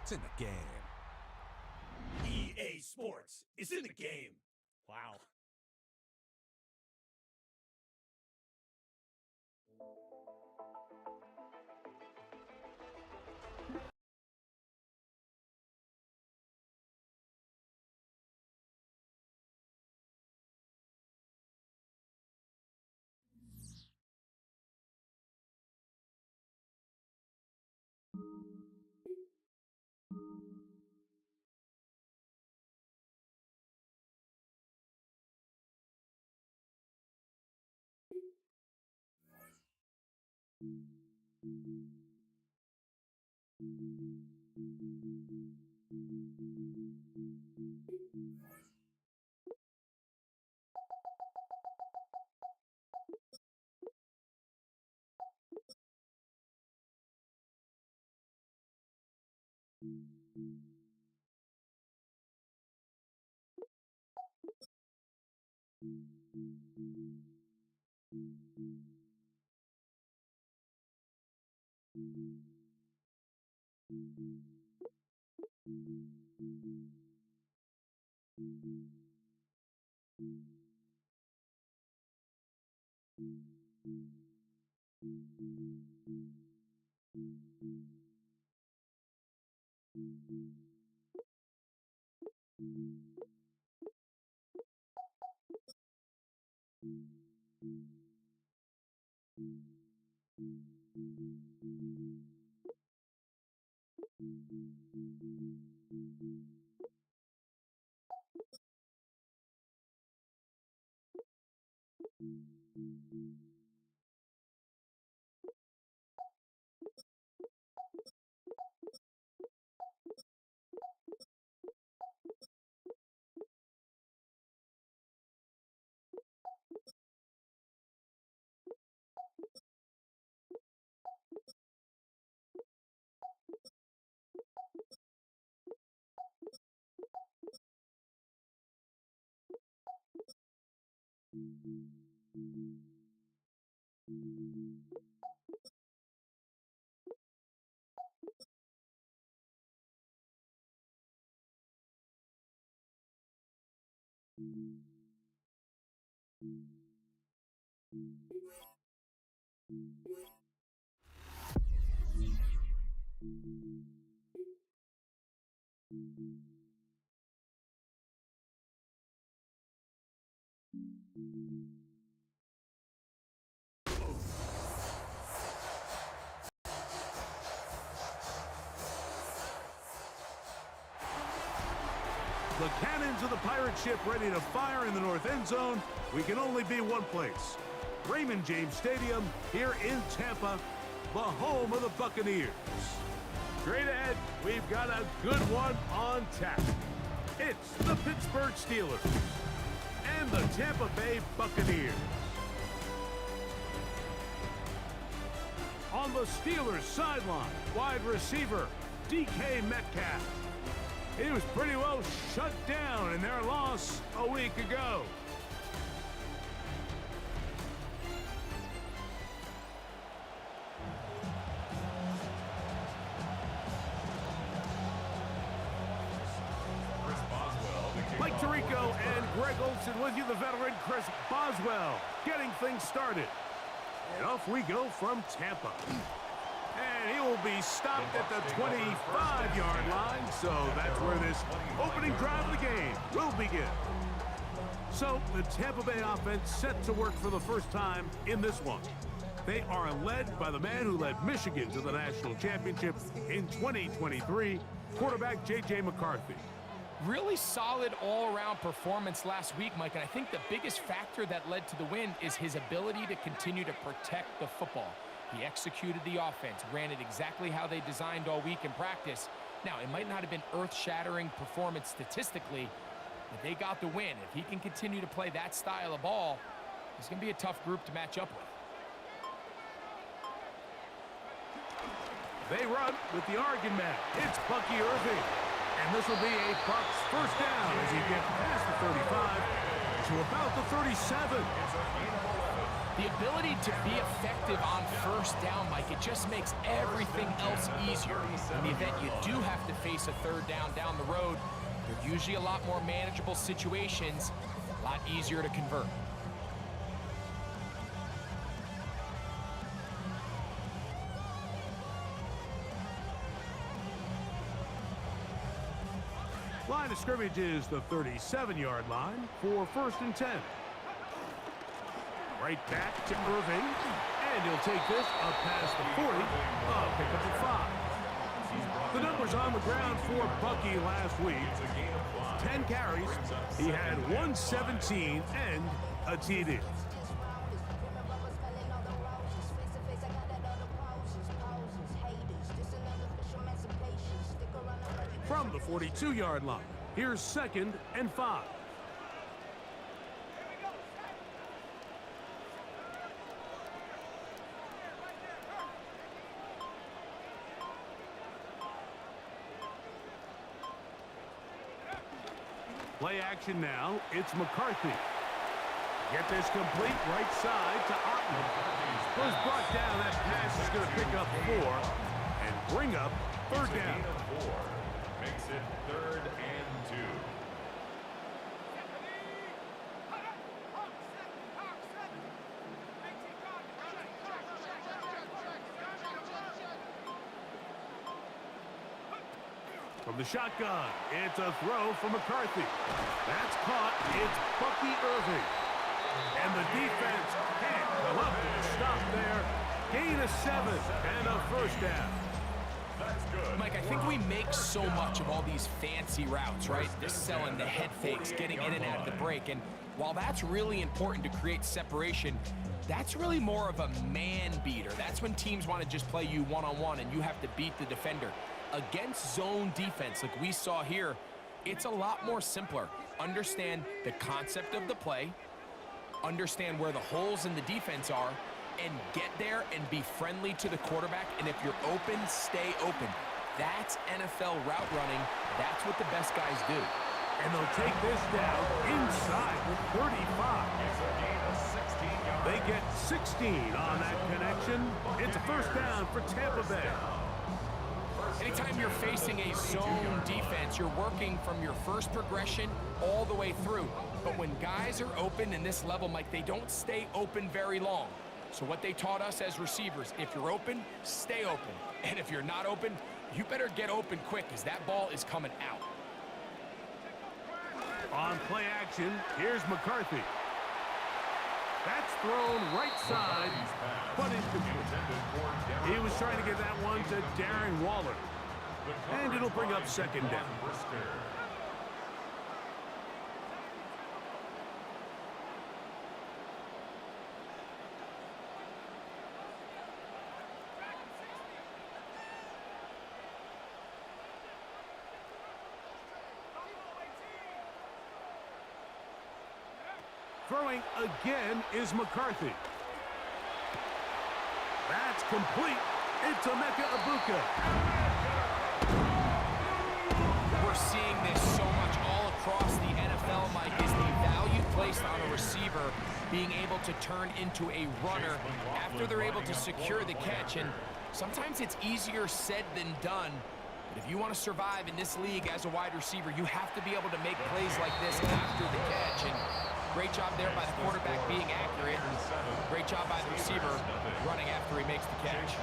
It's in the game. EA Sports is in the game. Wow. The cannons of the pirate ship ready to fire in the north end zone. We can only be one place. Raymond James Stadium here in Tampa, the home of the Buccaneers. Straight ahead, we've got a good one on tap. It's the Pittsburgh Steelers and the Tampa Bay Buccaneers. On the Steelers sideline, wide receiver DK Metcalf. He was pretty well shut down in their loss a week ago. Mike Tirico and Greg Olsen with you, the veteran Chris Boswell, getting things started. And off we go from Tampa. And he will be stopped at the 25-yard line, so that's where this opening drive of the game will begin. So the Tampa Bay offense set to work for the first time in this one. They are led by the man who led Michigan to the national championship in 2023, quarterback J.J. McCarthy. Really solid all-around performance last week, Mike, and I think the biggest factor that led to the win is his ability to continue to protect the football. He executed the offense, ran it exactly how they designed all week in practice. Now, it might not have been earth-shattering performance statistically, but they got the win. If he can continue to play that style of ball, it's going to be a tough group to match up with. They run with the Oregon man. It's Bucky Irving. And this will be a Bucs first down as he gets past the 35. to about the 37. The ability to be effective on first down, Mike, it just makes everything else easier. In the event you do have to face a third down the road, they're usually a lot more manageable situations, a lot easier to convert. Line of scrimmage is the 37-yard line for 1st and 10. Right back to Irving, and he'll take this up past the 40, pick up the 5. The numbers on the ground for Bucky last week: 10 carries, he had 117 and a TD. From the 42-yard line, here's 2nd and 5. Play action now. It's McCarthy. Get this complete right side to Otten. Was brought down. That pass is going to pick up 4 and bring up 3rd down. Makes it 3rd and 2. From the shotgun, it's a throw for McCarthy. That's caught. It's Bucky Irving. And the defense can't come up with a stop there. Gain of 7 and a 1st down. That's good. Mike, I think we make so much of all these fancy routes, right? The selling, the head fakes, getting in and out of the break. And while that's really important to create separation, that's really more of a man beater. That's when teams want to just play you one-on-one and you have to beat the defender. Against zone defense like we saw here, it's a lot more simpler. Understand the concept of the play, understand where the holes in the defense are, and get there and be friendly to the quarterback. And if you're open, stay open. That's NFL route running. That's what the best guys do. And they'll take this down inside the 35. They get 16 on that connection. It's a 1st down for Tampa Bay. Anytime you're facing a zone defense, you're working from your first progression all the way through. But when guys are open in this level, Mike, they don't stay open very long. So what they taught us as receivers, if you're open, stay open. And if you're not open, you better get open quick because that ball is coming out. On play action, here's McCarthy. That's thrown right side, but incomplete. He was trying to get that one to Darren Waller. And it'll bring up 2nd down. Throwing again is McCarthy. That's complete. It's Emeka Egbuka. We're seeing this so much all across the NFL, Mike, is the value placed on a receiver being able to turn into a runner after they're able to secure the catch. And sometimes it's easier said than done. But if you want to survive in this league as a wide receiver, you have to be able to make plays like this after the catch. And great job there by the quarterback being accurate. Great job by the receiver running after he makes the catch.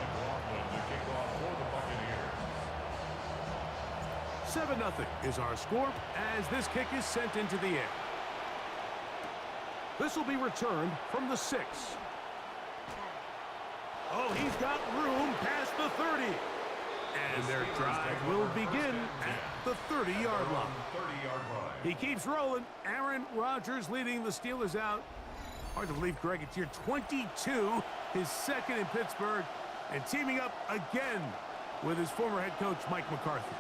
7-0 is our score as this kick is sent into the air. This will be returned from the 6. Oh, he's got room past the 30. And their drive will begin at the 30-yard line. He keeps rolling. Aaron Rodgers leading the Steelers out. Hard to believe, Greg, it's year 22, his 2nd in Pittsburgh, and teaming up again with his former head coach, Mike McCarthy.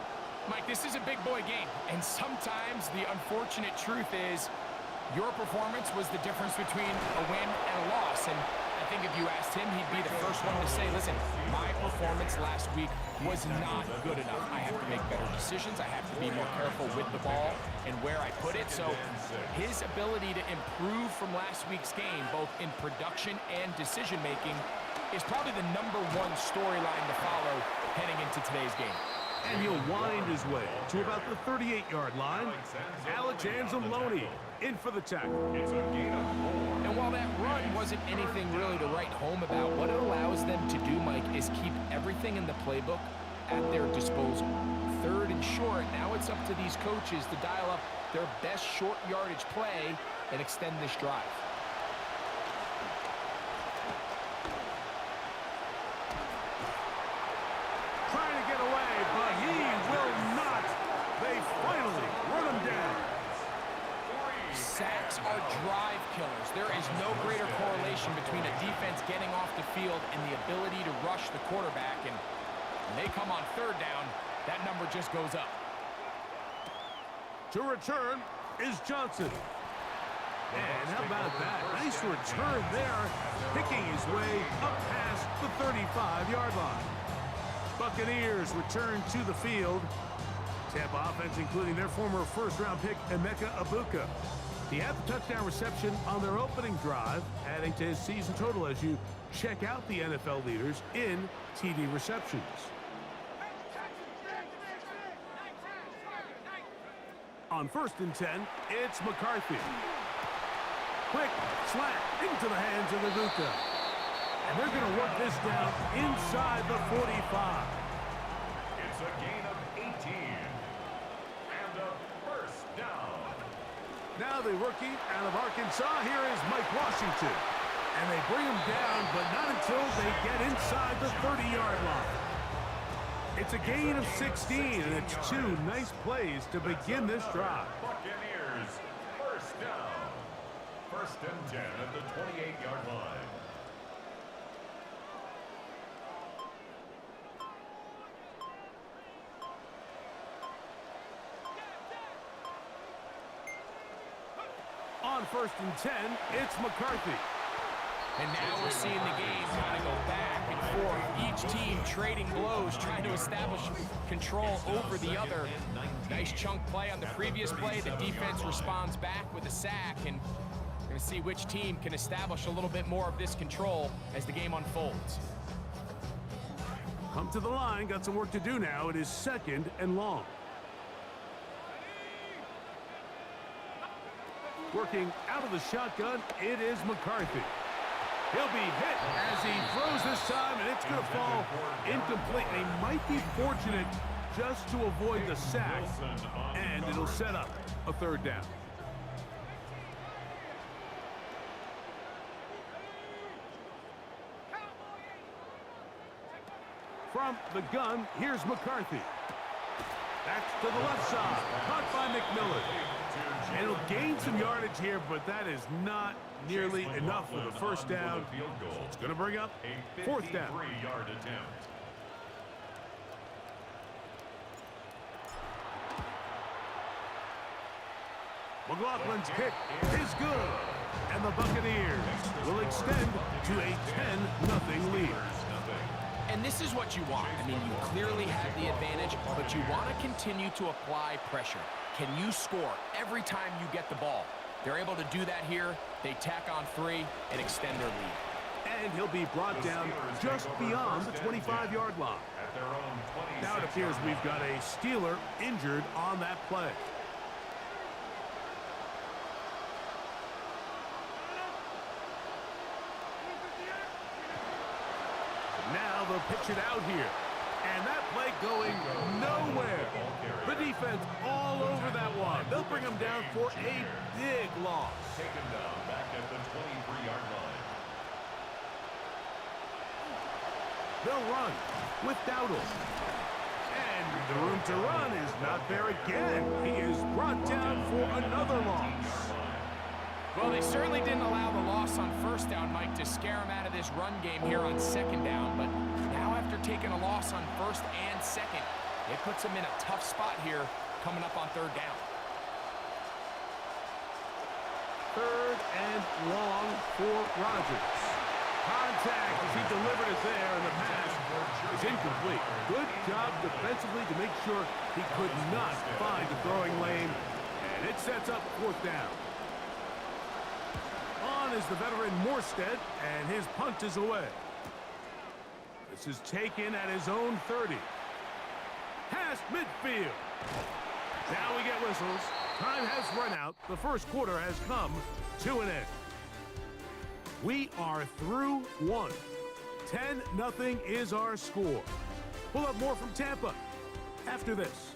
Mike, this is a big boy game, and sometimes the unfortunate truth is your performance was the difference between a win and a loss. And I think if you asked him, he'd be the first one to say, listen, my performance last week was not good enough. I have to make better decisions. I have to be more careful with the ball and where I put it. So his ability to improve from last week's game, both in production and decision-making, is probably the #1 storyline to follow heading into today's game. And he'll wind his way to about the 38-yard line. Alex Anzalone in for the tackle. It's a gain of 4. And while that run wasn't anything really to write home about, what it allows them to do, Mike, is keep everything in the playbook at their disposal. 3rd and short, now it's up to these coaches to dial up their best short yardage play and extend this drive. Trying to get away, but he will not. They finally run him down. Sacks are drive killers. There is no greater correlation between a defense getting off the field and the ability to rush the quarterback. And when they come on 3rd down, that number just goes up. To return is Johnson. And how about that? Nice return there, picking his way up past the 35-yard line. Buccaneers return to the field. Tampa offense, including their former first-round pick, Emeka Egbuka. He had the touchdown reception on their opening drive, adding to his season total as you check out the NFL leaders in TD receptions. On 1st and 10, it's McCarthy. Quick slant into the hands of Egbuka. And they're going to work this down inside the 45. It's a gain of 18. And a first down. Now the rookie out of Arkansas, here is Mike Washington. And they bring him down, but not until they get inside the 30-yard line. It's a gain of 16, and it's 2 nice plays to begin this drive. Buccaneers, first down. 1st and 10 at the 28-yard line. On 1st and 10, it's McCarthy. And now we're seeing the game kind of go back and forth. Each team trading blows, trying to establish control over the other. Nice chunk play on the previous play. The defense responds back with a sack, and we're going to see which team can establish a little bit more of this control as the game unfolds. Come to the line, got some work to do now. It is 2nd and long. Working out of the shotgun, it is McCarthy. He'll be hit as he throws this time, and it's going to fall incomplete. They might be fortunate just to avoid the sack, and it'll set up a 3rd down. From the gun, here's McCarthy. Back to the left side, caught by McMillan. And he'll gain some yardage here, but that is not nearly enough for the first down. So it's going to bring up 4th down. 53-yard attempt. McLaughlin's kick is good. And the Buccaneers will extend to a 10-0 lead. And this is what you want. I mean, you clearly have the advantage, but you want to continue to apply pressure. Can you score every time you get the ball? They're able to do that here. They tack on 3 and extend their lead. And he'll be brought down just beyond the 25-yard line. Now it appears we've got a Steeler injured on that play. Now they'll pitch it out here. And that play going nowhere. The defense all over that one. They'll bring him down for a big loss. Taken down back at the 23-yard line. They'll run with Dowdle. And the room to run is not there again. He is brought down for another loss. Well, they certainly didn't allow the loss on 1st down, Mike, to scare him out of this run game here on 2nd down. But now after taking a loss on 1st and 2nd, it puts him in a tough spot here coming up on 3rd down. 3rd and long for Rodgers. Contact as he delivered it there, and the pass is incomplete. Good job defensively to make sure he could not find the throwing lane, and it sets up fourth down. On is the veteran Morstead, and his punt is away. This is taken at his own 30. Past midfield. Now we get whistles. Time has run out. The first quarter has come to an end. We are through one. 10-0 is our score. We'll have more from Tampa after this.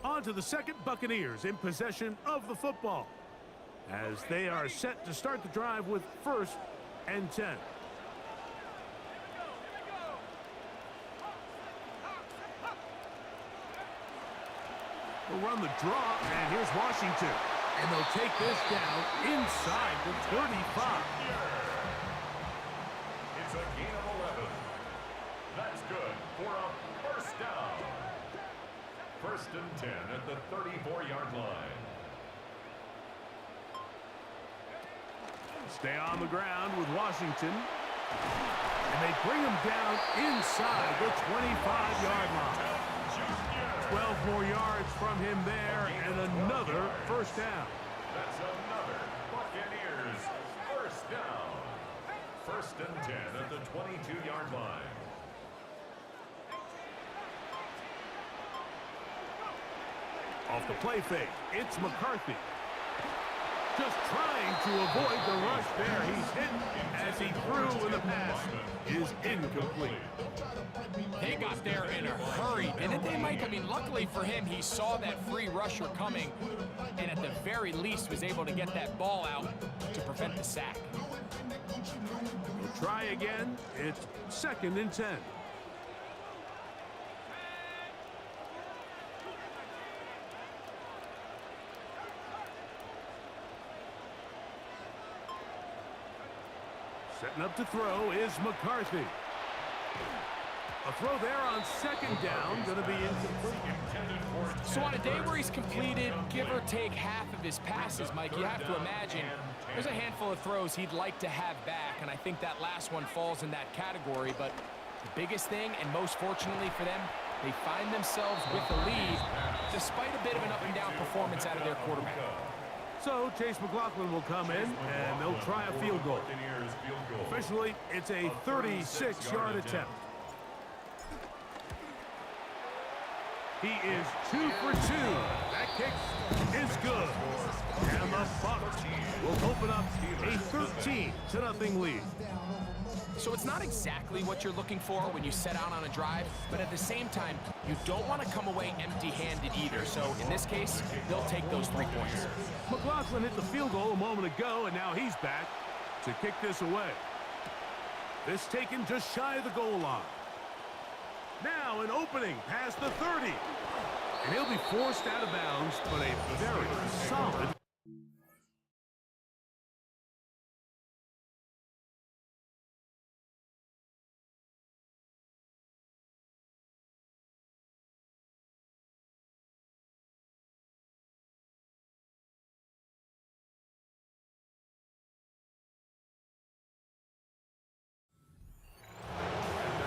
On to the second. Buccaneers in possession of the football as they are set to start the drive with 1st and 10. We'll run the draw, and here's Washington. And they'll take this down inside the 35. It's a gain of 11. That's good for a first down. 1st and 10 at the 34-yard line. Stay on the ground with Washington. And they bring him down inside the 25-yard line. 12 more yards from him there, and another first down. That's another Buccaneers first down. 1st and 10 at the 22-yard line. Off the play fake, it's McCarthy. Just trying to avoid the rush there. He's hit as he threw, and the pass is incomplete. They got there in a hurry, didn't they, Mike? I mean, luckily for him, he saw that free rusher coming, and at the very least was able to get that ball out to prevent the sack. We'll try again. It's 2nd and 10. Setting up to throw is McCarthy. A throw there on 2nd down, going to be incomplete. So on a day where he's completed, give or take half of his passes, Mike, you have to imagine there's a handful of throws he'd like to have back, and I think that last one falls in that category. But the biggest thing, and most fortunately for them, they find themselves with the lead despite a bit of an up-and-down performance out of their quarterback. So Chase McLaughlin will come in, and they'll try a field goal. Officially, it's a 36-yard attempt. He is 2 for 2. That kick is good. And the Bucs will open up a 13-0 lead. So it's not exactly what you're looking for when you set out on a drive, but at the same time, you don't want to come away empty-handed either. So in this case, they'll take those 3 points. McLaughlin hit the field goal a moment ago, and now he's back to kick this away. This taken just shy of the goal line. Now an opening past the 30. And he'll be forced out of bounds, but a very solid.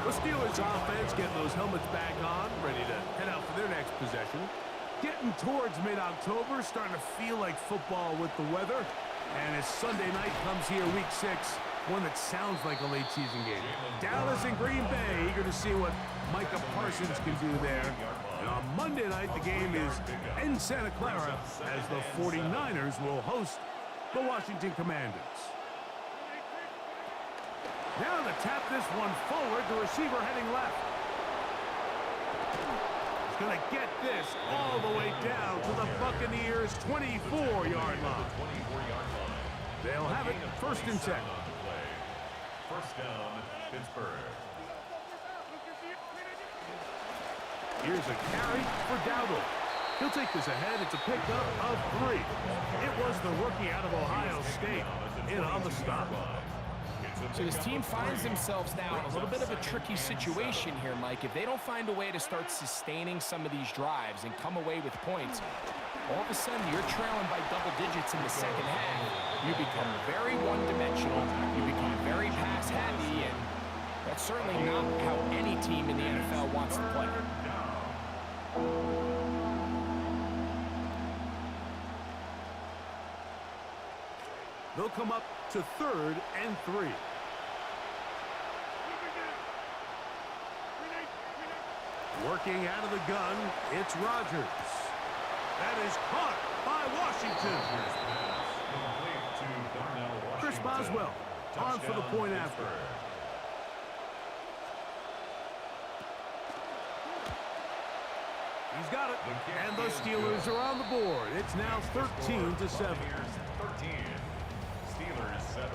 The Steelers offense getting those helmets back on, ready to head out for their next possession. Getting towards mid-October, starting to feel like football with the weather. And as Sunday night comes here, week 6, one that sounds like a late season game. Dallas and Green Bay, eager to see what Micah Parsons can do there. And on Monday night, the game is in Santa Clara as the 49ers will host the Washington Commanders. Now to tap this one forward, the receiver heading left. He's going to get this all the way down to the Buccaneers' 24-yard line. They'll have it 1st and 10. First down, Pittsburgh. Here's a carry for Dowdle. He'll take this ahead. It's a pickup of 3. It was the rookie out of Ohio State in on the stop. So this team finds themselves now in a little bit of a tricky situation here, Mike. If they don't find a way to start sustaining some of these drives and come away with points, all of a sudden you're trailing by double digits in the second half. You become very one-dimensional. You become very pass-happy, and that's certainly not how any team in the NFL wants to play. They'll come up to 3rd and 3. Working out of the gun, it's Rodgers. That is caught by Washington. Chris Boswell on for the point after. He's got it. And the Steelers are on the board. It's now 13-7. 13. Steelers 7.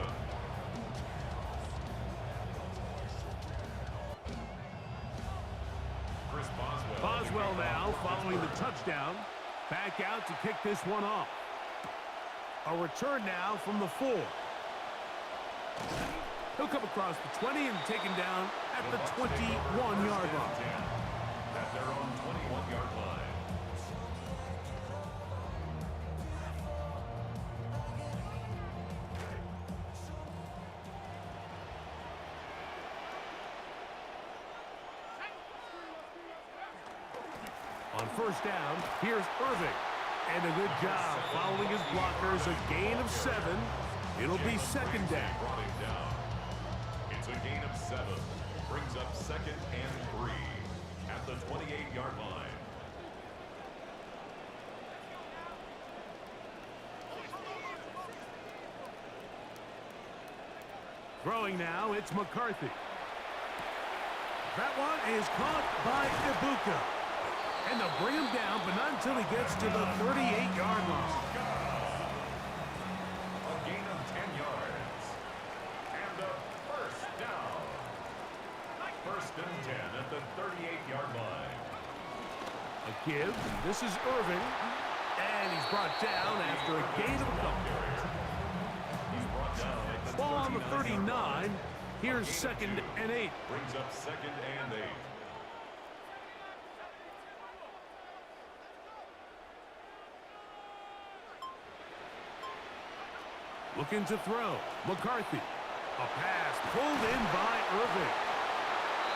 Chris Boswell. Boswell now following the touchdown. Back out to kick this one off. A return now from the 4. He'll come across the 20 and taken down at the 21-yard line. At their own 21-yard line. On first down, here's Irving. And a good job following his blockers. A gain of 7. It'll be second down. Brought him down. It's a gain of 7. Brings up 2nd and 3 at the 28-yard line. Throwing now, it's McCarthy. That one is caught by Ibuka. And they'll bring him down, but not until he gets to the 38-yard line. A gain of 10 yards. And a first down. 1st and 10 at the 38-yard line. A give. This is Irving. And he's brought down after a gain of a couple. He's brought down at the Ball on the 39. Here's 2nd and 8. Brings up 2nd and 8. Looking to throw. McCarthy. A pass pulled in by Irving.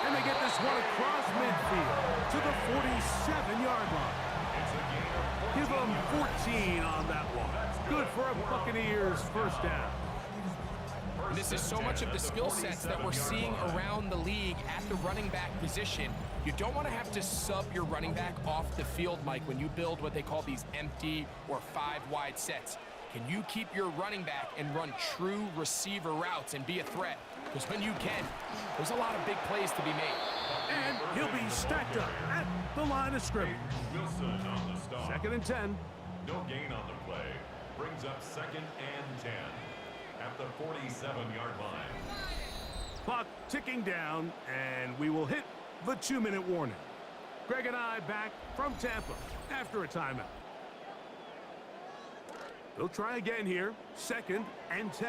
And they get this one across midfield to the 47-yard line. Give them 14 on that one. Good for a Buccaneers first down. And this is so much of the skill sets that we're seeing around the league at the running back position. You don't want to have to sub your running back off the field, Mike, when you build what they call these empty or 5-wide sets. Can you keep your running back and run true receiver routes and be a threat? Because when you can, there's a lot of big plays to be made. And he'll be stacked up at the line of scrimmage. Wilson on the stop. 2nd and 10. No gain on the play. Brings up 2nd and 10 at the 47-yard line. Clock ticking down, and we will hit the 2-minute warning. Greg and I back from Tampa after a timeout. They'll try again here. 2nd and 10.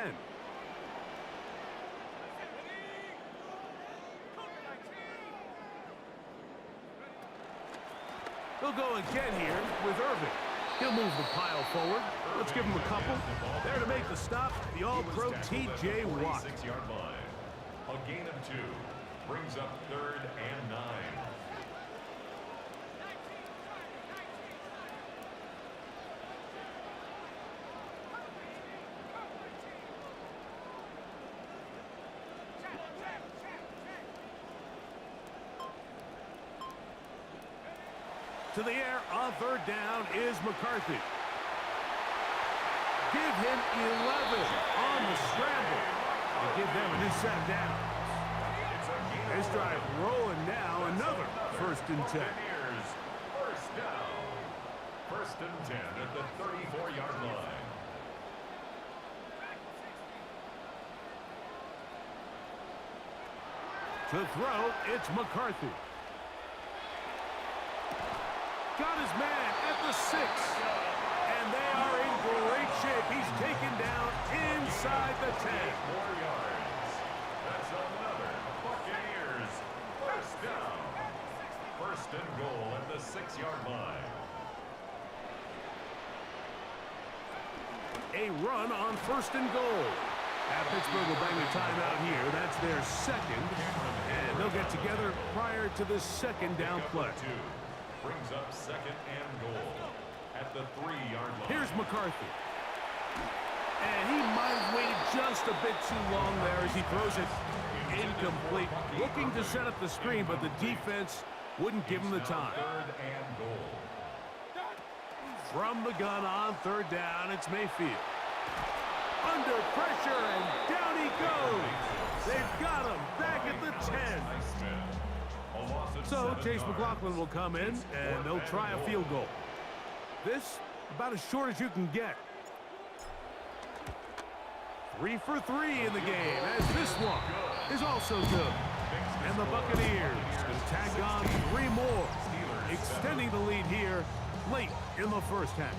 They'll go again here with Irving. He'll move the pile forward. Let's give him a couple. There to make the stop, the All-Pro T.J. Watt. 46-yard line. A gain of 2. Brings up 3rd and 9. To the air on 3rd down is McCarthy. Give him 11 on the scramble. And give them a new set of downs. This drive rolling now. Another 1st and 10. First down. 1st and 10 at the 34-yard line. To throw, it's McCarthy. Got his man at the 6. And they are in great shape. He's taken down inside the 10. 4 yards. another Buccaneers first down. First and goal at the 6-yard line. A run on first and goal. Pittsburgh will bring the timeout here. That's their second. And they'll get together prior to the second down play. Brings up second and goal at the 3-yard line. Here's McCarthy. And he might have waited just a bit too long there as he throws it incomplete. Looking to set up the screen, but the defense wouldn't give him the time. Third and goal. From the gun on third down, it's Mayfield. Under pressure, and down he goes. They've got him back at the 10. So Chase McLaughlin will come in, and they'll try a field goal. This, about as short as you can get. 3 for 3 in the game, as this one is also good. And the Buccaneers can tack on 3 more, extending the lead here late in the first half.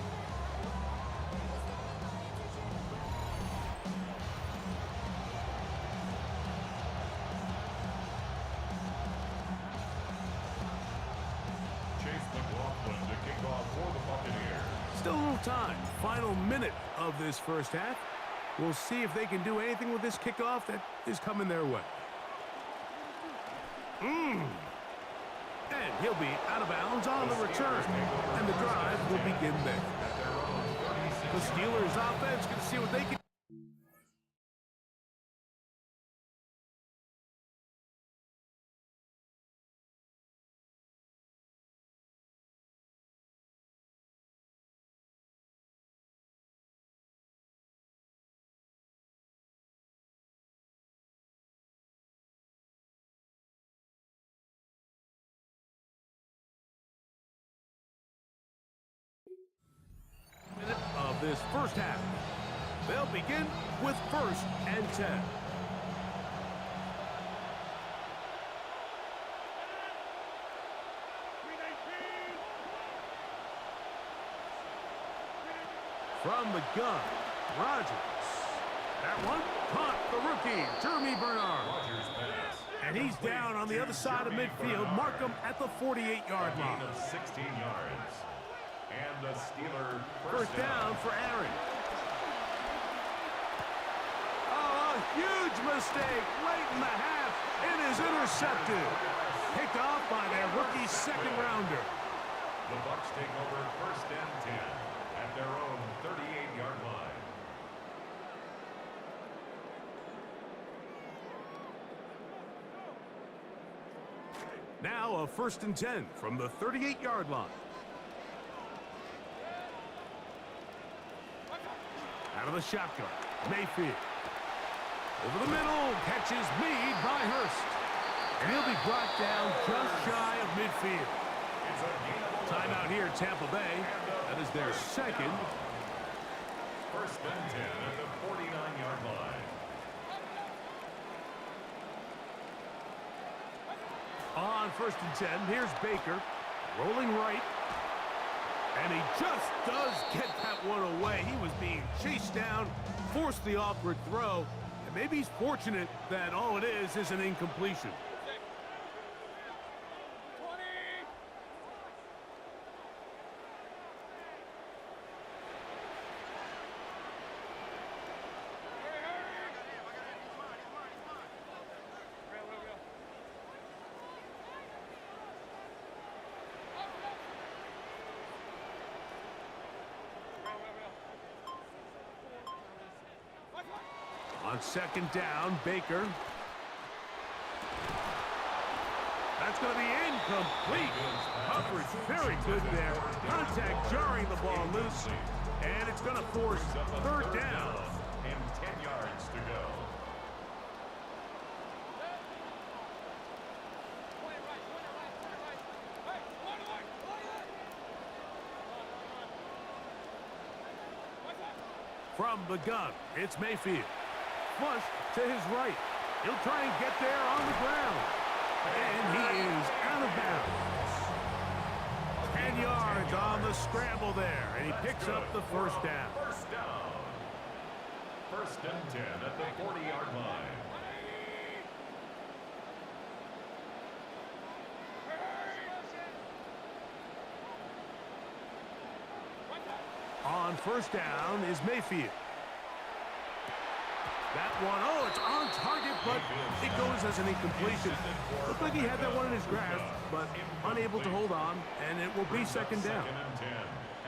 Still a little time. Final minute of this first half. We'll see if they can do anything with this kickoff that is coming their way. And he'll be out of bounds on the return. And the drive will begin there. The Steelers offense can see what they can. Of this first half. They'll begin with first and 10. From the gun, Rodgers. That one caught the rookie, Jeremy Bernard. And he's down on the other side of midfield. Mark him at the 48-yard line. 16 yards. And the Steeler first down for Aaron. Oh, a huge mistake late in the half. It is intercepted. Picked off by their rookie second-rounder. The Bucs take over first and 10 at their own 38-yard line. Now a first and 10 from the 38-yard line. Out of the shotgun, Mayfield. Over the middle, catches made by Hurst. And he'll be brought down just shy of midfield. Timeout here, Tampa Bay. That is their second. First and 10 at the 49-yard line. On first and 10, here's Baker. Rolling right. And he just does get that one away. He was being chased down, forced the awkward throw, and maybe he's fortunate that all it is an incompletion. On second down, Baker. That's going to be incomplete. Coverage very good there. Contact jarring the ball loose. And it's going to force third down. And 10 yards to go. From the gun, it's Mayfield. Flush to his right. He'll try and get there on the ground. And he is out of bounds. 10 yards on the scramble there. And he picks up the first down. First down. First and 10 at the 40-yard line. On first down is Mayfield. That one, oh, it's on target, but it goes as an incompletion. Looked like he had that one in his grasp, but unable to hold on, and it will be second down. Second and 10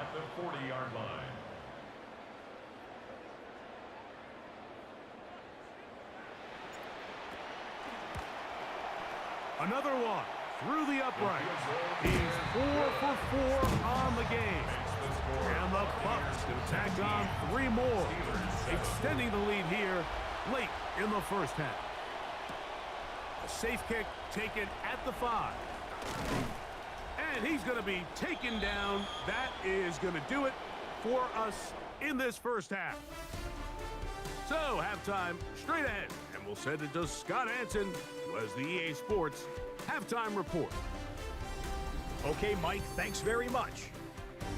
at the 40-yard line. Another one through the upright. He's 4 for 4 on the game. And the Bucs tack on 3 more, extending the lead here late in the first half. A safe kick taken at the 5. And he's going to be taken down. That is going to do it for us in this first half. So, halftime straight ahead. And we'll send it to Scott Hansen, who has the EA Sports halftime report. Okay, Mike, thanks very much.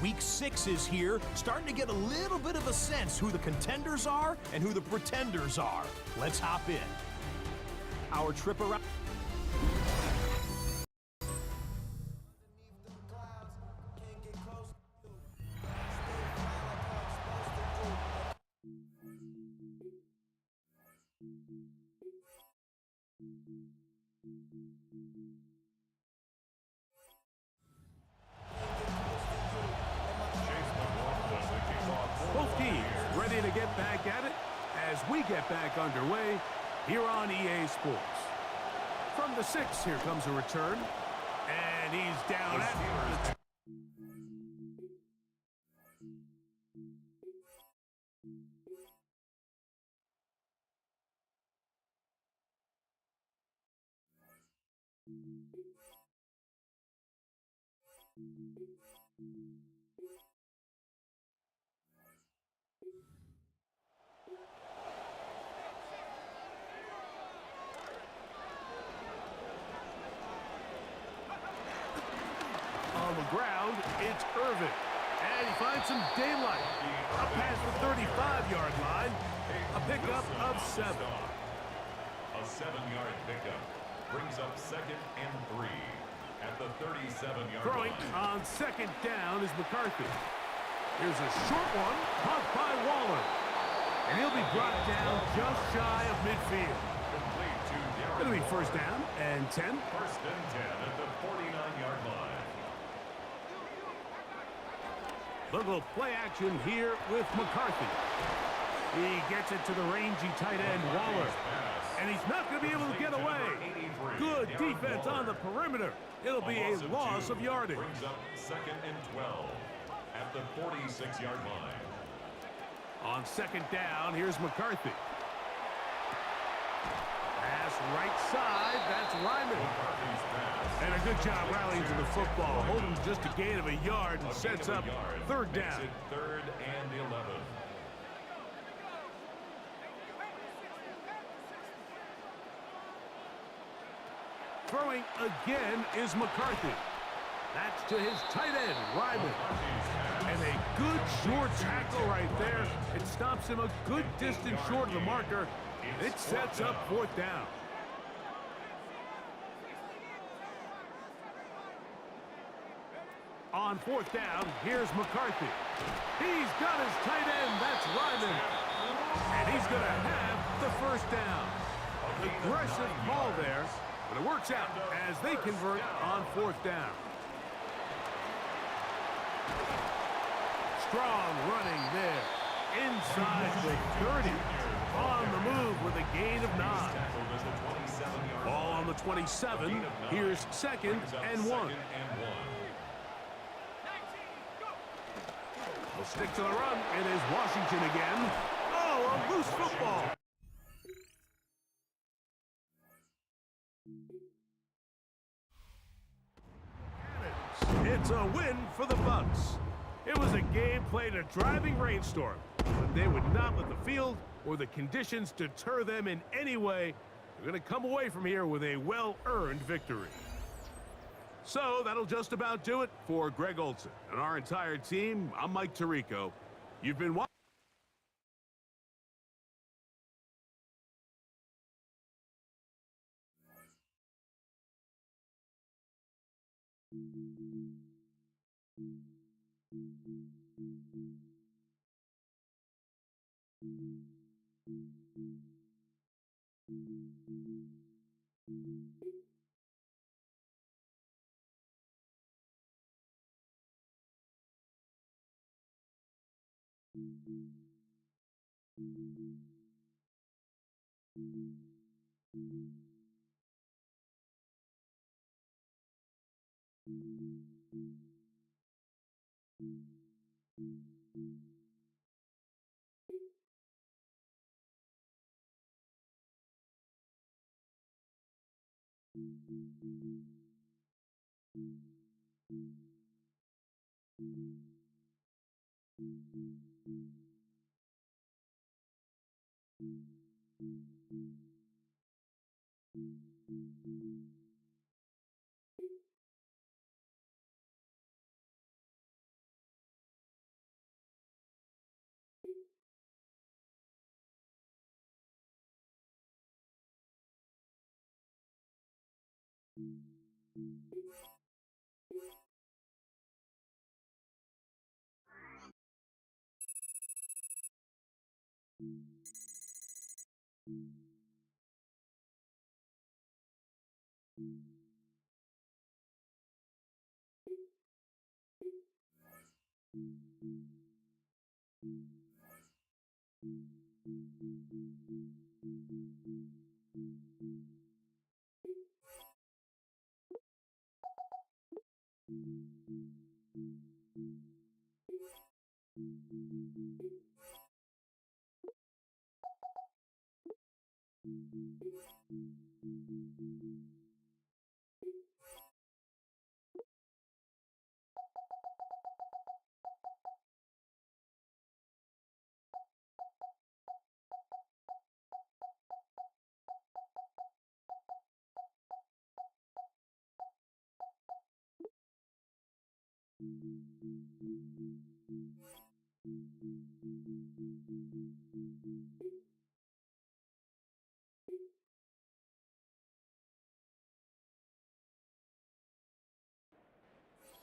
Week 6 is here, starting to get a little bit of a sense who the contenders are and who the pretenders are. Let's hop in. Our trip around... Both teams ready to get back at it as we get back underway here on EA Sports. From the 6, here comes a return. And he's down at the... On the ground, it's Irvin. And he finds some daylight. Up past the 35-yard line. A pickup of 7. A 7-yard pickup brings up second and 3 at the 37-yard Throwing line. on second down is McCarthy. Here's a short one, caught by Waller. And he'll be brought down just shy of midfield. Complete to Darren It'll be Waller. first down and 10. First and 10 at the 49-yard line. Little play action here with McCarthy. He gets it to the rangy tight end Waller. And he's not going to be able to get away. Good defense on the perimeter. It'll be a loss of yardage. Brings up second and 12 at the 46-yard line. On second down, here's McCarthy. Pass right side, that's Ryman. McCarthy's pass. And a good job rallying to the football, holding just a gain of a yard and A sets gain of up a yard third makes down. it third and 11. Throwing again is McCarthy. That's to his tight end, Ryman. And a good short tackle right there. It stops him a good distance short of the marker. It sets up fourth down. On fourth down, here's McCarthy. He's got his tight end, that's Ryman. And he's going to have the first down. Aggressive call there, but it works out as they convert on fourth down. Strong running there. Inside the 30. On the move with a gain of 9. Ball on the 27. Here's second and 1. We'll stick to the run. It is Washington again. Oh, a loose football. It's a win for the Bucs. It was a game played in a driving rainstorm, but they would not let the field or the conditions deter them in any way. They're going to come away from here with a well-earned victory. So that'll just about do it for Greg Olson and our entire team. I'm Mike Tirico. You've been watching.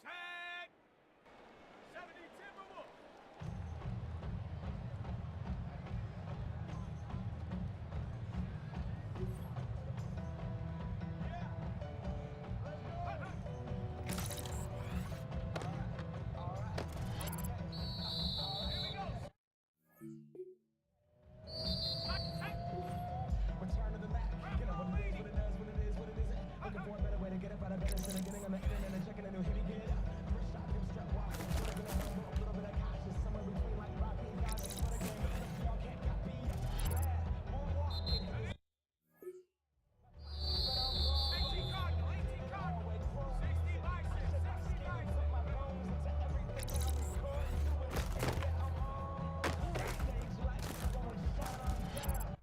Set! 70 Timberwolves! Return to the Mac. Get up what it is, what it does, what it is, what it isn't. Looking for a better way to get up out of bed instead of getting on the internet and checking a new hit. Get up. First shot, hip strap wide. Should have been a little bit of cautious. Somewhere between like Rocky and Goggins. For the game, but y'all can't copy. Bad. Moonwalking. 18 Cardinal, 18 Cardinal. 60 Bison, 60 Bison. My bones into everything I record. Doing it. I'm on. Stage lights. Going shut on down.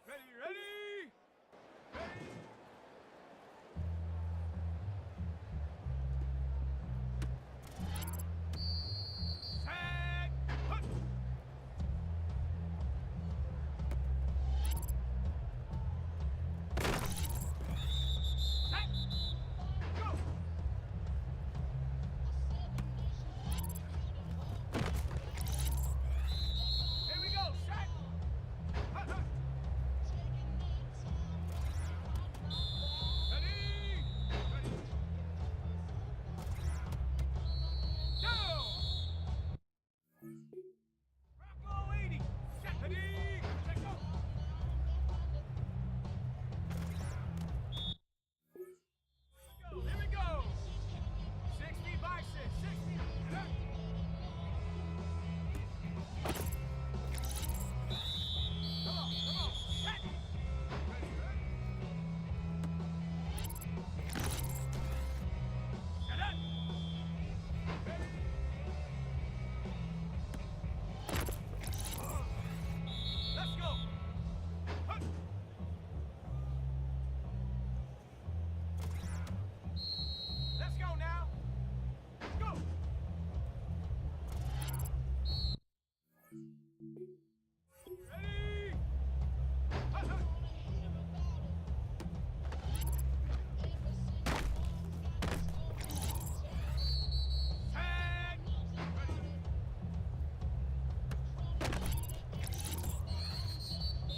Ready? Set! Hut! Set! Go! Here we go! Set! Hut, hut! Ready? Down! Rocco 80! Set! Ready? Set, go! Here we go! 60 biceps, 60! Hut! Come on! Set! Ready? Set up! Ready? Let's go! Hut! Let's go now! Go! Ready? Hut, hut! Tag! Ready?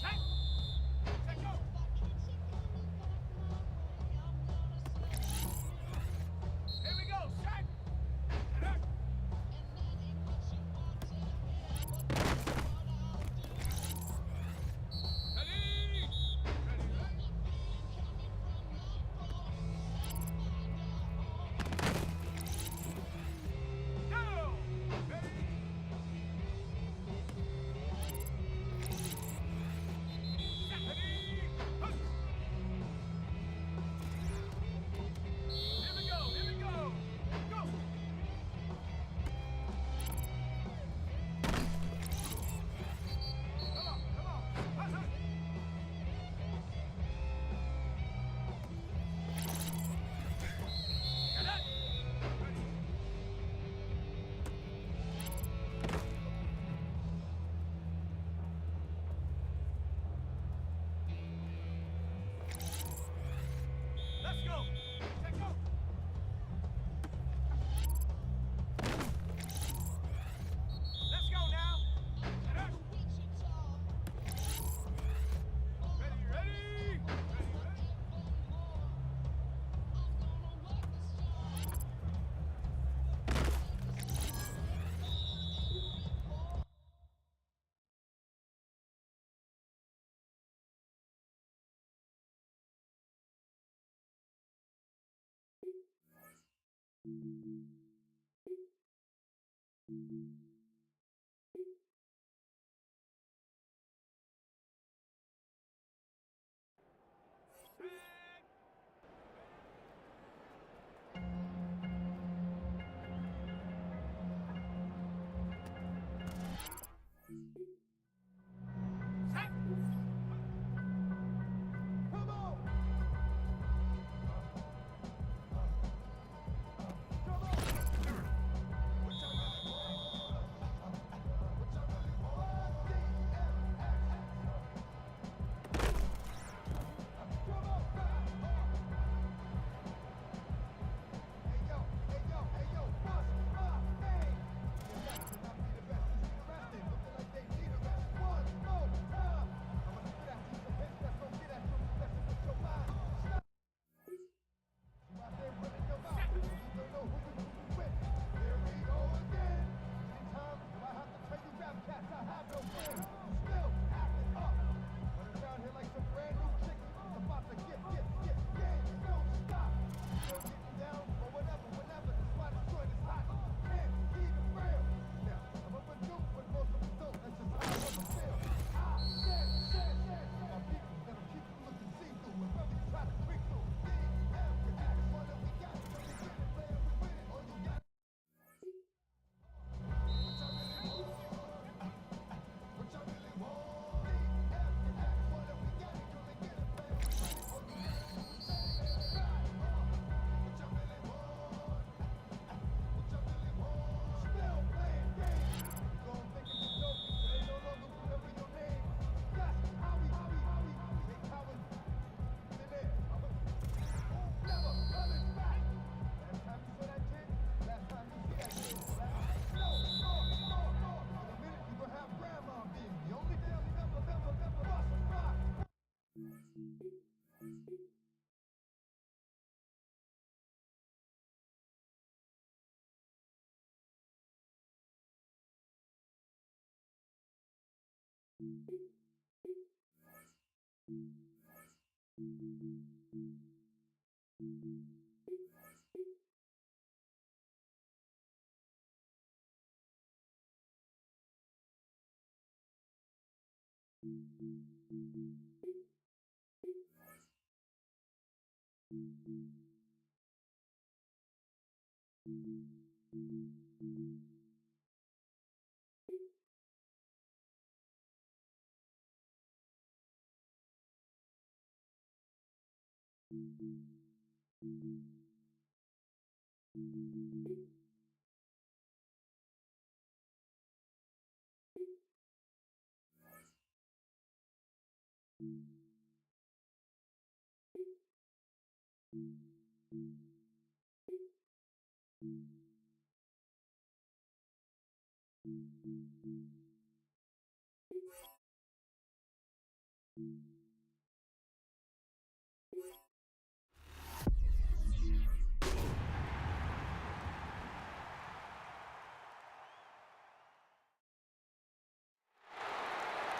Tag! Tag, go! Here we go! Tag! Tag! Ready? Ready? Go! Ready? Set, ready? Hut! Here we go! Go! Come on! Hut, hut! Get up! Ready? Let's go! Set, go! Let's go now! Get up! Ready? Set! Come on! Come on!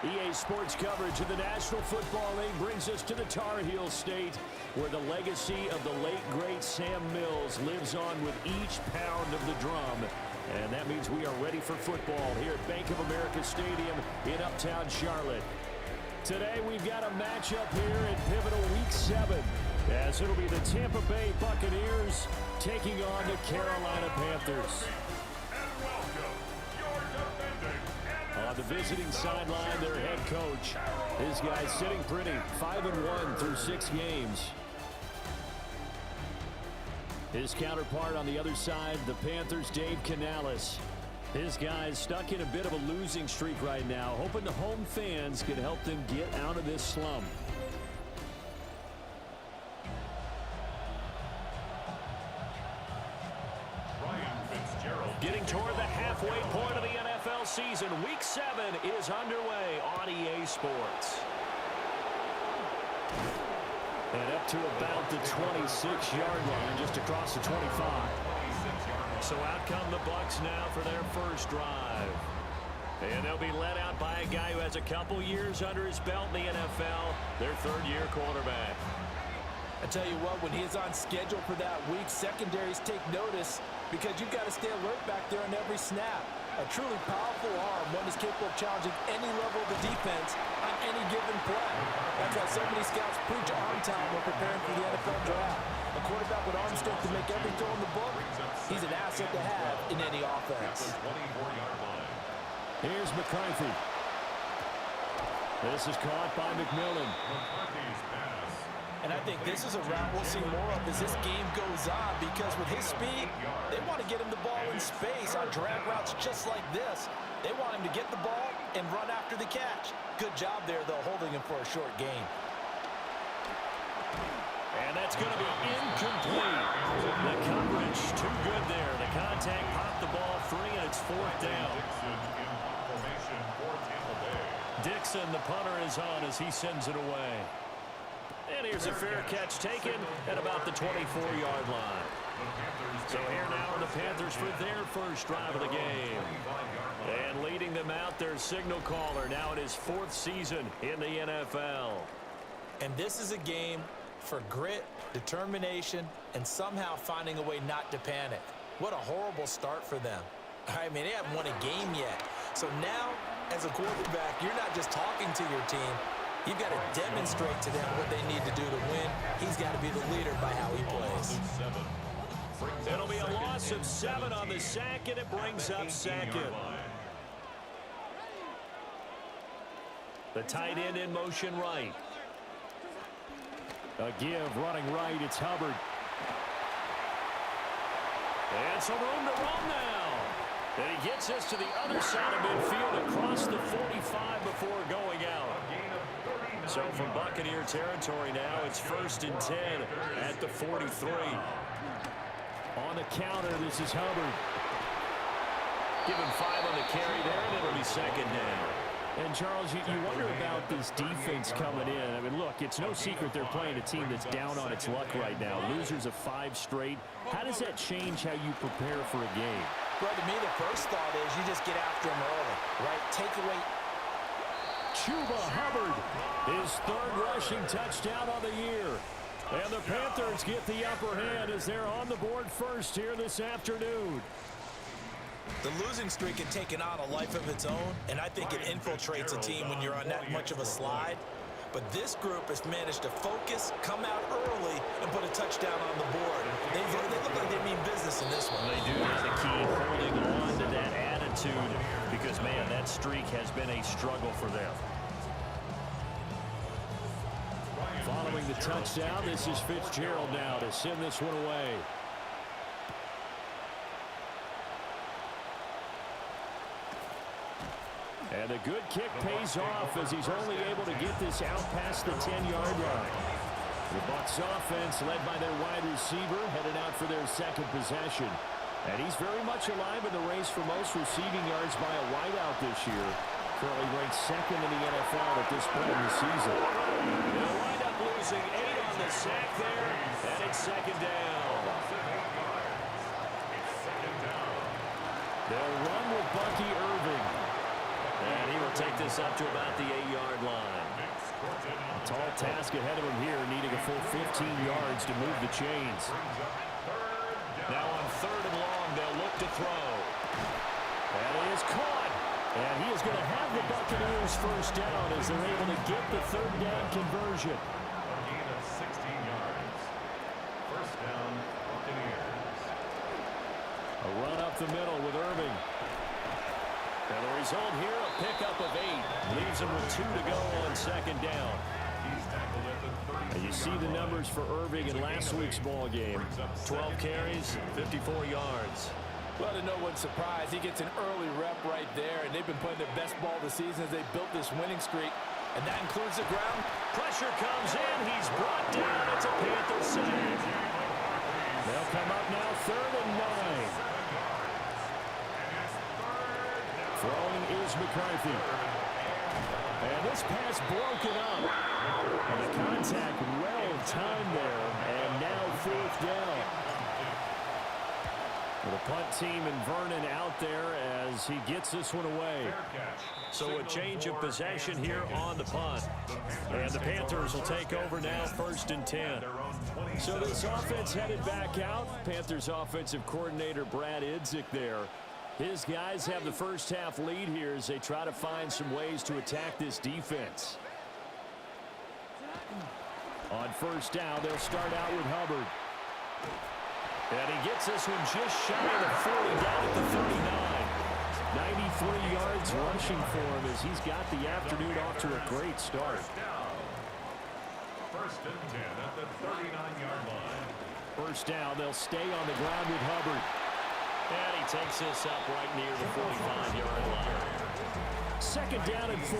EA Sports coverage of the National Football League brings us to the Tar Heel State, where the legacy of the late, great Sam Mills lives on with each pound of the drum. And that means we are ready for football here at Bank of America Stadium in Uptown Charlotte. Today, we've got a matchup here in pivotal Week 7, as it'll be the Tampa Bay Buccaneers taking on the Carolina Panthers. On the visiting sideline, their head coach. This guy's sitting pretty, 5-1 through 6 games. His counterpart on the other side, the Panthers' Dave Canales. His guy's stuck in a bit of a losing streak right now, hoping the home fans can help them get out of this slump. Getting toward the halfway point of the NFL season, Week 7 is underway on EA Sports. And up to about the 26-yard line, just across the 25. So out come the Bucs now for their first drive. And they'll be led out by a guy who has a couple years under his belt in the NFL, their third-year quarterback. I tell you what, when he's on schedule for that week, secondaries take notice because you've got to stay alert back there on every snap. A truly powerful arm, one is capable of challenging any level of the defense on any given play. That's why so many scouts preach arm talent when preparing for the NFL draft. A quarterback with arm strength to make every throw in the book, he's an asset to have in any offense. Here's McCarthy. This is caught by McMillan. And I think this is a route we'll see more of as this game goes on, because with his speed, they want to get him the ball in space on drag routes just like this. They want him to get the ball and run after the catch. Good job there, though, holding him for a short gain. And that's going to be incomplete. The coverage too good there. The contact popped the ball free, and it's fourth down. Dixon, the punter, is on as he sends it away. And here's a fair catch taken at about the 24-yard line. So here now are the Panthers for their first drive of the game. And leading them out, their signal caller, now in his fourth season in the NFL. And this is a game for grit, determination, and somehow finding a way not to panic. What a horrible start for them. I mean, they haven't won a game yet. So now, as a quarterback, you're not just talking to your team. You've got to demonstrate to them what they need to do to win. He's got to be the leader by how he plays. It'll be a loss of 7 on the sack, and it brings up second. The tight end in motion right. A give running right, it's Hubbard. And some room to run now. And he gets us to the other side of midfield across the 45 before going out. So from Buccaneer territory now, it's 1st and 10 at the 43. On the counter, this is Hubbard. Give him 5 on the carry there, and it'll be second down. And, Charles, you wonder about this defense coming in. I mean, look, it's no secret they're playing a team that's down on its luck right now. Losers of 5 straight. How does that change how you prepare for a game? Well, to me, the first thought is you just get after them early, right? Take away Chuba Hubbard, his third rushing touchdown on the year. And the Panthers get the upper hand as they're on the board first here this afternoon. The losing streak had taken on a life of its own, and I think it infiltrates a team when you're on that much of a slide. But this group has managed to focus, come out early, and put a touchdown on the board. They look like they mean business in this one. They do. That's the key, holding on to that attitude, because, man, that streak has been a struggle for them. Following the touchdown, this is Fitzgerald now to send this one away. And a good kick pays off as he's only able to get this out past the 10-yard line. The Bucs offense, led by their wide receiver, headed out for their second possession. And he's very much alive in the race for most receiving yards by a wideout this year. Currently ranked second in the NFL at this point in the season. They'll wind up losing 8 on the sack there, and it's second down. They'll run with Bucky Irving. And he will take this up to about the 8-yard line. A tall task ahead of him here, needing a full 15 yards to move the chains. Now on 3rd and long, they'll look to throw. And it is caught. And he is going to have the Buccaneers first down as they're able to get the 3rd down conversion. A gain of 16 yards. First down, Buccaneers. A run up the middle with Irving. And the result here, a pickup of 8. Leaves him with 2 to go on second down. He's tackled at the 30. And you see the numbers for Irving in last week's ball game. 12 carries, 54 yards. Well, to no one's surprise, he gets an early rep right there, and they've been playing their best ball this season as they built this winning streak. And that includes the ground. Pressure comes in. He's brought down. It's a Panther sack. They'll come up now 3rd and 9. Throwing is McCarthy. And this pass broken up. And the contact well timed there. And now 4th down. The punt team and Vernon out there as he gets this one away. So a change of possession here on the punt. And the Panthers will take over now 1st and 10. So this offense headed back out. Panthers offensive coordinator Brad Idzik there. His guys have the first half lead here as they try to find some ways to attack this defense. On 1st down, they'll start out with Hubbard. And he gets this one just shy of the 40, down at the 39. 93 yards rushing for him as he's got the afternoon off to a great start. First and 10 at the 39-yard line. 1st down, they'll stay on the ground with Hubbard. And he takes this up right near the 45-yard line. 2nd down and 4.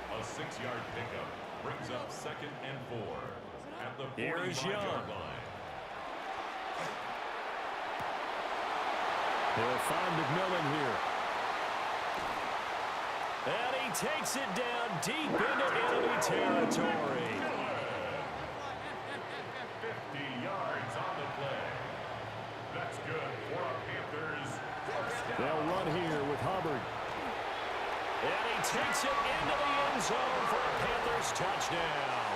A 6-yard pickup brings up 2nd and 4 at the 45-yard 45-yard line. They'll find McMillan here. And he takes it down deep into enemy territory. 50 yards on the play. That's good for our Panthers. They'll run here with Hubbard. And he takes it into the end zone for a Panthers touchdown.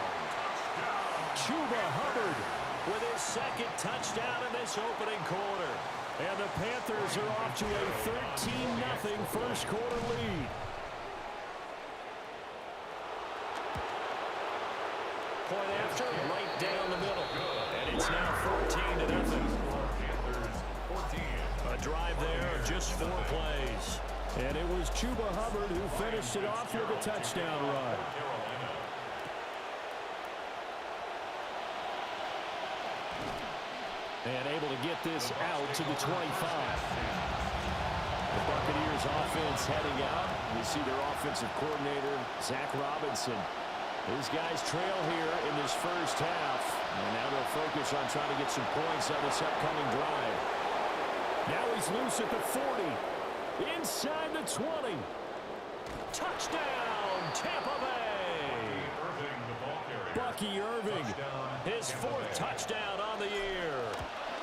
Chuba Hubbard with his 2nd touchdown in this opening quarter. And the Panthers are off to a 13-0 first quarter lead. Point after, right down the middle. And it's now 14-0. A drive there of just 4 plays. And it was Chuba Hubbard who finished it off with a touchdown run. And able to get this out to the 25. The Buccaneers offense heading out. You see their offensive coordinator, Zach Robinson. These guys trail here in this first half. And now they'll focus on trying to get some points on this upcoming drive. Now he's loose at the 40. Inside the 20. Touchdown, Tampa Bay. Bucky Irving, his 4th touchdown on the year.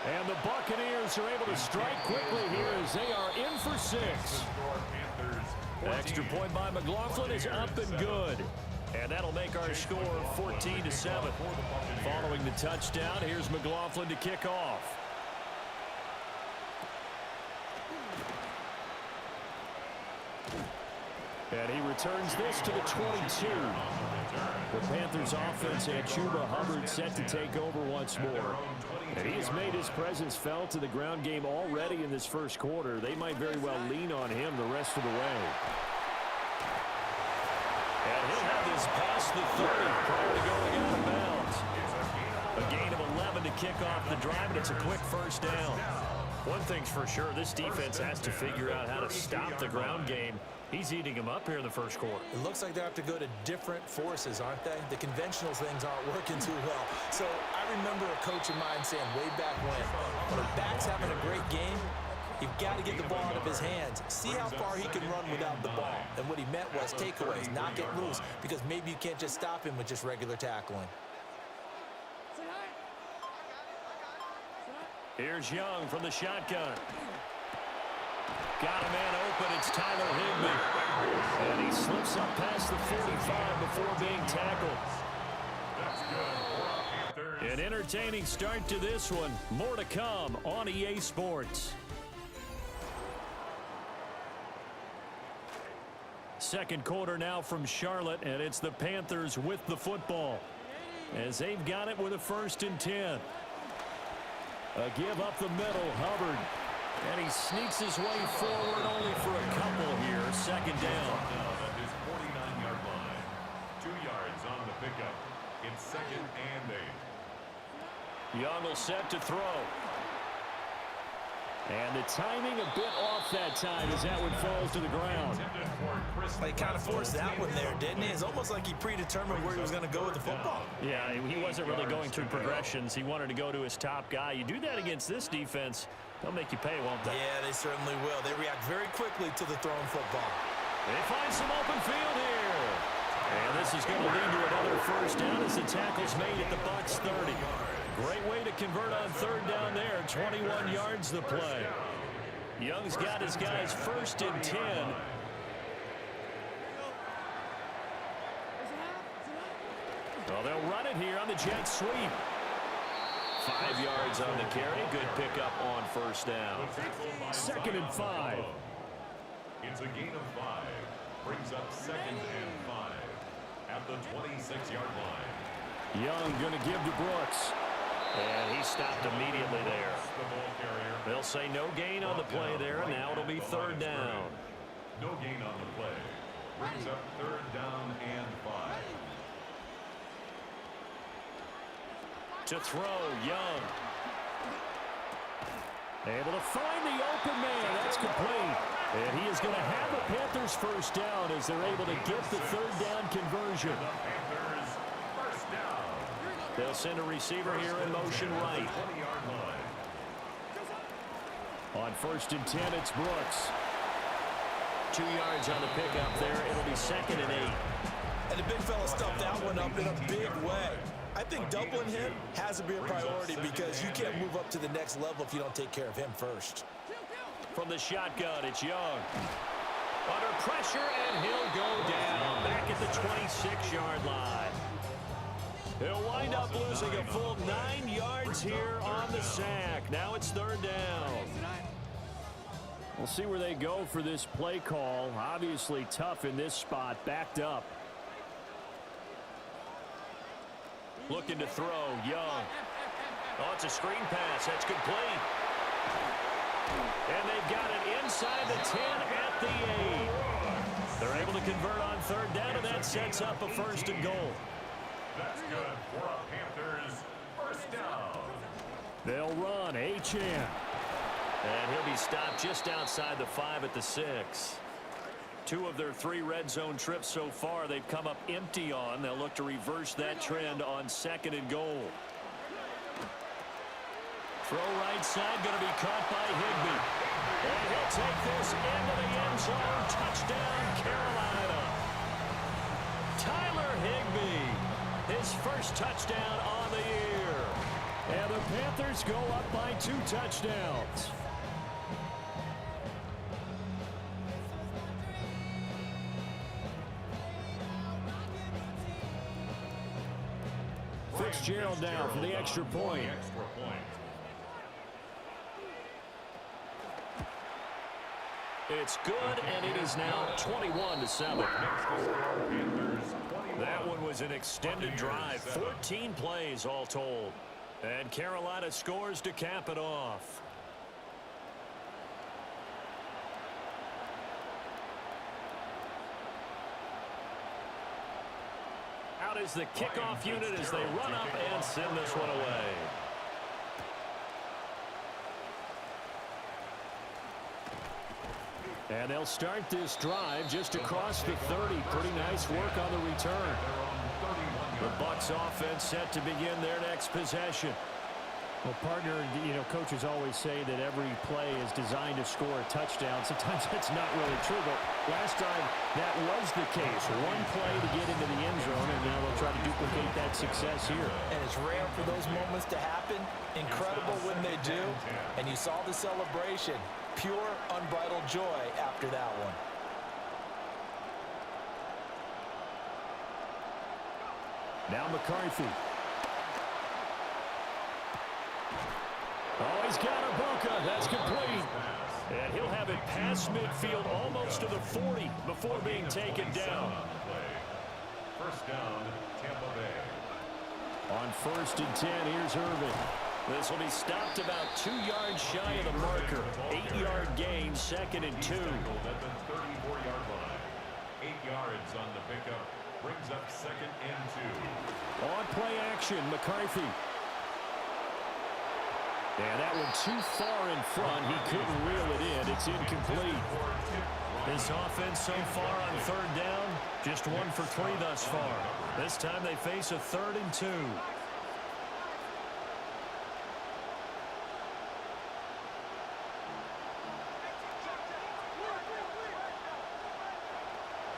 And the Buccaneers are able to strike quickly here as they are in for 6. Panthers Extra point by McLaughlin is up and good. And that'll make our score 14-7. Following the touchdown, here's McLaughlin to kick off. And he returns this to the 22. The Panthers offense had Chuba Hubbard set to take over once more. And he has made his presence felt in the ground game already in this first quarter. They might very well lean on him the rest of the way. And he'll have this past the 30 prior to going out of bounds. A gain of 11 to kick off the drive, and it's a quick first down. One thing's for sure, this defense has to figure out how to stop the ground game. He's eating them up here in the first quarter. It looks like they have to go to different forces, aren't they? The conventional things aren't working too well. So I remember a coach of mine saying way back when a back's having a great game, you've got to get the ball out of his hands. See how far he can run without the ball. And what he meant was takeaways, knock it loose, because maybe you can't just stop him with just regular tackling. Here's Young from the shotgun. Got a man open. It's Tyler Higbee. And he slips up past the 45 before being tackled. An entertaining start to this one. More to come on EA Sports. Second quarter now from Charlotte, and it's the Panthers with the football as they've got it with a 1st and 10. A give up the middle, Hubbard. And he sneaks his way forward only for a couple here. Second down. At his 49-yard line. 2 yards on the pickup. It's 2nd and 8. Young will set to throw. And the timing a bit off that time as that one falls to the ground. He kind of forced that one there, didn't he? It's almost like he predetermined where he was going to go with the football. Yeah, he wasn't really going through progressions. He wanted to go to his top guy. You do that against this defense, they'll make you pay, won't they? Yeah, they certainly will. They react very quickly to the thrown football. They find some open field here. And this is going to lead to another first down as the tackle's made at the Bucs 30. Great way to convert on 3rd down there. 21 yards the play. Young's got his guys 1st and 10. Well, they'll run it here on the jet sweep. 5 yards on the carry. Good pickup on 1st down. 2nd and 5. It's a gain of 5. Brings up 2nd and 5 at the 26-yard line. Young going to give to Brooks. And he stopped immediately there. They'll say no gain on the play there, and now it'll be 3rd down. No gain on the play. Brings up 3rd down and 5. To throw, Young. Able to find the open man. That's complete. And he is going to have a Panthers 1st down as they're able to get the 3rd down conversion. Panthers 1st down. They'll send a receiver here in motion right. 20-yard line. On 1st and 10, it's Brooks. 2 yards on the pickup there. It'll be 2nd and 8. And the big fella stuffed that one up in a big way. I think doubling him has to be a priority because you can't move up to the next level if you don't take care of him first. From the shotgun, it's Young. Under pressure, and he'll go down back at the 26-yard line. He'll wind up losing a full 9 yards here on the sack. Now it's 3rd down. We'll see where they go for this play call. Obviously tough in this spot, backed up. Looking to throw, Young. Oh, it's a screen pass. That's complete. And they've got it inside the 10 at the 8. They're able to convert on 3rd down, and that sets up a 1st and goal. That's good for a Panthers 1st down. They'll run, H.N. And he'll be stopped just outside the 5 at the 6. 2 of their 3 red zone trips so far they've come up empty on. They'll look to reverse that trend on 2nd and goal. Throw right side, going to be caught by Higbee. And he'll take this into the end zone. Touchdown, Carolina. Tyler Higbee, his 1st touchdown on the year. And the Panthers go up by 2 touchdowns. Fitzgerald now for the extra point. It's good, and it is now 21-7. That one was an extended drive, 14 plays all told. And Carolina scores to cap it off. Out is the kickoff unit as they run up and send this one away. And they'll start this drive just across the 30. Pretty nice work on the return. The Bucs offense set to begin their next possession. Well, partner, coaches always say that every play is designed to score a touchdown. Sometimes that's not really true, but last time that was the case. One play to get into the end zone, and now they'll try to duplicate that success here. And it's rare for those moments to happen. Incredible when they do. And you saw the celebration. Pure, unbridled joy after that one. Now McCarthy. Oh, he's got Ibuka. That's complete. And he'll have it past midfield almost to the 40 before being taken down. First down, Tampa Bay. On 1st and 10, here's Irvin. This will be stopped about 2 yards shy of the marker. 8-yard gain, 2nd and 2. At the 34-yard line. 8 yards on the pickup. Brings up 2nd and 2. On play action, McCarthy. And that one too far in front. He couldn't reel it in. It's incomplete. This offense so far on 3rd down, just 1 for 3 thus far. This time they face a 3rd and 2.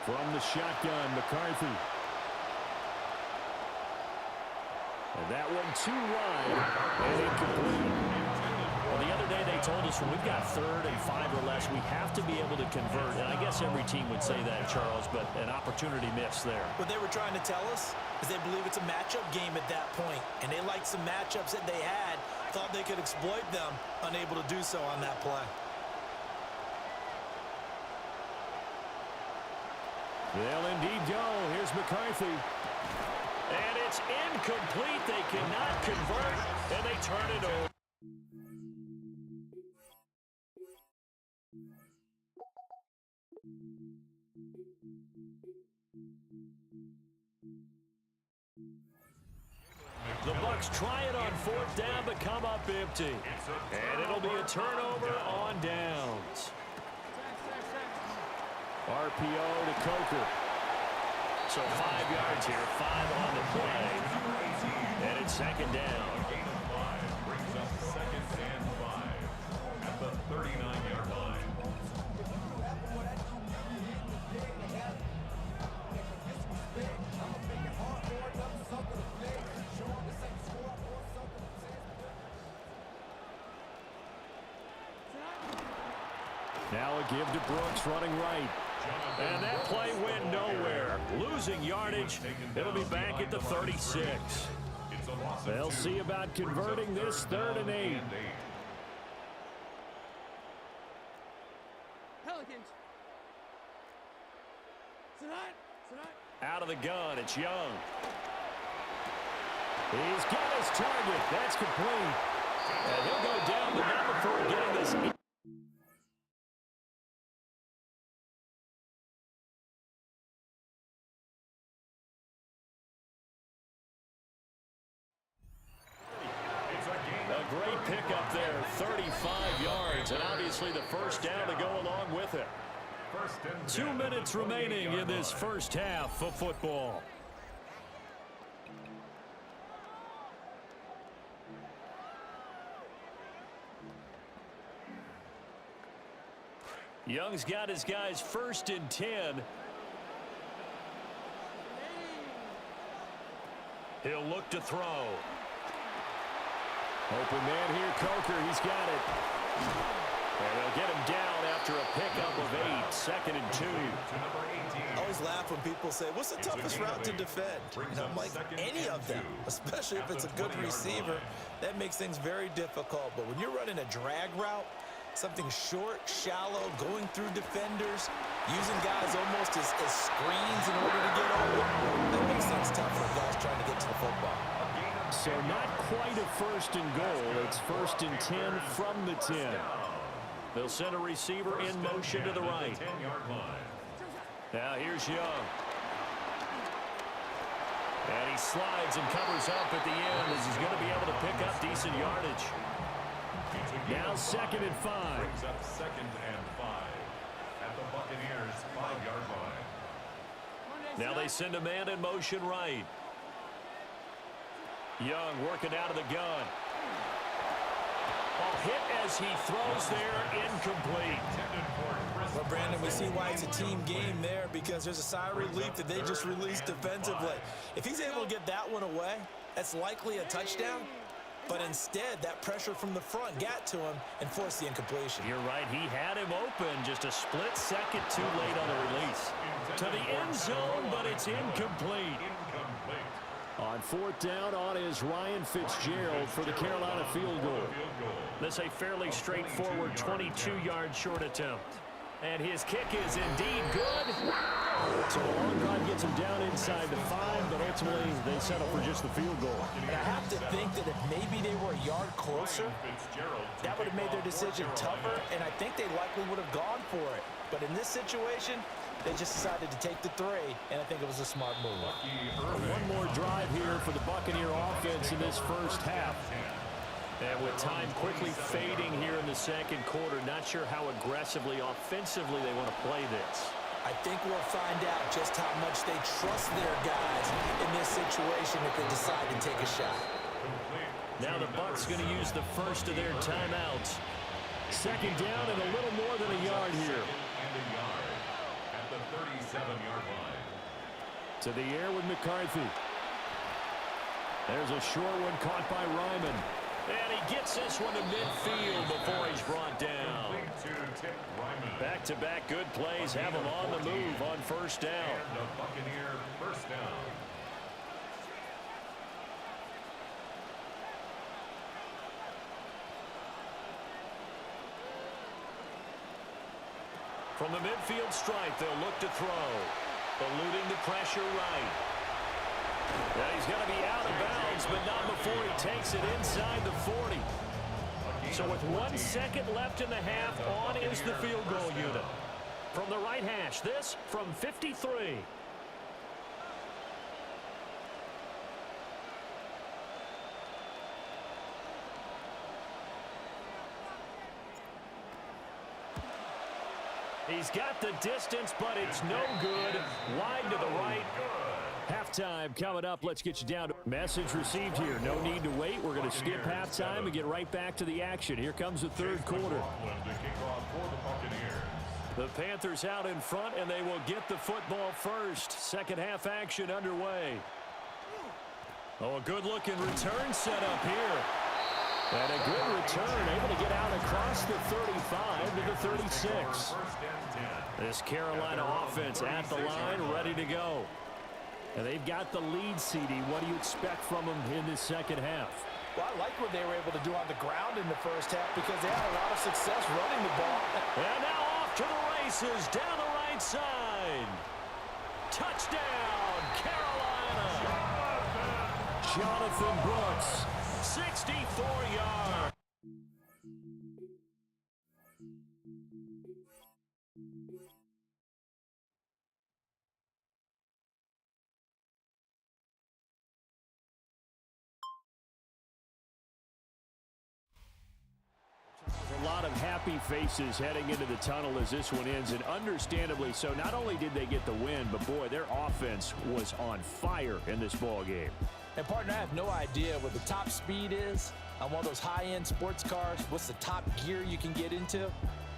From the shotgun, McCarthy. And that one too wide and incomplete. Well, the other day they told us when we've got 3rd and 5 or less, we have to be able to convert. And I guess every team would say that, Charles, but an opportunity missed there. What they were trying to tell us is they believe it's a matchup game at that point. And they liked some matchups that they had, thought they could exploit them, unable to do so on that play. They'll indeed go. Here's McCarthy. And it's incomplete. They cannot convert, and they turn it over. The Bucs try it on 4th down, but come up empty. And it'll be a turnover on downs. RPO to Coker. So 5 yards here, 5 on the play. And it's 2nd down. Gain of 5 brings up 2nd and 5 at the 39-yard line. Now a give to Brooks running right. And that play went nowhere. Losing yardage. It'll be back at the 36. They'll see about converting this 3rd and 8. Pelicans. Tonight. Out of the gun, it's Young. He's got his target. That's complete. And he'll go down the number for getting this. Great pickup there, 35 yards, and obviously the 1st down to go along with it. 2 minutes remaining in this 1st half of football. Young's got his guys 1st and 10. He'll look to throw. Open man here, Coker. He's got it. And they'll get him down after a pickup of 8, 2nd and 2. I always laugh when people say, what's the toughest route to defend? And I'm like, any of them, especially if it's a good receiver. That makes things very difficult. But when you're running a drag route, something short, shallow, going through defenders, using guys almost as screens in order to get open, that makes things tough for guys trying to get to the football. So not quite a 1st and goal. It's 1st and 10 from the 10. They'll send a receiver in motion to the right. Now here's Young. And he slides and covers up at the end as he's going to be able to pick up decent yardage. Now 2nd and 5. Brings up 2nd and 5 at the Buccaneers' 5-yard line. Now they send a man in motion right. Young working out of the gun. Hit as he throws there, incomplete. Well, Brandon, we see why it's a team game there, because there's a sigh of relief that they just released defensively. If he's able to get that one away, that's likely a touchdown. But instead, that pressure from the front got to him and forced the incompletion. You're right. He had him open, just a split second too late on the release. To the end zone, but it's incomplete. On 4th down, on is Ryan Fitzgerald for the Carolina field goal. This a fairly straightforward 22-yard short attempt. And his kick is indeed good. So a long drive gets him down inside the 5, but ultimately they settle for just the field goal. And I have to think that if maybe they were a yard closer, that would have made their decision tougher, and I think they likely would have gone for it. But in this situation, they just decided to take the 3, and I think it was a smart move. One more drive here for the Buccaneer offense in this first half. And with time quickly fading here in the 2nd quarter, not sure how aggressively, offensively they want to play this. I think we'll find out just how much they trust their guys in this situation if they decide to take a shot. Now the Bucs going to use the first of their timeouts. 2nd down and a little more than a yard here. At the 37-yard line. To the air with McCarthy. There's a short one caught by Ryman. And he gets this one to midfield before he's brought down. Back-to-back good plays have him on the move on 1st down. And the Buccaneer 1st down. From the midfield stripe, they'll look to throw. Eluding the pressure right. Now he's going to be out of bounds, but not before he takes it inside the 40. So with 1 second left in the half, on is the field goal unit. From the right hash, this from 53. He's got the distance, but it's no good. Wide to the right. Halftime coming up. Let's get you down to message received here. No need to wait. We're going to skip halftime and get right back to the action. Here comes the 3rd quarter. The Panthers out in front, and they will get the football first. 2nd half action underway. Oh, a good-looking return set up here. And a good return, able to get out across the 35 to the 36. This Carolina offense at the line, ready to go. And they've got the lead, CD. What do you expect from them in this 2nd half? Well, I like what they were able to do on the ground in the 1st half because they had a lot of success running the ball. And now off to the races down the right side. Touchdown, Carolina. Jonathan Brooks. 64 yards. A lot of happy faces heading into the tunnel as this one ends, and understandably so. Not only did they get the win, but boy, their offense was on fire in this ball game. And partner, I have no idea what the top speed is on one of those high-end sports cars. What's the top gear you can get into?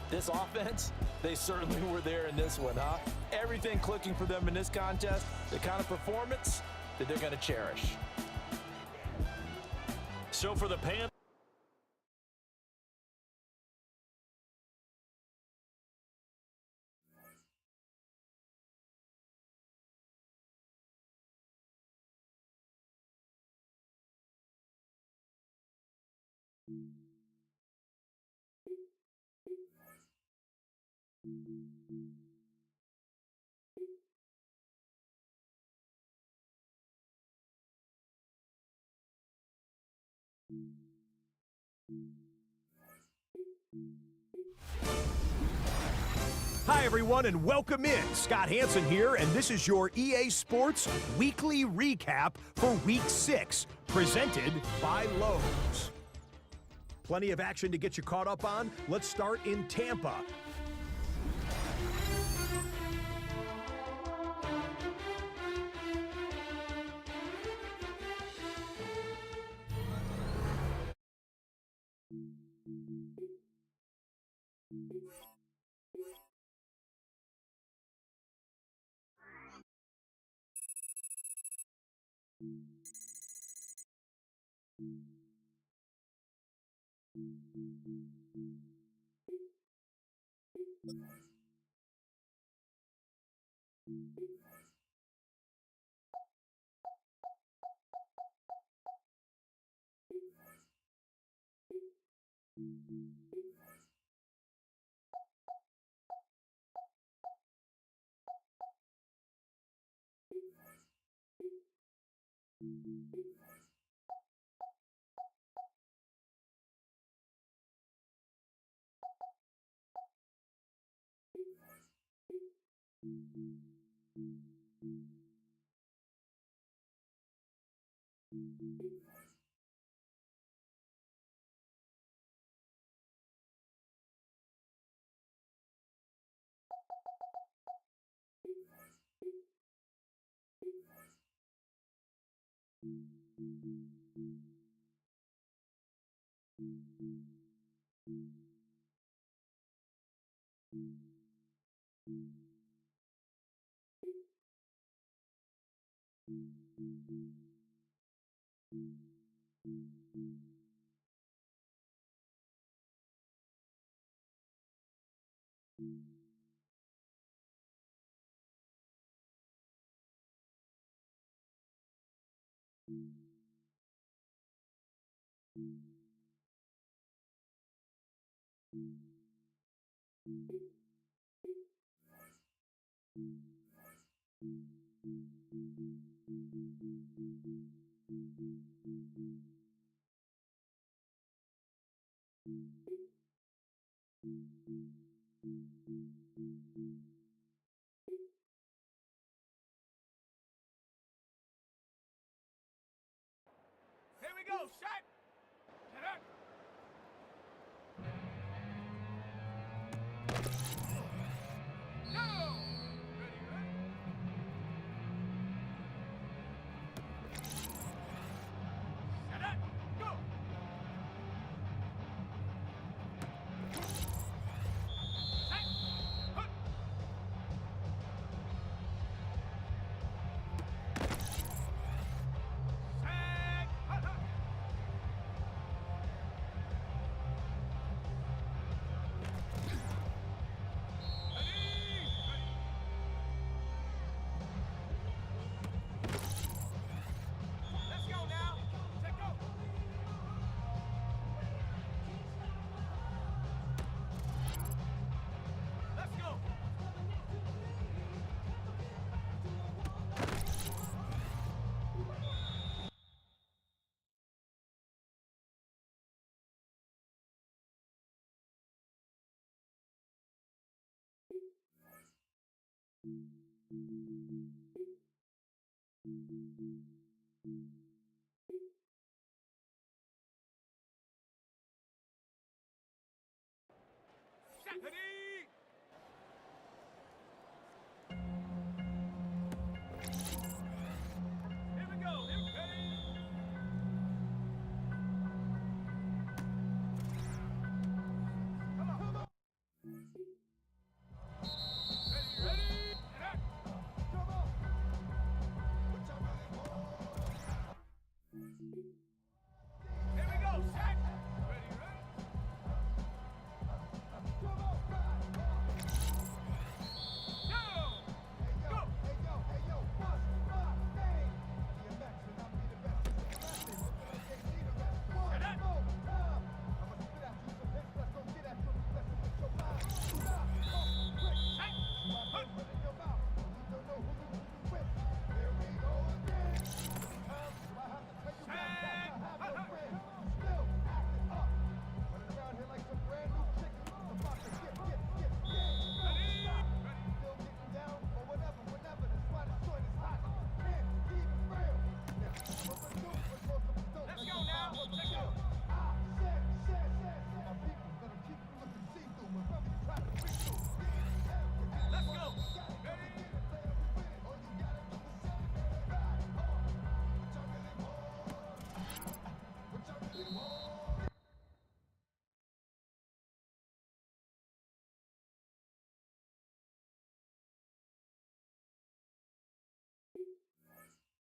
This offense, they certainly were there in this one, huh? Everything clicking for them in this contest, the kind of performance that they're going to cherish. So for the Panthers, Hi, everyone, and welcome in. Scott Hansen here, and this is your EA Sports Weekly Recap for Week 6, presented by Lowe's. Plenty of action to get you caught up on. Let's start in Tampa. Here we go, set! Set up! Go! Ready, ready? Set up! Go! Set! Put! Set! Hut, hut! Let's go now. Set go. Let's go. Set. Ready. Here we go. Here we go. Come on. Come on. Ready, ready. Set. Come on. Here we go. Set. Ready, ready. Come on.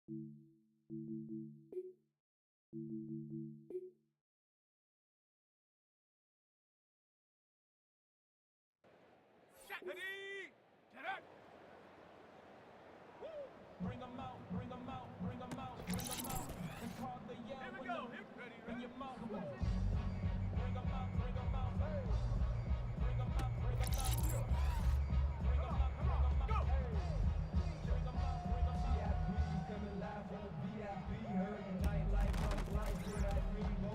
Bring 'em out, bring 'em out, bring 'em out, bring 'em out. It's called the yell when your mouth. Bring 'em out, bring 'em out. Bring 'em out, bring 'em out. Bring 'em out, bring 'em out. Bring 'em out, bring 'em out. VIP coming live from the VIP. Heard the nightlife on the lights with that Remo.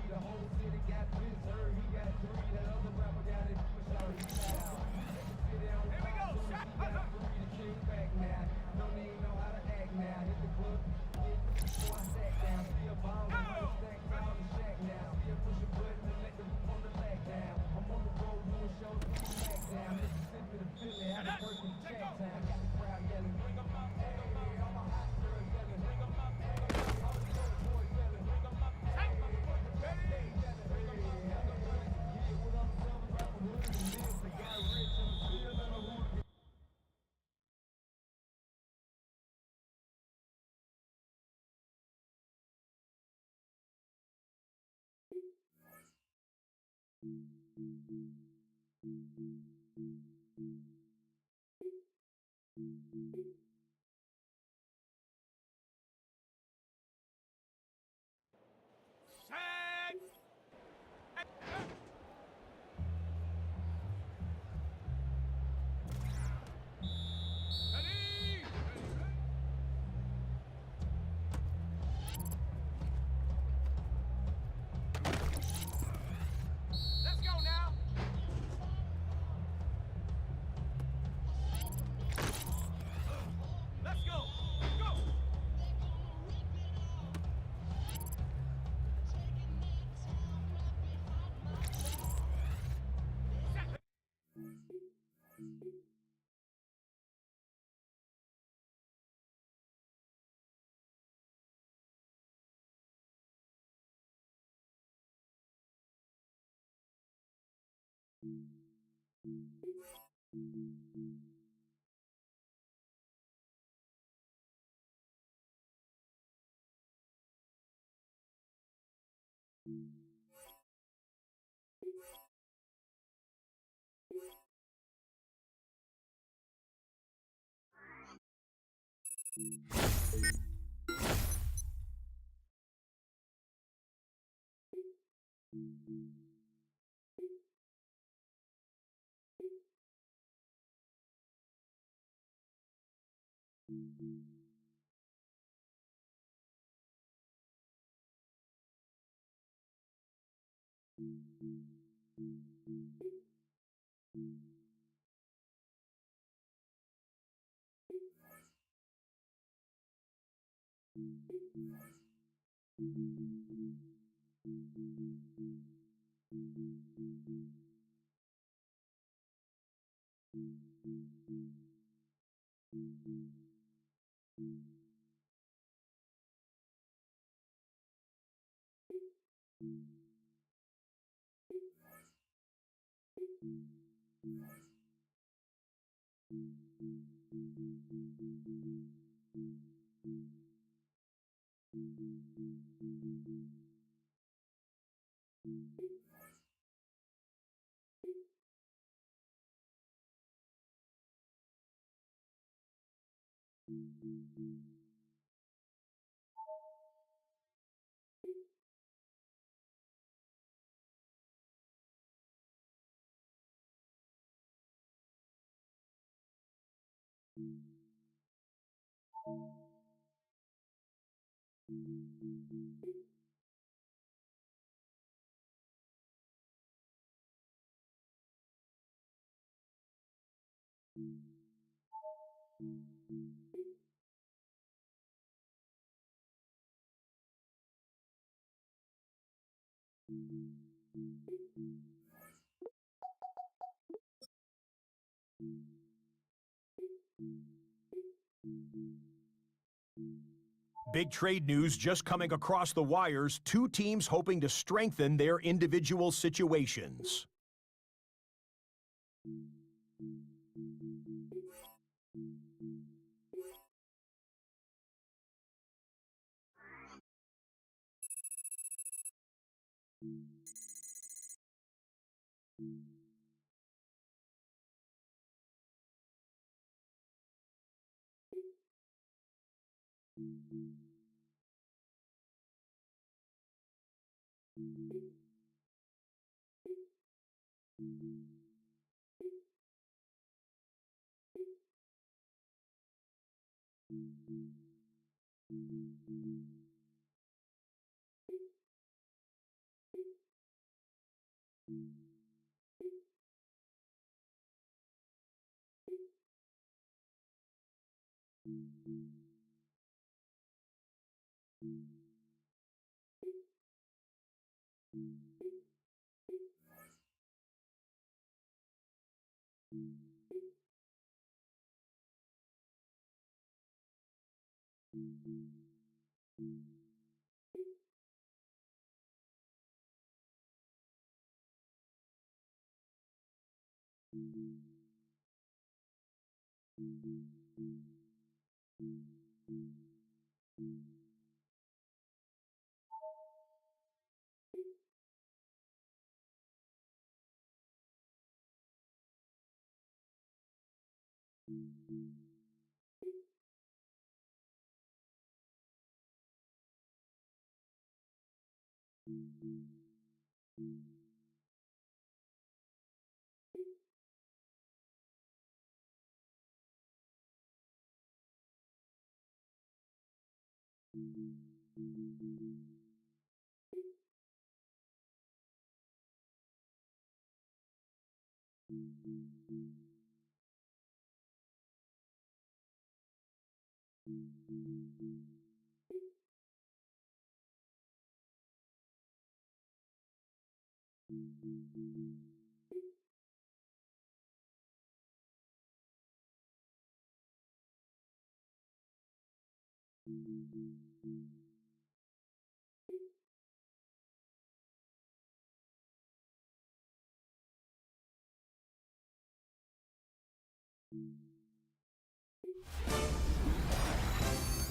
The whole city got this. Heard he got 3. That other rapper got it. Sorry, here we go. Back now, don't even know how to act now. Hit the club, so I sat down. Still bomb, stack down the shack now. Still push a button and let the roof on the lag down. I'm on the road doing shows with my back down. Mississippi to Philly, had a first in check time. Got the crowd yelling, bring 'em out, hey. All my hot girls yelling, bring 'em out, hey. All the dope boys yelling, bring 'em out, hey. Backstage yelling, bring 'em out, hey. Yeah, with all the southern rapper hood and lives, they got rich and still in the hood. Big trade news just coming across the wires. 2 teams hoping to strengthen their individual situations.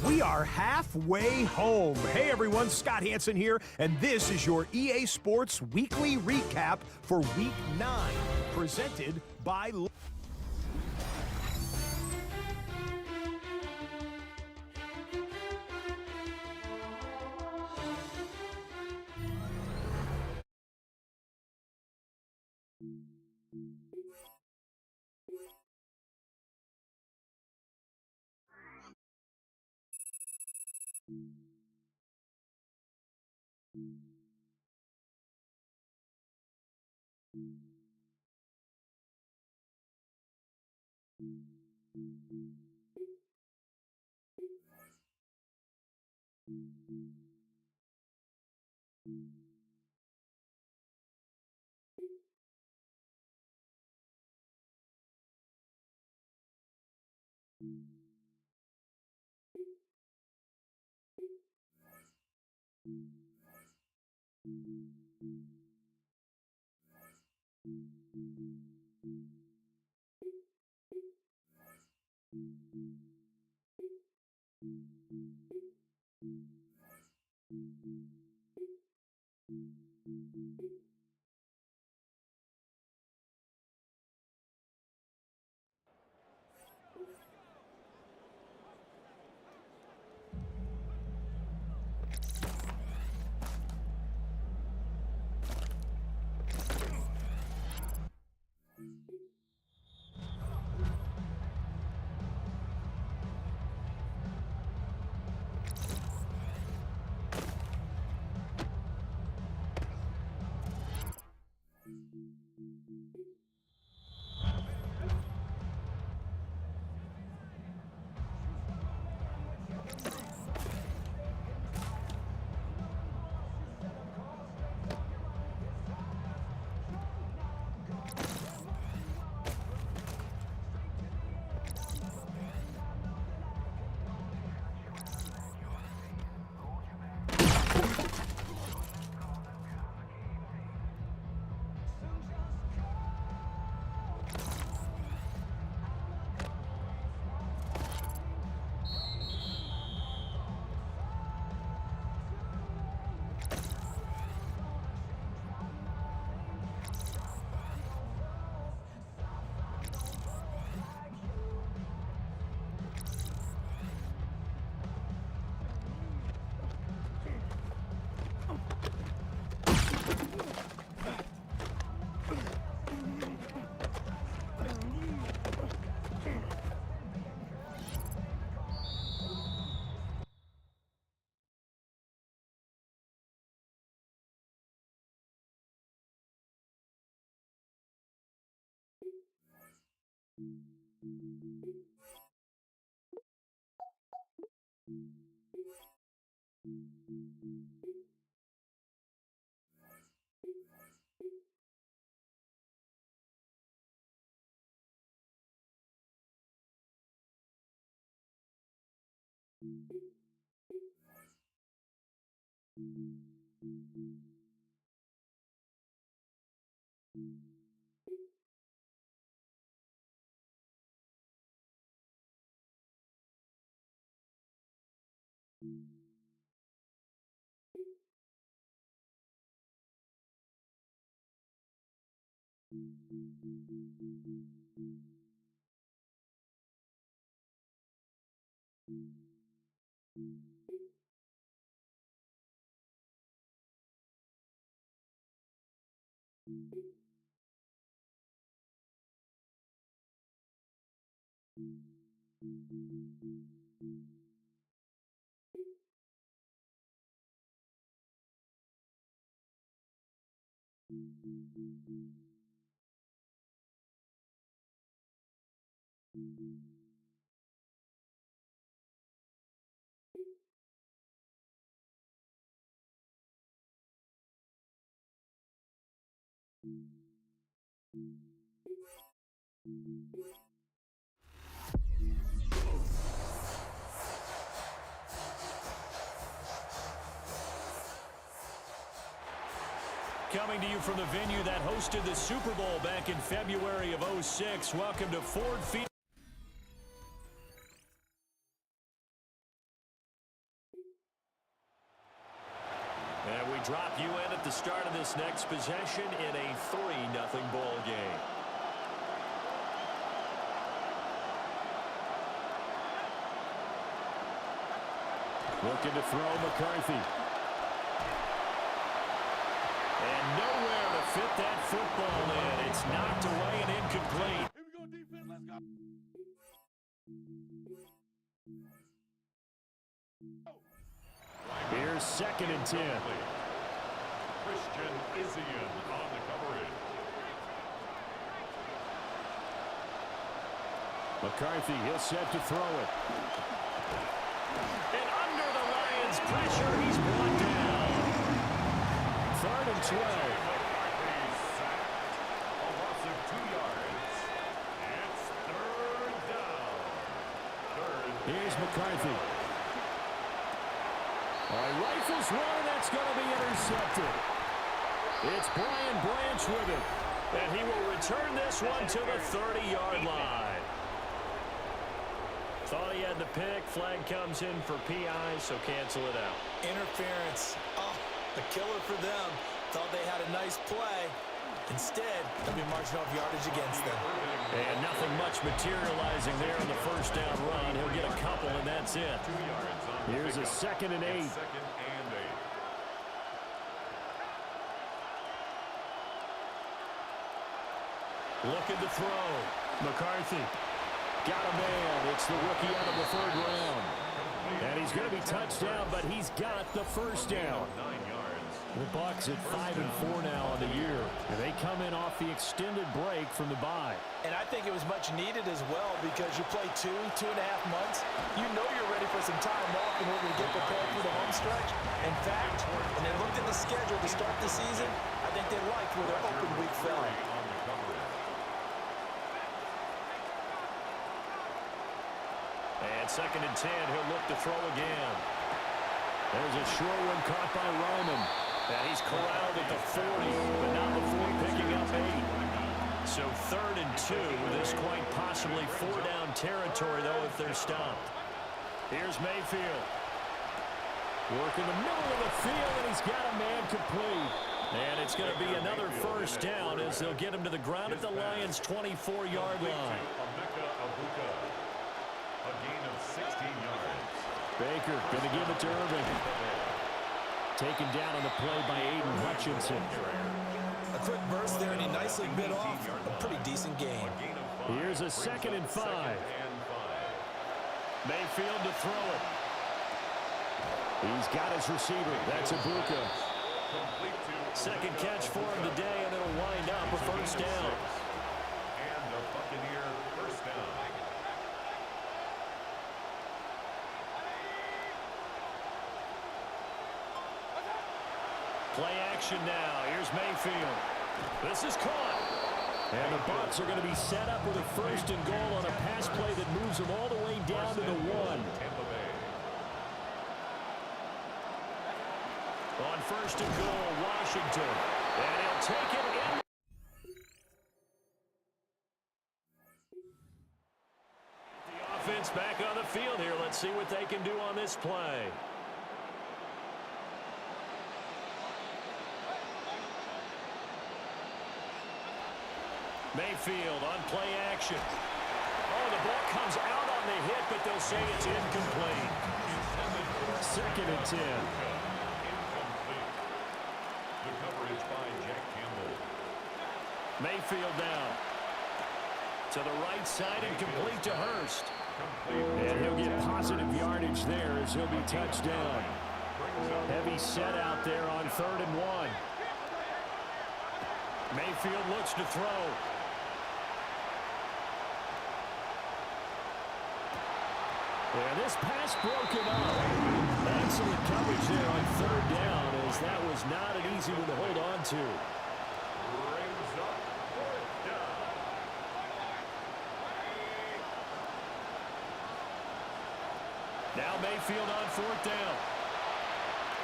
We are halfway home. Hey everyone, Scott Hansen here, and this is your EA Sports Weekly Recap for Week 9, presented by... Coming to you from the venue that hosted the Super Bowl back in February of '06. Welcome to Ford Field. And we drop you in at the start of this next possession in a 3-0 ball game. Looking to throw McCarthy. And nowhere to fit that football in. It's knocked away and incomplete. Here we go, defense. Let's go. Here's 2nd and 10. Christian Isian on the coverage. McCarthy, he'll set to throw it. And under the Lions' pressure, he's brought down. 3rd and 12. McCarthy sacked. A loss of 2 yards. It's 3rd down. Here's McCarthy. Rifles one, that's going to be intercepted. It's Brian Branch with it. And he will return this one to the 30-yard line. Thought he had the pick. Flag comes in for PI, so cancel it out. Interference. Oh, a killer for them. Thought they had a nice play. Instead, they'll be marching off yardage against them. And nothing much materializing there on the first down run. He'll get a couple, and that's it. 2 yards on the Here's a pickup. 2nd and 8. It's 2nd and 8. Looking to throw. McCarthy. Got a man. It's the rookie out of the 3rd round. And he's going to be touched down, but he's got the first down. 9 yards. The Bucs at 5 and 4 now on the year. And they come in off the extended break from the bye. And I think it was much needed as well because you play 2.5 months. You know you're ready for some time off in order to get prepared for the home stretch. In fact, when they looked at the schedule to start the season, I think they liked where their open week fell. On the coverage. And 2nd and 10, he'll look to throw again. There's a short one caught by Roman. And he's corralled at the 40, but not before picking up 8. So 3rd and 2. This quite possibly 4-down territory, though, if they're stopped. Here's Mayfield. Working the middle of the field, and he's got a man complete. And it's going to be another first down as they'll get him to the ground at the Lions' 24-yard line. A gain of 16 yards. Baker going to give it to Irving. Taken down on the play by Aiden Hutchinson. A quick burst there, and he nicely bit off a pretty decent game. Here's a 2nd and 5. Mayfield to throw it. He's got his receiver. That's Ibuka. Second catch for him today, and it'll wind up a first down. And the Buccaneer first Play action now. Here's Mayfield. This is caught. And the Bucs are going to be set up with a first and goal on a pass play that moves them all the way down to the 1. On first and goal, Washington. And he'll take it in. The offense back on the field here. Let's see what they can do on this play. Mayfield on play action. Oh, the ball comes out on the hit, but they'll say it's incomplete. 2nd and 10. The coverage by Jack Campbell. Mayfield down. To the right side and complete to Hurst. And he'll get positive yardage there as he'll be touched down. Heavy set out there on 3rd and 1. Mayfield looks to throw. And this pass broken up. Excellent coverage there on 3rd down, as that was not an easy one to hold on to. Brings up 4th down. Now Mayfield on 4th down.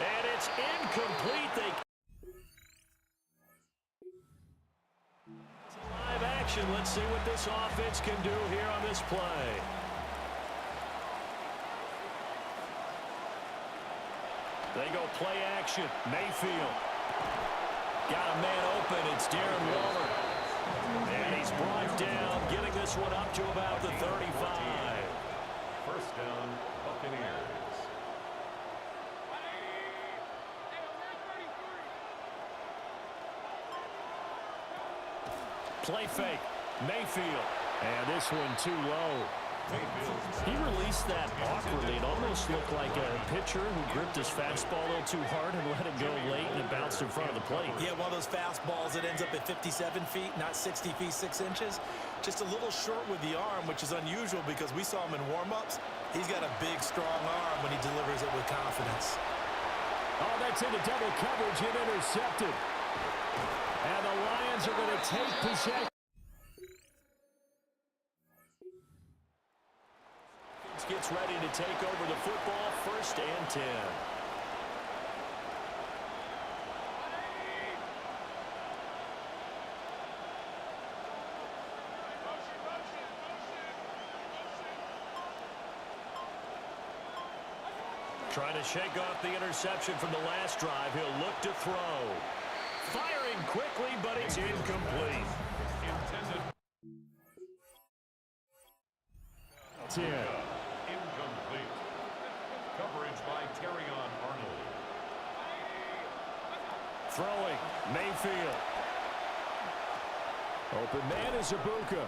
And it's incomplete. Live action. Let's see what this offense can do here on this play. They go play action. Mayfield. Got a man open. It's Darren Waller. And he's brought down, getting this one up to about the 35. First down, Buccaneers. Play fake. Mayfield. And this one too low. He released that awkwardly. It almost looked like a pitcher who gripped his fastball a little too hard and let it go late, and it bounced in front of the plate. Yeah, one of those fastballs that ends up at 57 feet, not 60 feet, 6 inches. Just a little short with the arm, which is unusual because we saw him in warm-ups. He's got a big, strong arm when he delivers it with confidence. Oh, that's into double coverage and intercepted. And the Lions are going to take possession. Gets ready to take over the football. 1st and 10. Trying to shake off the interception from the last drive. He'll look to throw. Firing quickly, but it's incomplete. Intended. 10. Incomplete. Coverage by Terrion Arnold. Throwing. Mayfield. Open man is Ibuka.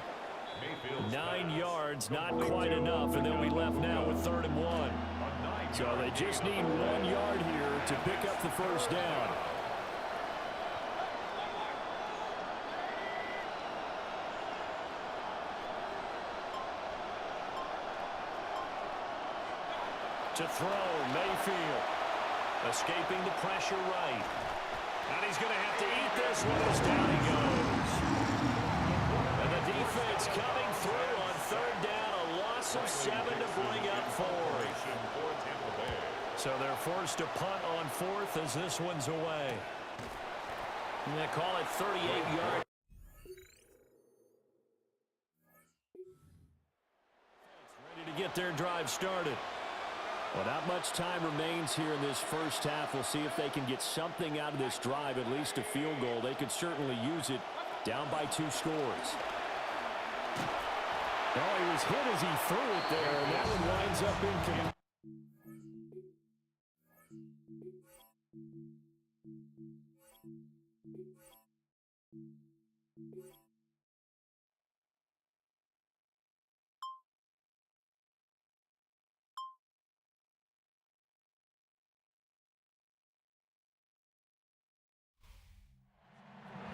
9 yards, not quite enough, and they'll be left now with 3rd and 1. So they just need 1 yard here to pick up the first down. To throw, Mayfield. Escaping the pressure right. And he's going to have to eat this one as down he goes. And the defense coming through on 3rd down. A loss of 7 to bring up 4. So they're forced to punt on 4th as this one's away. And they call it 38 yards. Ready to get their drive started. Well, not much time remains here in this first half. We'll see if they can get something out of this drive, at least a field goal. They could certainly use it down by 2 scores. Oh, he was hit as he threw it there, and that one winds up incomplete.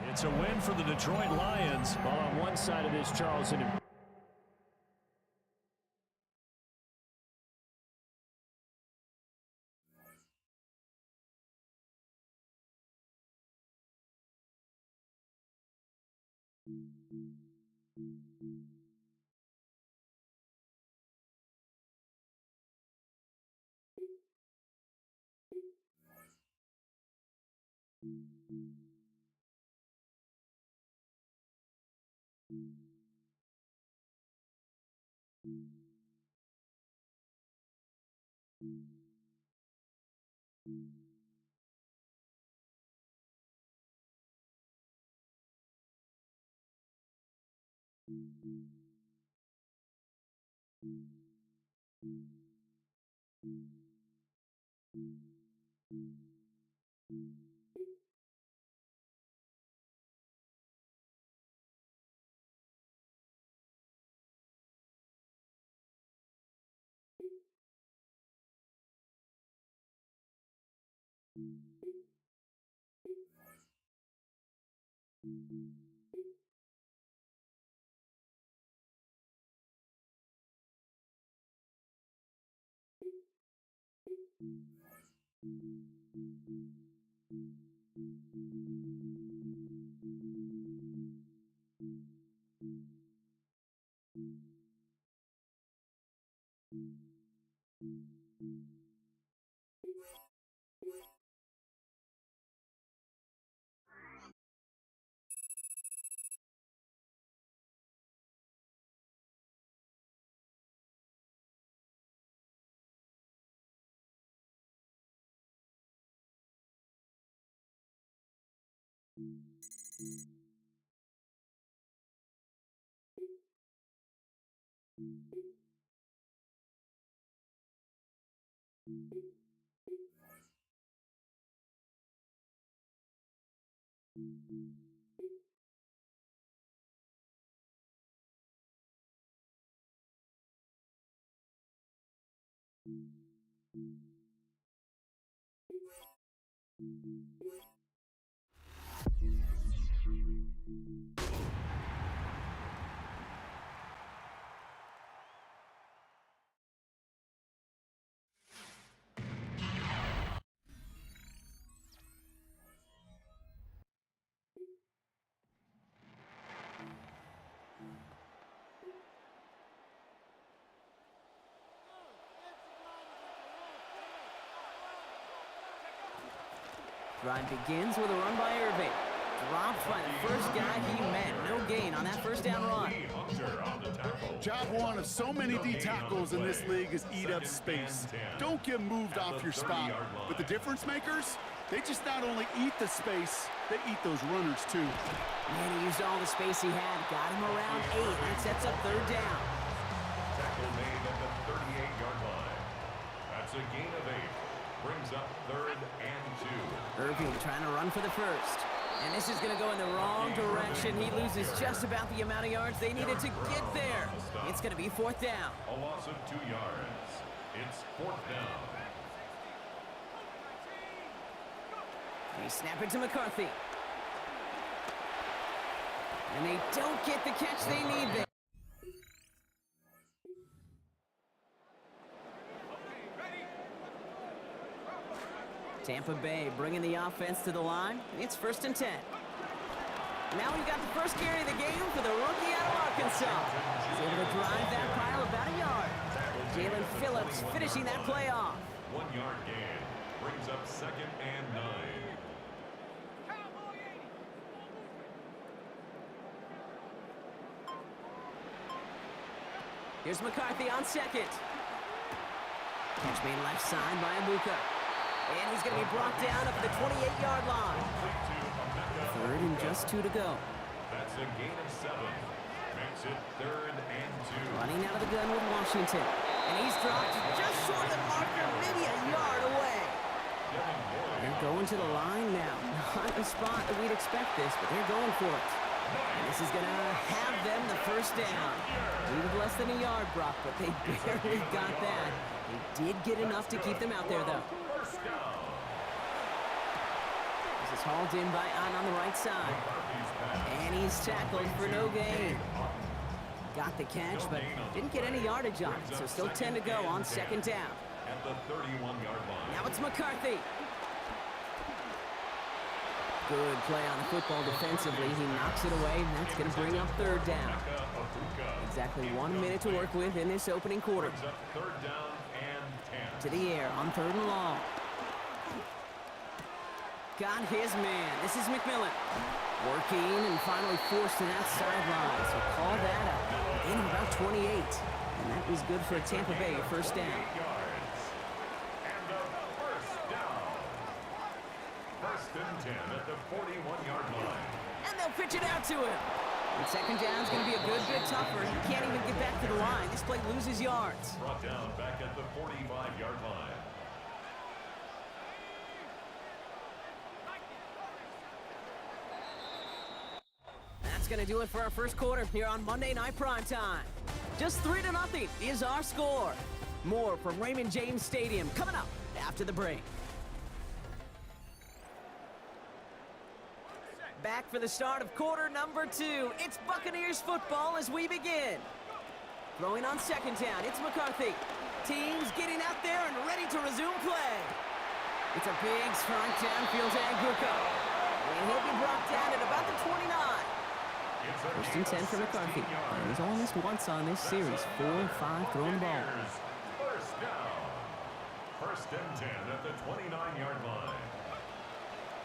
It's a win for the Detroit Lions. While on one side of this, Charles Drive begins with a run by Irving. Dropped by the first guy he met. No gain on that first down run. Job one of so many D tackles in this league is eat up space. Don't get moved off your spot. But the difference makers, they just not only eat the space, they eat those runners too. Man, he used all the space he had. Got him around 8. That sets up third down. Tackle made at the 38-yard line. That's a gain of 8. Brings up 3rd and 2. Irving trying to run for the first. And this is going to go in the wrong direction. He loses just about the amount of yards they needed to get there. It's going to be 4th down. A loss of 2 yards. It's 4th down. They snap it to McCarthy. And they don't get the catch they need there. Tampa Bay bringing the offense to the line. It's 1st and 10. Now we've got the first carry of the game for the rookie out of Arkansas. He's able to drive that pile about a yard. Jalen Phillips finishing that play off. 1-yard gain. Brings up 2nd and 9. Here's McCarthy on 2nd. Catch made left side by Abuka. And he's going to be brought down up at the 28-yard line. 3rd and just 2 to go. That's a gain of 7. Makes it 3rd and 2. Running out of the gun with Washington. And he's dropped just short of the marker, maybe a yard away. They're going to the line now. Not a spot that we'd expect this, but they're going for it. And this is going to have them the first down. Needed less than a yard, Brock, but they barely got that. They did get enough to keep them out there, though. This is hauled in by Ahn on the right side. And he's tackled for no gain. Got the catch, but didn't get any yardage on it, so still 10 to go on 2nd down. At the 31-yard line. Now it's McCarthy. Good play on the football defensively. He knocks it away, and that's going to bring up third down. Exactly 1 minute to work with in this opening quarter. Third down and 10. To the air on 3rd and long. Got his man. This is McMillan. Working and finally forced to that sideline. So call that up. In about 28. And that was good for a Tampa Bay first down. And a first down. First and 10 at the 41-yard line. And they'll pitch it out to him. And second down's going to be a good bit tougher. He can't even get back to the line. This play loses yards. Brought down back at the 45-yard line. That's going to do it for our first quarter here on Monday Night Primetime. Just 3-0 is our score. More from Raymond James Stadium coming up after the break. Back for the start of quarter number 2. It's Buccaneers football as we begin. Throwing on second down, it's McCarthy. Teams getting out there and ready to resume play. It's a big strike downfield to Anguka. And he'll be brought down at about the 29. First and 10 for McCarthy. And he's only missed once on this series. 4-5 throwing the ball. First down. First and 10 at the 29-yard line.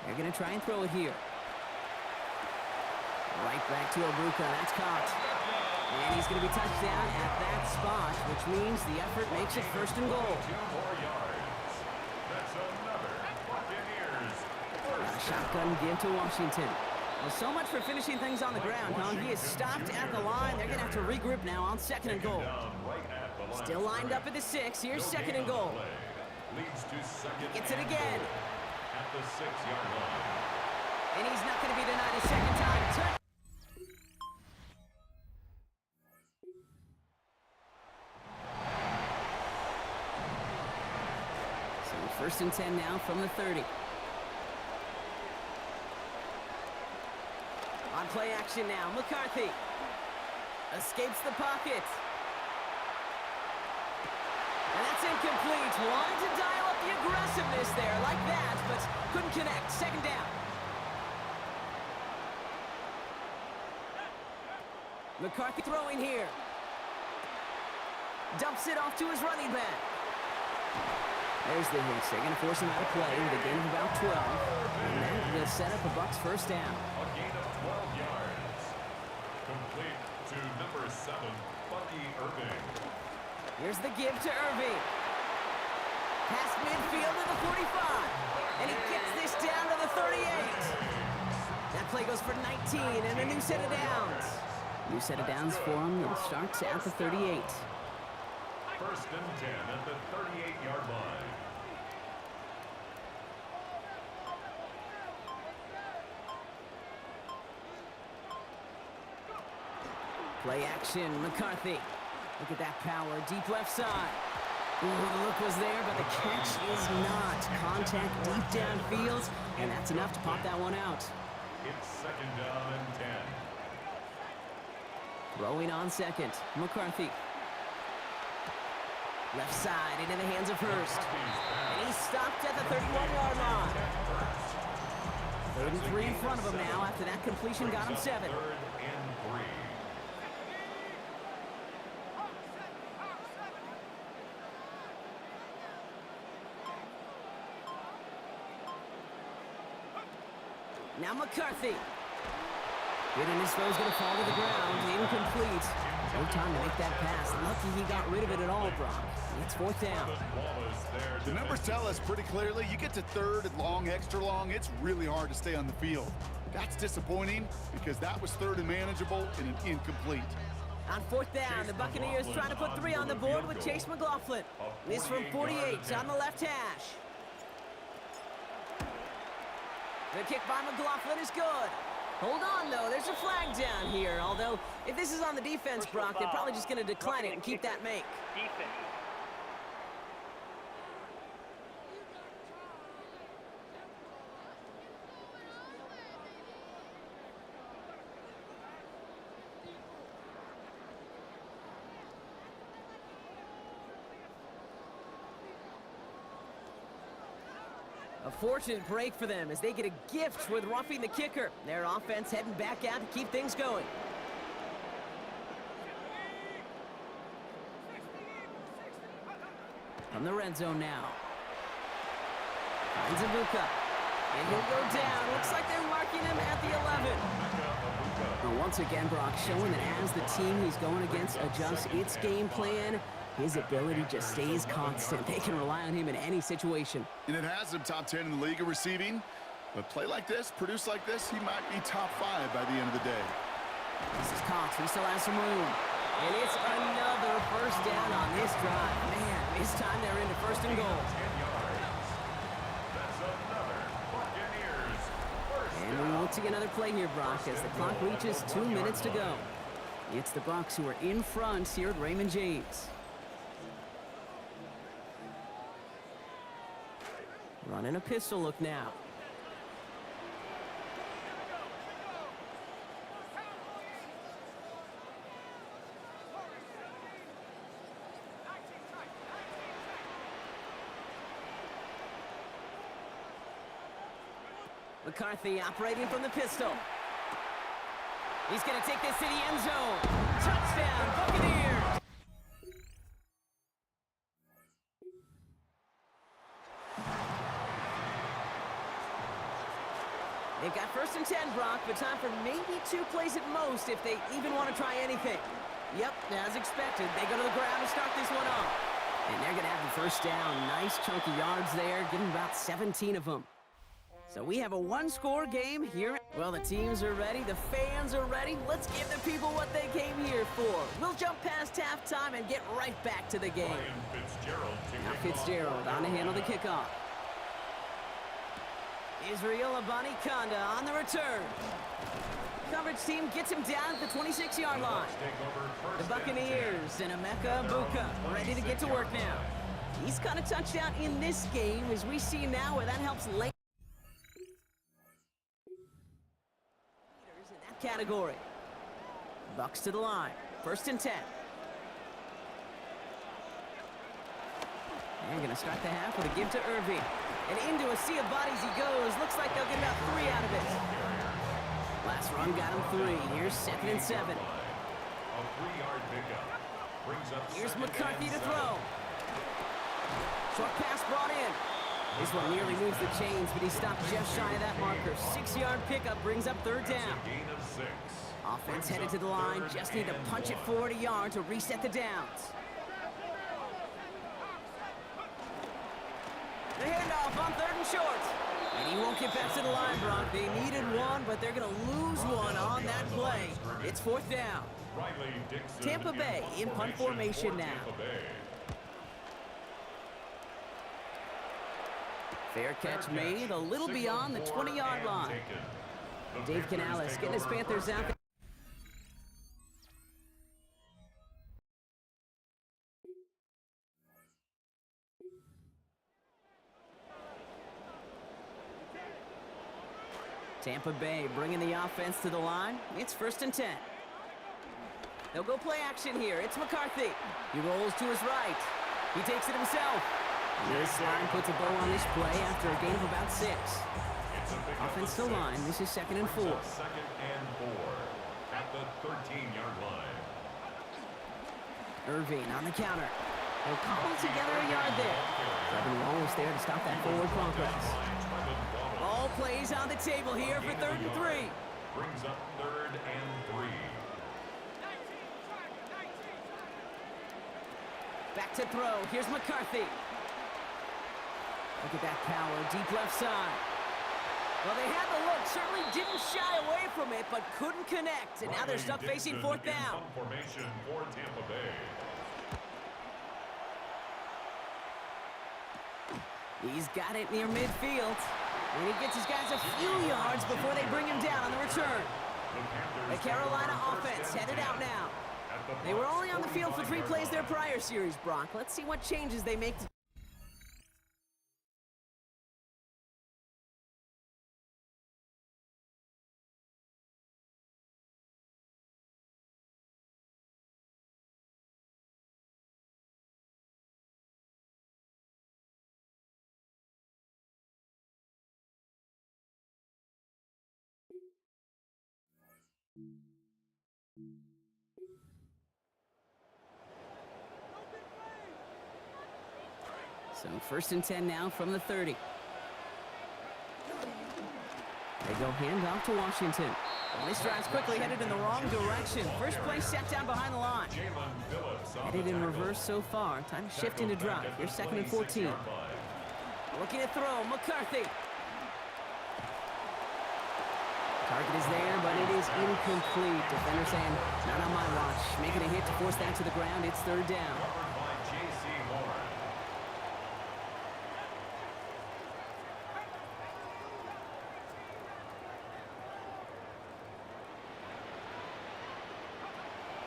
They're going to try and throw it here. Right back to Obuka. That's caught. And he's going to be touched down at that spot, which means the effort makes it first and goal. 2 more yards. That's another Buccaneers. A shotgun give to Washington. Well, so much for finishing things on the ground, huh? He is stopped at the line. They're going to have to regroup now on second and goal. Still lined up at the 6. Here's second and goal. Leads to second. Gets it again. At the 6-yard line. And he's not going to be denied a second time. So first and 10 now from the 30. On play action now, McCarthy escapes the pocket. And that's incomplete. Wanted to dial up the aggressiveness there like that, but couldn't connect. Second down. McCarthy throwing here. Dumps it off to his running back. There's the hit. They're going to force him out of play with a gain of about 12. And that will set up a Bucs first down. A gain of 12 yards. Complete to number 7, Bucky Irving. Here's the give to Irving. Past midfield to the 45. And he gets this down to the 38. That play goes for 19 and a new set of downs. New set of downs for him. They'll start at the 38. First and 10 at the 38-yard line. Play action, McCarthy. Look at that power, deep left side. Ooh, the look was there, but the catch is not. Contact deep downfield, and that's enough to pop that one out. It's second down and 10. Throwing on second, McCarthy. Left side into the hands of Hurst. And he's stopped at the 31-yard line. 33 in front of him now after that completion got him 7. Third and 3. Now McCarthy. Getting his throw's going to fall to the ground. Incomplete. No time to make that pass. Lucky he got rid of it at all, Brock. It's fourth down. The numbers tell us pretty clearly, you get to third and long, extra long, it's really hard to stay on the field. That's disappointing because that was third and manageable and an incomplete. On fourth down, the Buccaneers trying to put 3 on the board with Chase McLaughlin. This from 48 on the left hash. The kick by McLaughlin is good. Hold on, though. There's a flag down here. Although, if this is on the defense, Brock, they're probably just going to decline it and keep that make. A fortunate break for them as they get a gift with roughing the kicker. Their offense heading back out to keep things going. From the red zone now. Finds a bucs. And he'll go down. Looks like they're marking him at the 11. Well, once again, Brock showing that as the team he's going against adjusts its game plan, his ability just stays constant. They can rely on him in any situation. And it has him top 10 in the league of receiving. But play like this, produce like this, he might be top 5 by the end of the day. This is Cox. He still has some room. And it's another first down on this drive. Man, this time they're into first and goal. And we won't see another play here, Brock, as the clock reaches 2 minutes to go. It's the Bucs who are in front here at Raymond James. Running a pistol look now. McCarthy operating from the pistol. He's going to take this to the end zone. Touchdown, Buccaneers! They've got first and 10, Brock, but time for maybe 2 plays at most if they even want to try anything. Yep, as expected, they go to the ground to start this one off. And they're going to have the first down. Nice chunk of yards there, giving about 17 of them. So we have a 1-score game here. Well, the teams are ready. The fans are ready. Let's give the people what they came here for. We'll jump past halftime and get right back to the game. Now Fitzgerald on to handle the kickoff. Israel Abanikanda on the return. Coverage team gets him down at the 26-yard line. The Buccaneers and Emeka Buka ready to get to work now. He's got a touchdown in this game, as we see now where that helps late. In that category. Bucs to the line. First and 10. They're going to start the half with a give to Irving. And into a sea of bodies he goes. Looks like they'll get about 3 out of it. Last run got him 3. Here's 2nd and 7. A 3-yard pickup brings up. Here's McCarthy to throw. Short pass brought in. This one nearly moves the chains, but he stopped just shy of that marker. 6-yard pickup brings up 3rd down. Gain of 6. Offense headed to the line. Just need to punch it forward a yard to reset the downs. The handoff on 3rd and short. And he won't get back to the line, Brock. They needed one, but they're going to lose one on that play. It's 4th down. Tampa Bay in punt formation now. Fair catch made a little beyond the 20-yard line. Dave Canales getting his Panthers out there. Tampa Bay bringing the offense to the line. It's 1st and 10. They'll go play action here. It's McCarthy. He rolls to his right. He takes it himself. This line puts a bow on this play after a gain of about 6. Offense to line. This is 2nd and 4. 2nd and 4 at the 13-yard line. Irving on the counter. They'll cobble together a yard there. Kevin Wallace there to stop that forward progress. All plays on the table here for 3rd and 3. Brings up 3rd and 3. Back to throw. Here's McCarthy. Look at that power, deep left side. Well, they had the look, certainly didn't shy away from it, but couldn't connect. And now they're stuck facing 4th down. Formation for Tampa Bay. He's got it near midfield. And he gets his guys a few yards before they bring him down on the return. The Carolina offense headed out now. They were only on the field for 3 plays their prior series, Brock. Let's see what changes they make. So 1st and 10 now from the 30. They go handoff to Washington. And this drive's quickly headed in the wrong direction. First play set down behind the line. Headed in reverse so far. Time to shift into drive. Here's 2nd and 14. Looking to throw, McCarthy. Target is there, but it is incomplete. Defender saying, not on my watch. Making a hit to force that to the ground. It's 3rd down.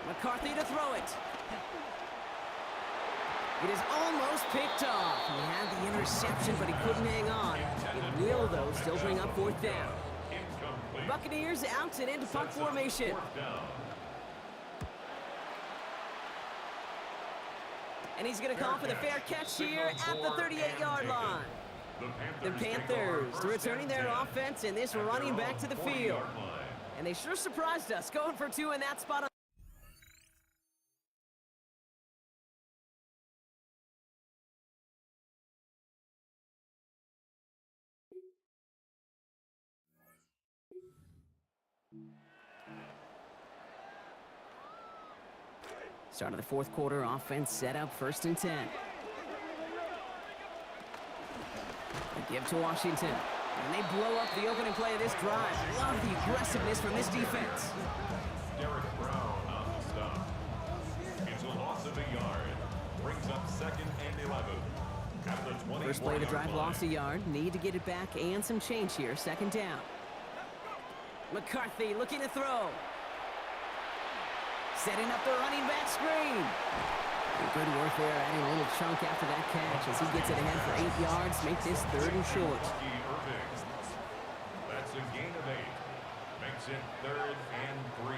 McCarthy to throw it. It is almost picked off. He had the interception, but he couldn't hang on. It will, though, still bring up 4th down. Buccaneers out and into punt formation. And he's going to call for the fair catch here at the 38-yard line. The Panthers returning their offense and this running back to the field. And they sure surprised us, going for 2 in that spot. Start of the 4th quarter, offense set up 1st and 10. They give to Washington. And they blow up the opening play of this drive. Love the aggressiveness from this defense. Derek Brown on the stop. It's a loss of a yard. Brings up 2nd and 11. At the 24-yard First play of the drive, line. lost a yard. Need to get it back and some change here. 2nd down. McCarthy looking to throw. Setting up the running back screen. Good work there, adding a little chunk after that catch as he gets it ahead for 8 yards. Make this 3rd and short. That's a gain of 8. Makes it 3rd and 3.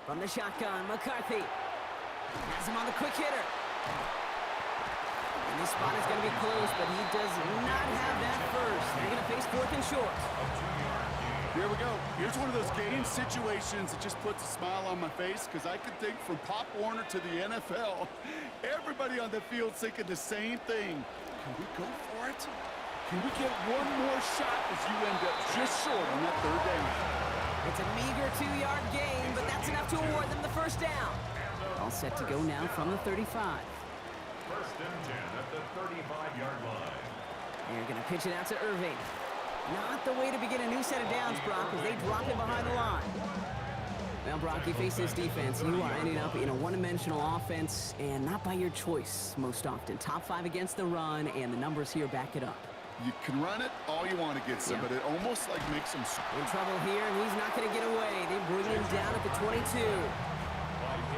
From the shotgun, McCarthy has him on the quick hitter. And this spot is going to be close, but he does not have that first. They're going to face 4th and short. Here we go. Here's one of those game situations that just puts a smile on my face because I can think from Pop Warner to the NFL, everybody on the field thinking the same thing. Can we go for it? Can we get one more shot as you end up just short on that 3rd down? It's a meager 2-yard gain, but that's enough to award them the 1st down. All set to go now from the 35. 1st and 10 at the 35-yard line. They're going to pitch it out to Irving. Not the way to begin a new set of downs, Brock, as they drop it behind the line. Well, Brock, you face this defense. You are ending up in a one-dimensional offense, and not by your choice most often. Top 5 against the run, and the numbers here back it up. You can run it all you want against him, but it almost like makes him in trouble here, and he's not going to get away. They bring him down at the 22.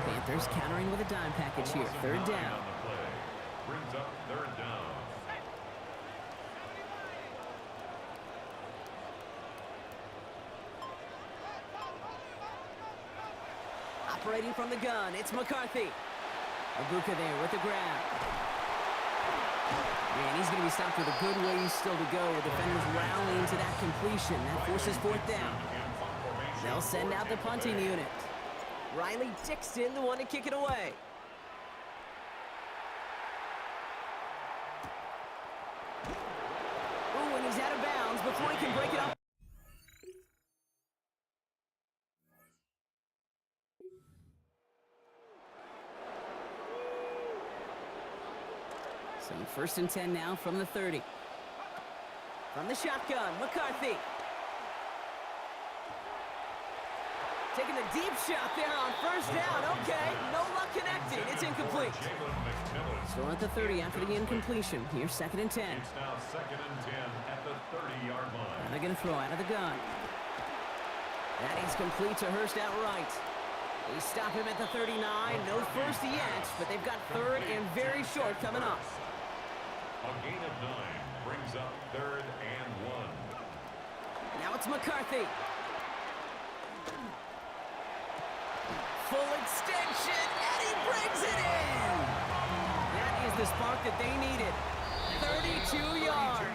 Panthers countering with a dime package here. 3rd down. Brings up 3rd down. Operating from the gun, it's McCarthy. Abuka there with the grab. And he's going to be stopped with a good ways still to go. Defenders rallying to that completion. That forces fourth down. They'll send out the punting unit. Riley Dixon, the one to kick it away. Oh, and he's out of bounds before he can break it up. So 1st and 10 now from the 30. From the shotgun, McCarthy. Taking the deep shot there on 1st down. Okay, no luck connecting. It's incomplete. Still at the 30 after the incompletion. Here's 2nd and 10. It's now 2nd and 10 at the 30-yard line. And they're going to throw out of the gun. That is complete to Hurst outright. They stop him at the 39. No first yet, but they've got 3rd and very short coming up. A gain of 9 brings up 3rd and 1. Now it's McCarthy. Full extension, and he brings it in! That is the spark that they needed. 32 yards.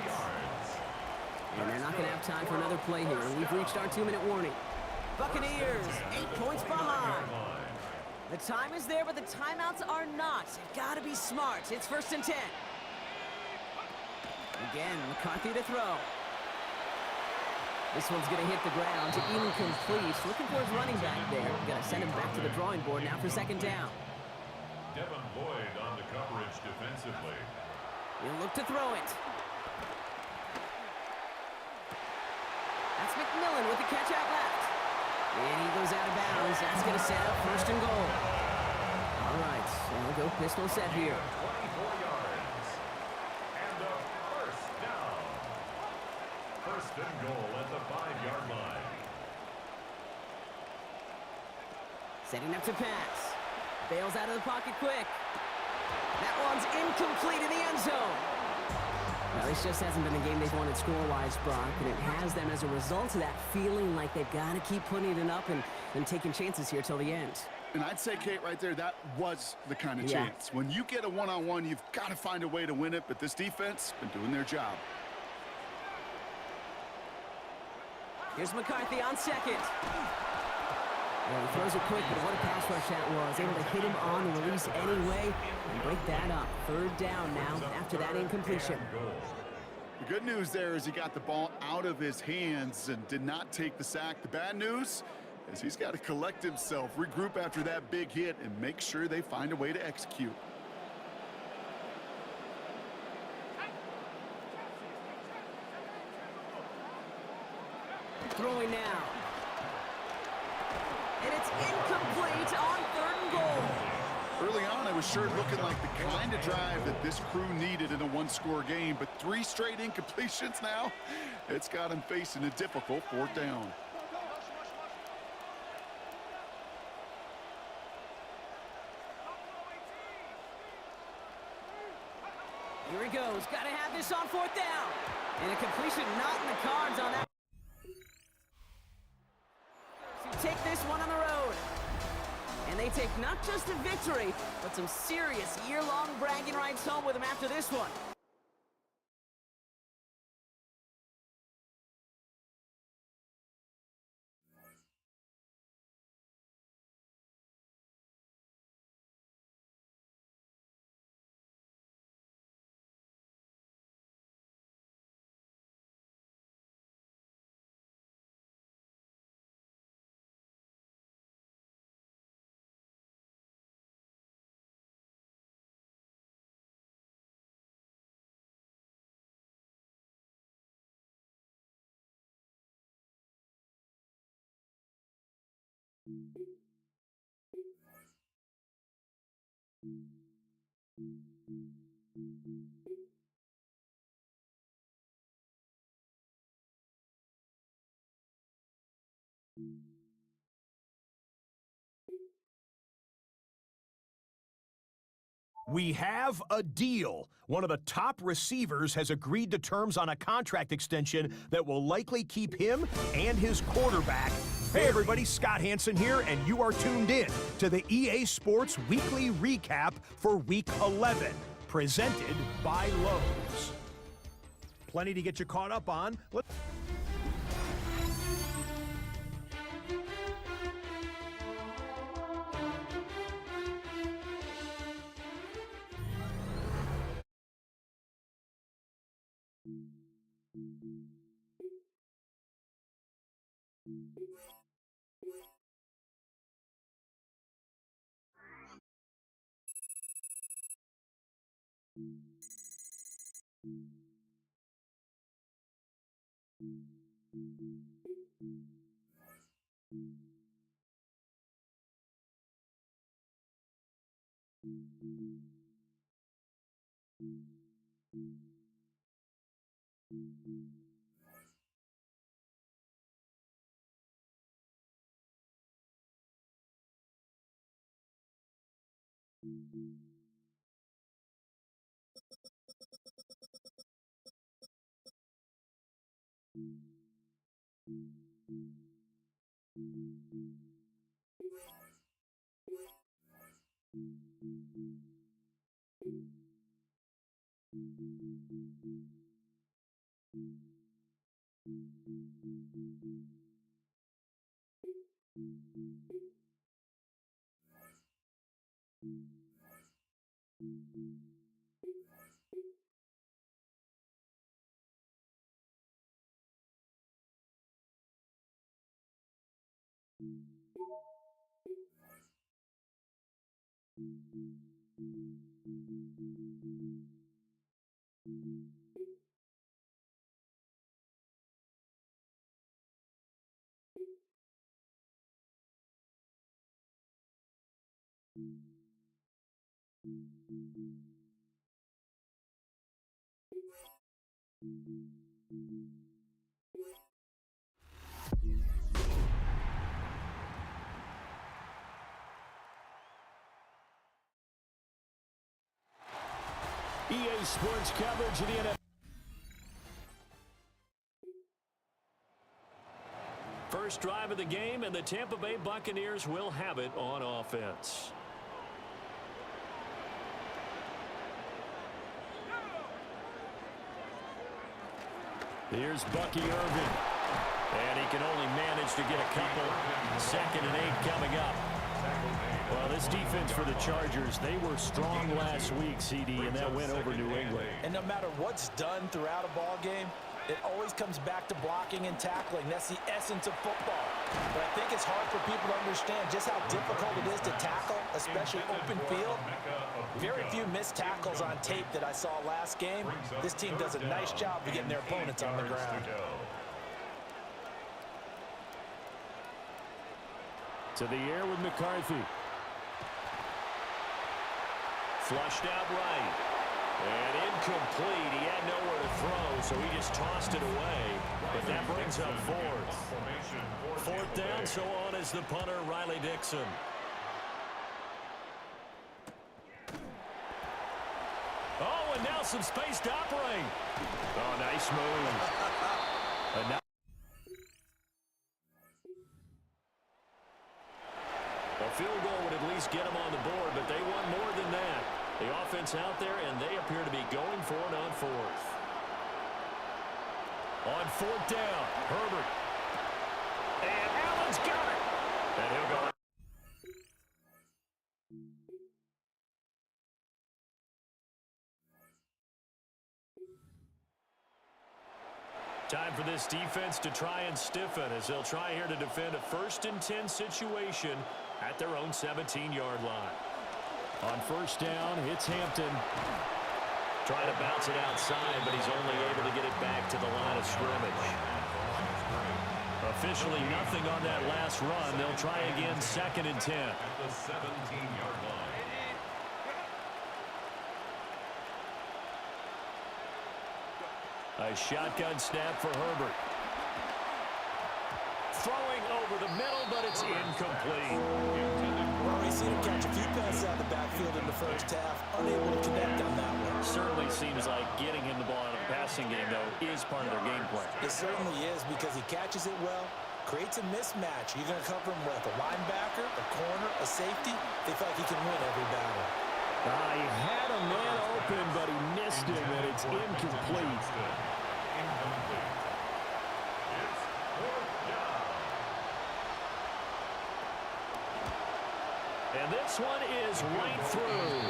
And they're not going to have time for another play here. We've reached our 2-minute warning. Buccaneers, 8 points behind. The time is there, but the timeouts are not. You've got to be smart. It's 1st and 10. Again, McCarthy to throw. This one's going to hit the ground to incomplete. Looking for his running back there. Got to send him back to the drawing board now for 2nd down. Devin Lloyd on the coverage defensively. He'll look to throw it. That's McMillan with the catch out left. And he goes out of bounds. That's going to set up 1st and goal. All right, so we'll go pistol set here. 24 yards. And a 1st down. 1st and goal at the 5-yard line. Setting up to pass. Bails out of the pocket quick. That one's incomplete in the end zone. Well, this just hasn't been the game they've wanted score-wise, Brock, and it has them as a result of that feeling like they've got to keep putting it up and taking chances here till the end. And I'd say, Kate, right there, that was the kind of chance. When you get a one-on-one, you've got to find a way to win it, but this defense been doing their job. Here's McCarthy on 2nd. Well, he throws it quick, but what a pass rush that was. Able to hit him on the release anyway and break that up. 3rd down now after that incompletion. The good news there is he got the ball out of his hands and did not take the sack. The bad news is he's got to collect himself, regroup after that big hit, and make sure they find a way to execute. Throwing now. And it's incomplete on 3rd and goal. Early on, it was sure looking like the kind of drive that this crew needed in a one-score game, but 3 straight incompletions now, it's got him facing a difficult 4th down. Here he goes. Got to have this on 4th down. And a completion not in the cards on that. Take this one on the road. And they take not just a victory, but some serious year-long bragging rights home with them after this one. We have a deal. One of the top receivers has agreed to terms on a contract extension that will likely keep him and his quarterback. Hey everybody, Scott Hansen here, and you are tuned in to the EA Sports Weekly Recap for Week 11. presented by Lowe's. Plenty to get you caught up on. EA Sports coverage of the NFL. First drive of the game, and the Tampa Bay Buccaneers will have it on offense. Here's Bucky Irving. And he can only manage to get a couple. 2nd and 8 coming up. Well, this defense for the Chargers, they were strong last week, CD, and that went over New England. And no matter what's done throughout a ball game, it always comes back to blocking and tackling. That's the essence of football. But I think it's hard for people to understand just how difficult it is to tackle, especially open field. Very few missed tackles on tape that I saw last game. This team does a nice job of getting their opponents on the ground. To the air with McCarthy. Flushed out right. And incomplete. He had nowhere to throw, so he just tossed it away. But that brings up 4th. 4th down, so on is the punter, Riley Dixon. Oh, and now some space to operate. Oh, nice move. And now a field goal would at least get them on the board, but they want more than that. The offense out there, and they appear to be going for it on 4th. On 4th down, Herbert. And Allen's got it. And he'll go. Time for this defense to try and stiffen as they'll try here to defend a 1st and 10 situation at their own 17-yard line. On 1st down, it's Hampton. Trying to bounce it outside, but he's only able to get it back to the line of scrimmage. Officially nothing on that last run. They'll try again 2nd and 10. At the 17-yard line. A shotgun snap for Herbert. Throwing over the middle, but it's incomplete. Well, we've seen him catch a few passes out of the backfield in the first half. Unable to connect on that one. Certainly seems like getting him the ball out of the passing game, though, is part of their game plan. It certainly is because he catches it well, creates a mismatch. You're going to cover him with a linebacker, a corner, a safety. They feel like he can win every battle. He had a man open, but he missed him, and it's incomplete. And this one is right through.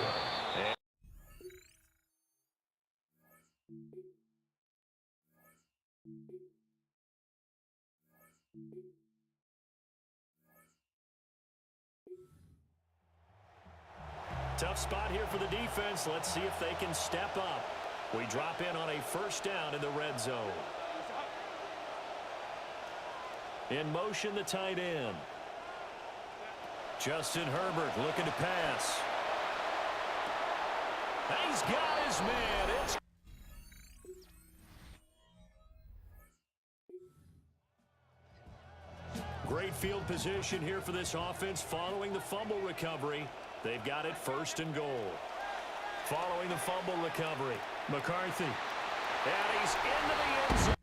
Tough spot here for the defense. Let's see if they can step up. We drop in on a first down in the red zone. In motion, the tight end. Justin Herbert looking to pass. He's got his man. It's great field position here for this offense following the fumble recovery. They've got it first and goal. Following the fumble recovery, McCarthy. And he's into the end zone.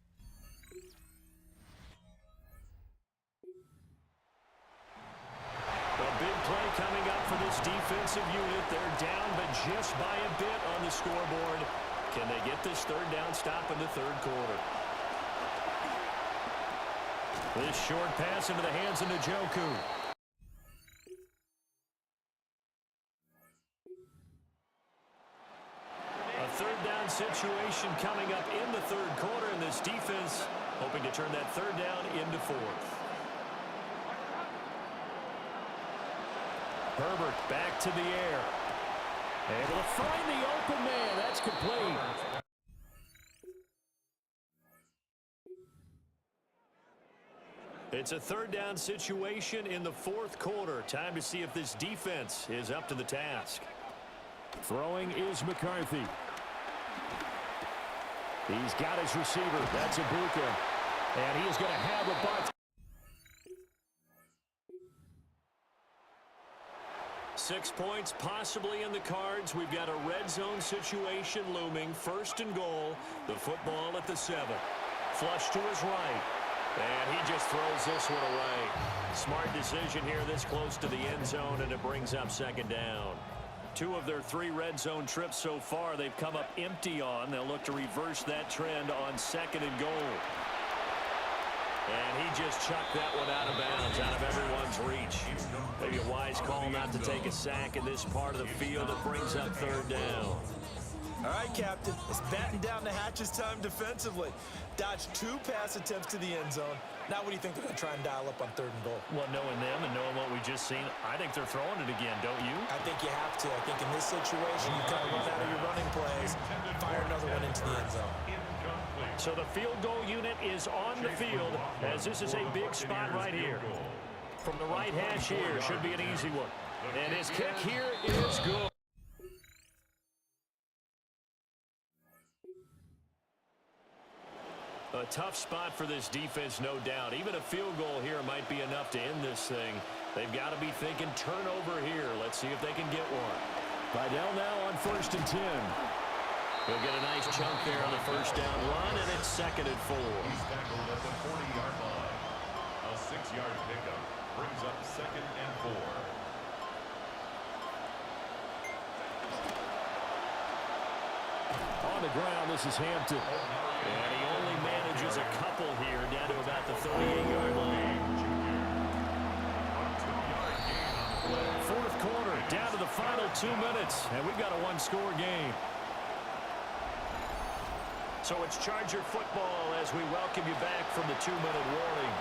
A big play coming up for this defensive unit. They're down, but just by a bit on the scoreboard. Can they get this third down stop in the third quarter? This short pass into the hands of Njoku. A third down situation coming up in the third quarter, and this defense hoping to turn that third down into fourth. Herbert back to the air. Able to find the open man. That's complete. It's a third down situation in the fourth quarter. Time to see if this defense is up to the task. Throwing is McCarthy. He's got his receiver. That's Ibuka. And he's going to have a buck. 6 points possibly in the cards. We've got a red zone situation looming. First and goal. The football at the 7. Flush to his right. And he just throws this one away. Smart decision here this close to the end zone, and it brings up second down. 2 of their 3 red zone trips so far they've come up empty on. They'll look to reverse that trend on second and goal. And he just chucked that one out of bounds, out of everyone's reach. Maybe a wise call not to take a sack in this part of the field. It brings up third down. All right, Captain. It's batten down the hatches time defensively. Dodged 2 pass attempts to the end zone. Now what do you think they're going to try and dial up on third and goal? Well, knowing them and knowing what we just seen, I think they're throwing it again, don't you? I think you have to. I think in this situation, you kind of run out of your running plays, fire another one into the end zone. So the field goal unit is on the field, as this is a big spot right here. From the right hash here, should be an easy one. And his kick here is good. A tough spot for this defense, no doubt. Even a field goal here might be enough to end this thing. They've got to be thinking turnover here. Let's see if they can get one. Vidal now on first and 10. He'll get a nice chunk there on the first down run, and it's second and 4. He's tackled at the 40-yard line. A 6-yard pickup brings up second and 4. On the ground, this is Hampton. And he only manages a couple here down to about the 38-yard line. Fourth quarter, down to the final 2 minutes, and we've got a one-score game. So it's Charger football as we welcome you back from the 2-minute warning.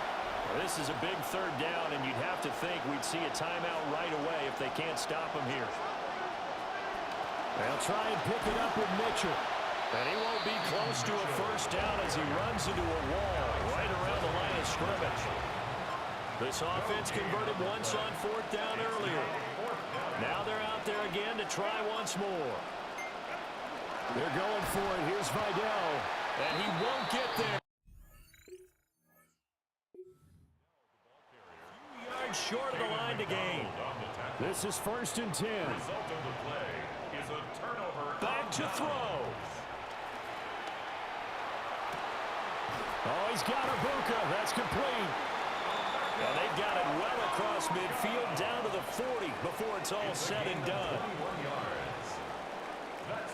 Well, this is a big third down, and you'd have to think we'd see a timeout right away if they can't stop him here. They'll try and pick it up with Mitchell. And he won't be close to a first down as he runs into a wall right around the line of scrimmage. This offense converted once on fourth down earlier. Now they're out there again to try once more. They're going for it. Here's Vidal. And he won't get there. 2 yards short of the line to gain. This is first and 10. Result of the play is a turnover. Back to throw. Oh, he's got Ibuka. That's complete. And they got it well across midfield down to the 40 before it's all said and done.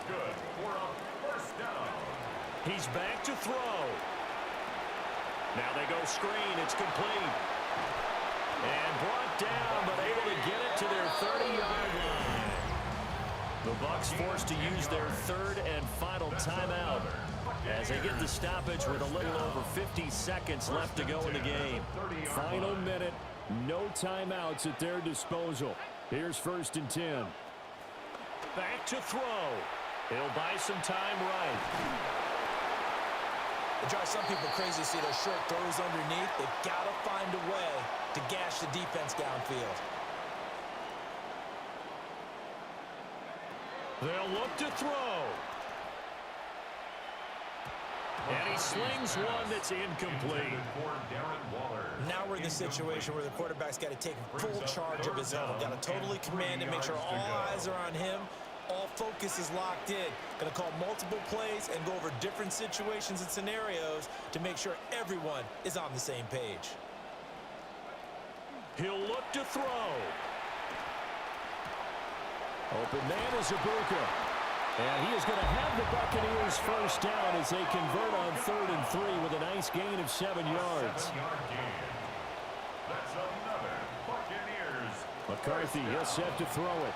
good for a first down. He's back to throw. Now they go screen. It's complete. And brought down, but able to get it to their 30-yard line. The Bucs forced to use their third and final timeout as they get the stoppage with a little over 50 seconds left to go in the game. Final minute, no timeouts at their disposal. Here's 1st and 10. Back to throw. He'll buy some time right. It drives some people crazy to see those short throws underneath. They've got to find a way to gash the defense downfield. They'll look to throw. And he slings one that's incomplete. Now we're in the situation where the quarterback's got to take full charge of his own. Got to totally command and make sure all eyes are on him. All focus is locked in. Going to call multiple plays and go over different situations and scenarios to make sure everyone is on the same page. He'll look to throw. Open man is Ibuka. And he is going to have the Buccaneers first down as they convert on 3rd and 3 with a nice gain of 7 yards. 7-yard gain. That's another Buccaneers. McCarthy is set to throw it.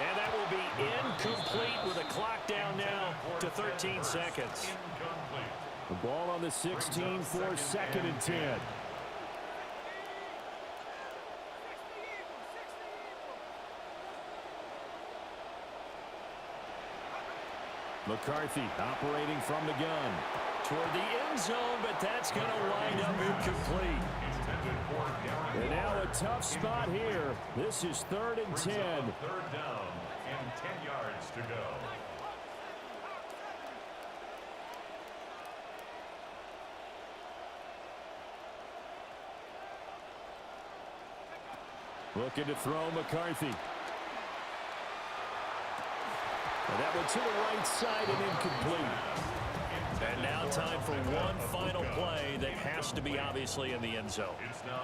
And that will be incomplete with a clock down now to 13 seconds. Incomplete. The ball on the 16 for 2nd and 10. McCarthy operating from the gun. Toward the end zone, but that's going to wind up incomplete. And now a tough spot here. This is 3rd and 10. 3rd down and 10 yards to go. Looking to throw McCarthy. And that one to the right side and incomplete. And now time for one final play that has to be obviously in the end zone.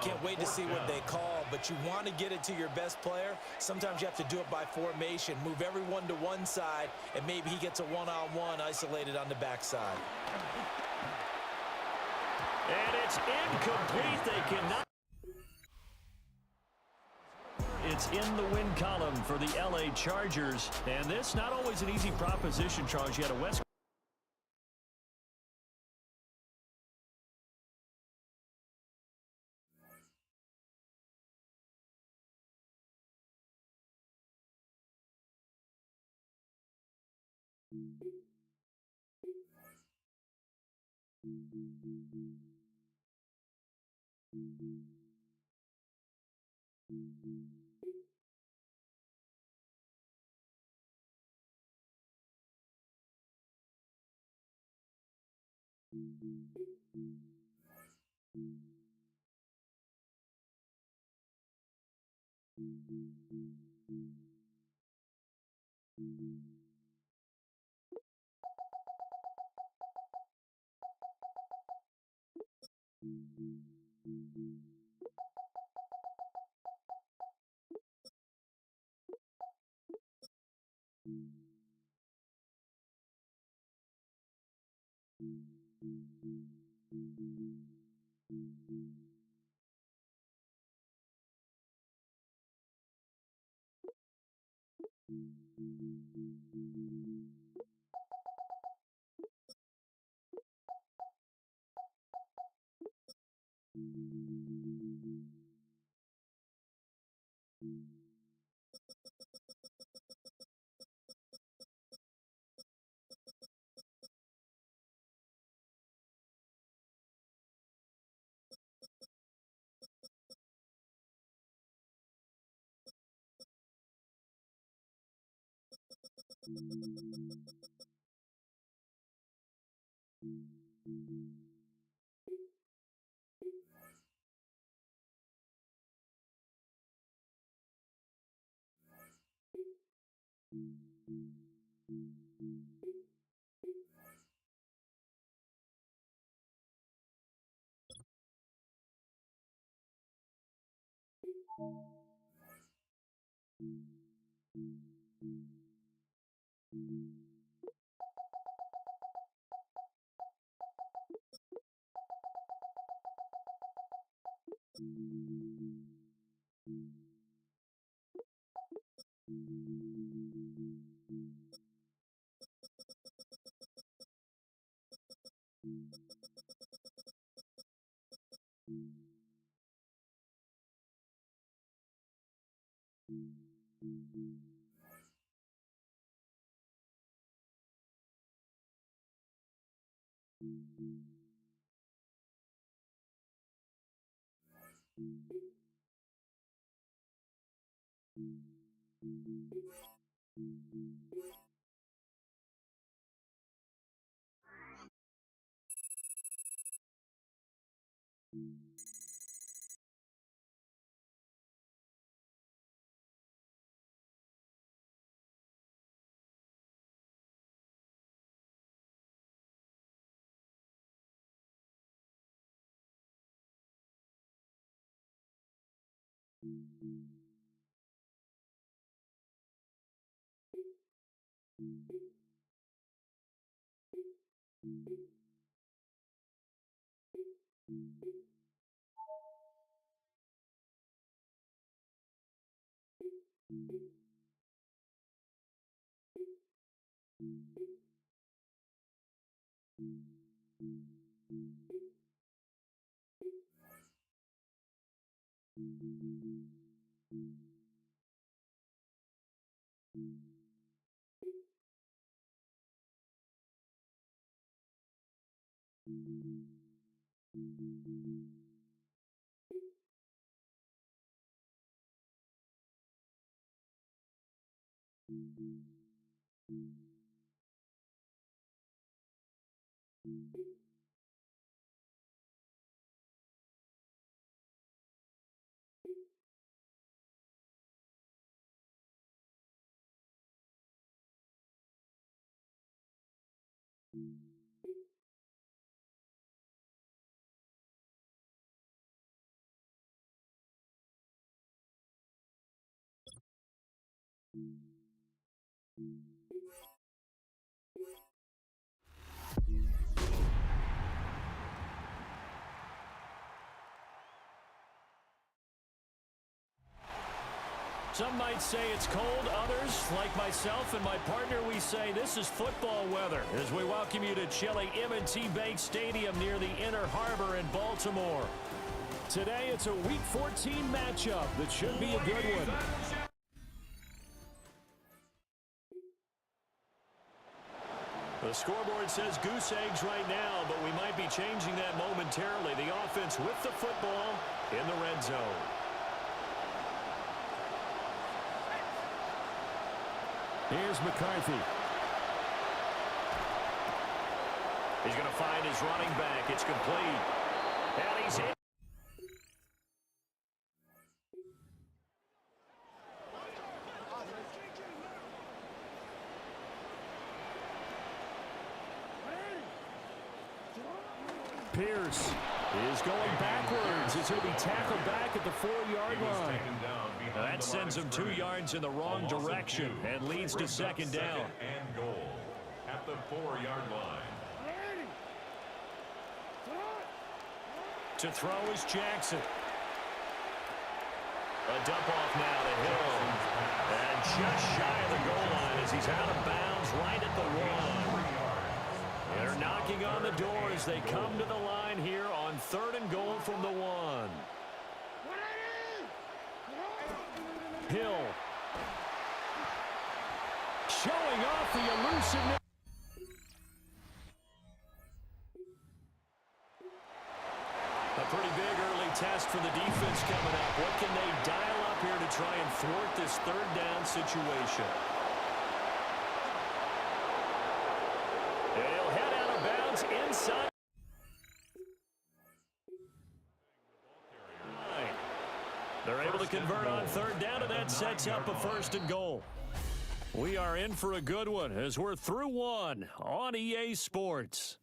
Can't wait to see what they call, but you want to get it to your best player. Sometimes you have to do it by formation. Move everyone to one side, and maybe he gets a one-on-one isolated on the backside. And it's incomplete. They cannot. It's in the win column for the LA Chargers. And this not always an easy proposition, Charles. You had a West Some might say it's cold. Others, like myself and my partner, we say this is football weather as we welcome you to chilly M&T Bank Stadium near the Inner Harbor in Baltimore. Today, it's a Week 14 matchup that should be a good one. The scoreboard says goose eggs right now, but we might be changing that momentarily. The offense with the football in the red zone. Here's McCarthy. He's going to find his running back. It's complete. And he's in. Pierce is going backwards as he'll be tackled back at the 4-yard line. That sends him 2 yards in the wrong direction and leads to second down. And goal at the 4-yard line. To throw is Jackson. A dump off now to Hill. And just shy of the goal line as he's out of bounds right at the 1. They're knocking on the door as they come to the line here on 3rd and goal from the 1. Hill. Showing off the elusiveness. A pretty big early test for the defense coming up. What can they dial up here to try and thwart this 3rd down situation? And he'll head out of bounds inside. They're able to convert on 3rd down, and that sets up a 1st and goal. We are in for a good one as we're through 1 on EA Sports.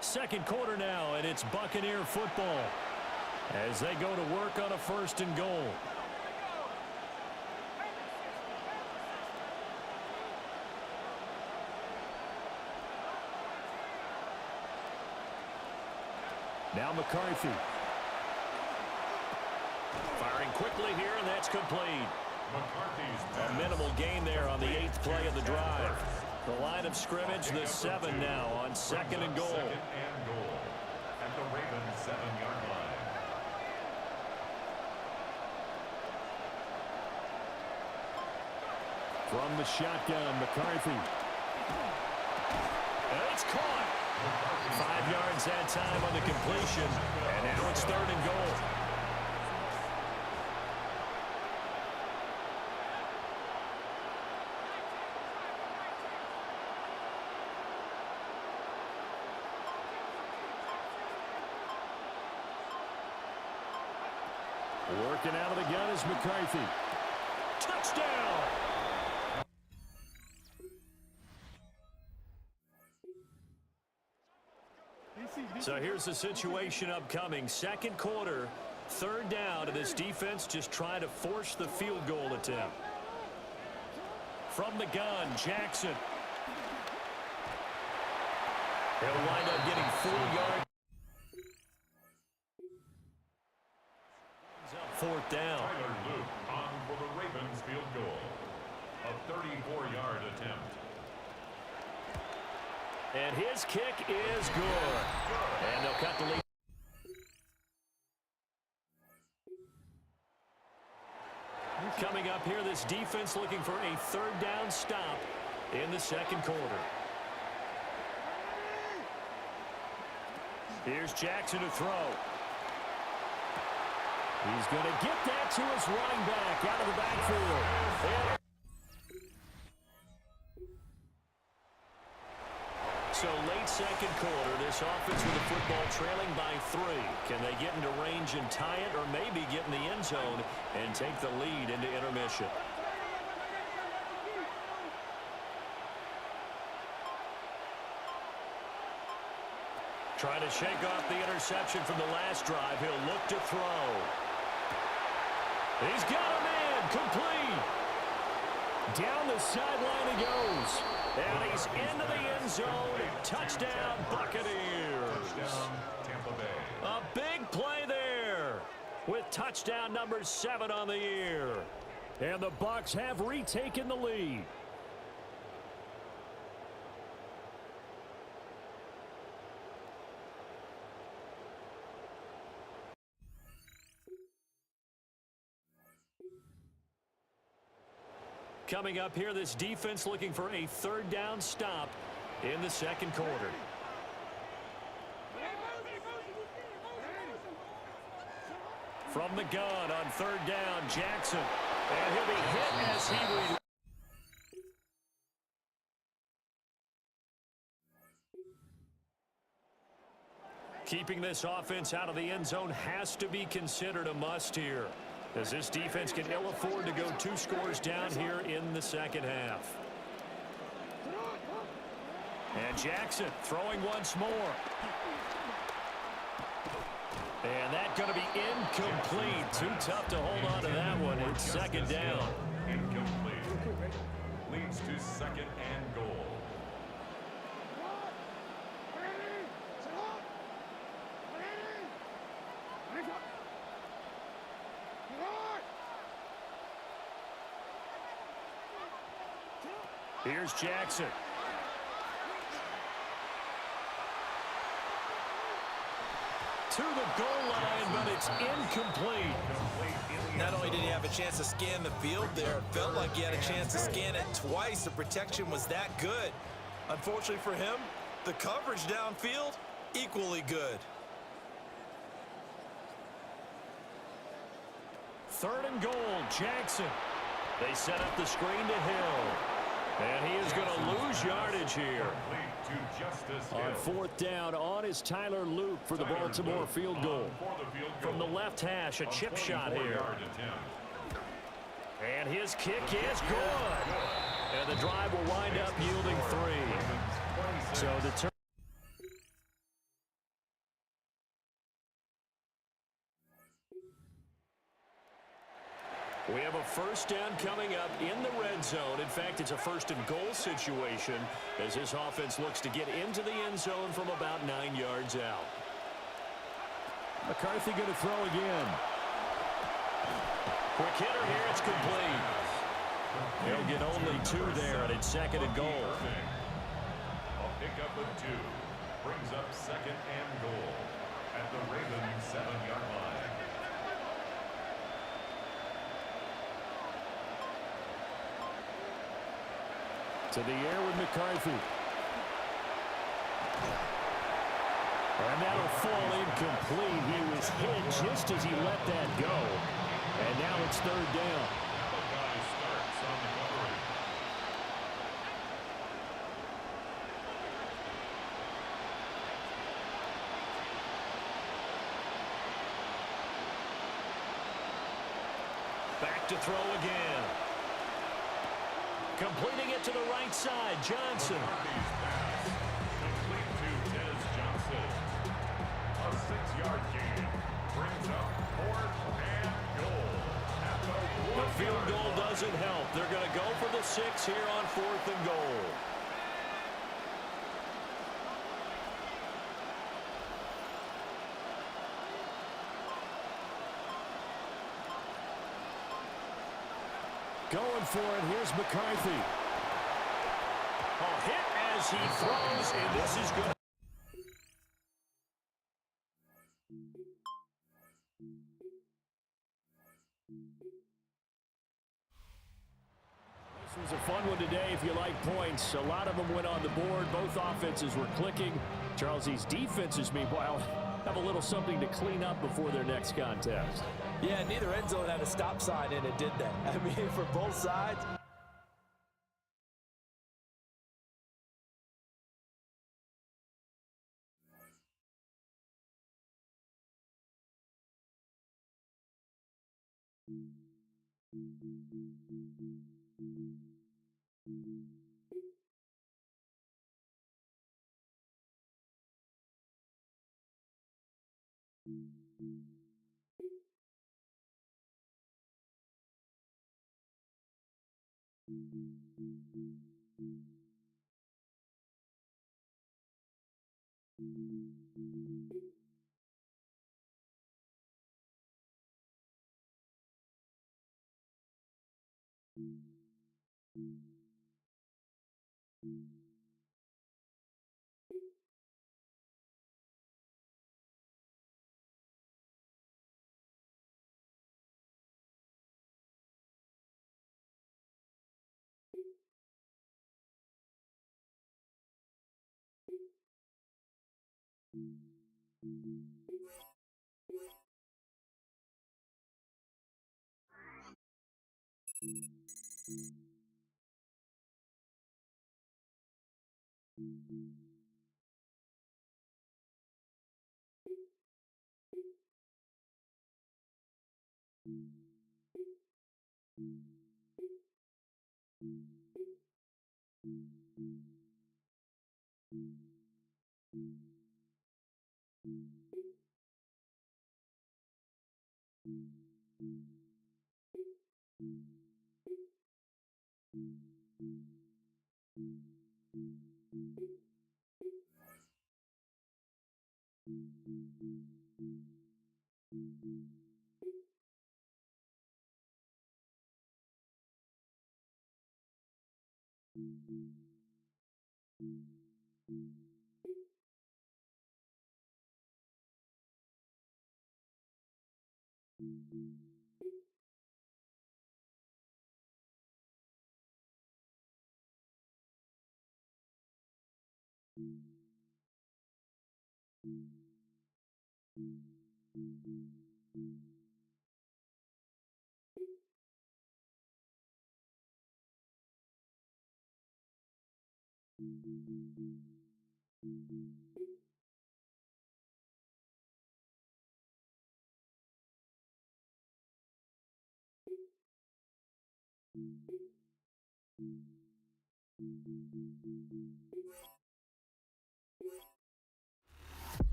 Second quarter now, and it's Buccaneer football as they go to work on a 1st and goal. Now McCarthy. Firing quickly here, and that's complete. A minimal gain there on the 8th play of the drive. The line of scrimmage, the 7 now on 2nd and goal. At the Ravens 7-yard line. From the shotgun, McCarthy. And it's caught. 5 yards that time on the completion. And now it's 3rd and goal. Working out of the gun is McCarthy. Touchdown! So here's the situation upcoming. 2nd quarter, 3rd down, and this defense just trying to force the field goal attempt. From the gun, Jackson. He'll wind up getting 4 yards. 4th down. Tyler Luke on for the Ravens field goal. A 34-yard attempt. And his kick is good. And they'll cut the lead. Coming up here, this defense looking for a 3rd down stop in the 2nd quarter. Here's Jackson to throw. He's going to get that to his running back out of the backfield. So late 2nd quarter, this offense with the football trailing by 3. Can they get into range and tie it, or maybe get in the end zone and take the lead into intermission? Trying to shake off the interception from the last drive. He'll look to throw. He's got a man, complete. Down the sideline he goes. And he's into the end zone. Touchdown, Buccaneers. Touchdown, Tampa Bay. A big play there with touchdown number 7 on the year. And the Bucs have retaken the lead. Coming up here, this defense looking for a 3rd down stop in the 2nd quarter. From the gun on 3rd down, Jackson. And he'll be hit as he keeping this offense out of the end zone has to be considered a must here, as this defense can ill afford to go 2 scores down here in the 2nd half. And Jackson throwing once more. And that's going to be incomplete. Too tough to hold on to that one. It's 2nd down. Incomplete. Leads to 2nd and goal. Here's Jackson. To the goal line, but it's incomplete. Not only did he have a chance to scan the field there, it felt like he had a chance to scan it twice. The protection was that good. Unfortunately for him, the coverage downfield, equally good. 3rd and goal, Jackson. They set up the screen to Hill. And he is going to lose yardage here. On 4th down, on is Tyler Luke for the Baltimore field goal. From the left hash, a chip shot here. And his kick is good. And the drive will wind up yielding 3. So the turn. We have a 1st down coming up in the red zone. In fact, it's a 1st and goal situation as this offense looks to get into the end zone from about 9 yards out. McCarthy going to throw again. Quick hitter here, it's complete. He'll get only 2 there, and it's 2nd and goal. A pickup of 2 brings up 2nd and goal at the Ravens 7-yard line. To the air with McCarthy. And that'll fall incomplete. He was hit just as he let that go. And now it's third down. Back to throw again. Completing it to the right side, Johnson. Complete to Des Johnson. A 6-yard gain brings up 4th and goal. The field goal doesn't help. They're going to go for the 6 here on 4th and goal. Going for it, here's McCarthy. A hit as he throws, and this is good. This was a fun one today if you like points. A lot of them went on the board. Both offenses were clicking. Charles, these defenses, meanwhile, have a little something to clean up before their next contest. Yeah, neither end zone had a stop sign in it, did they? I mean, for both sides.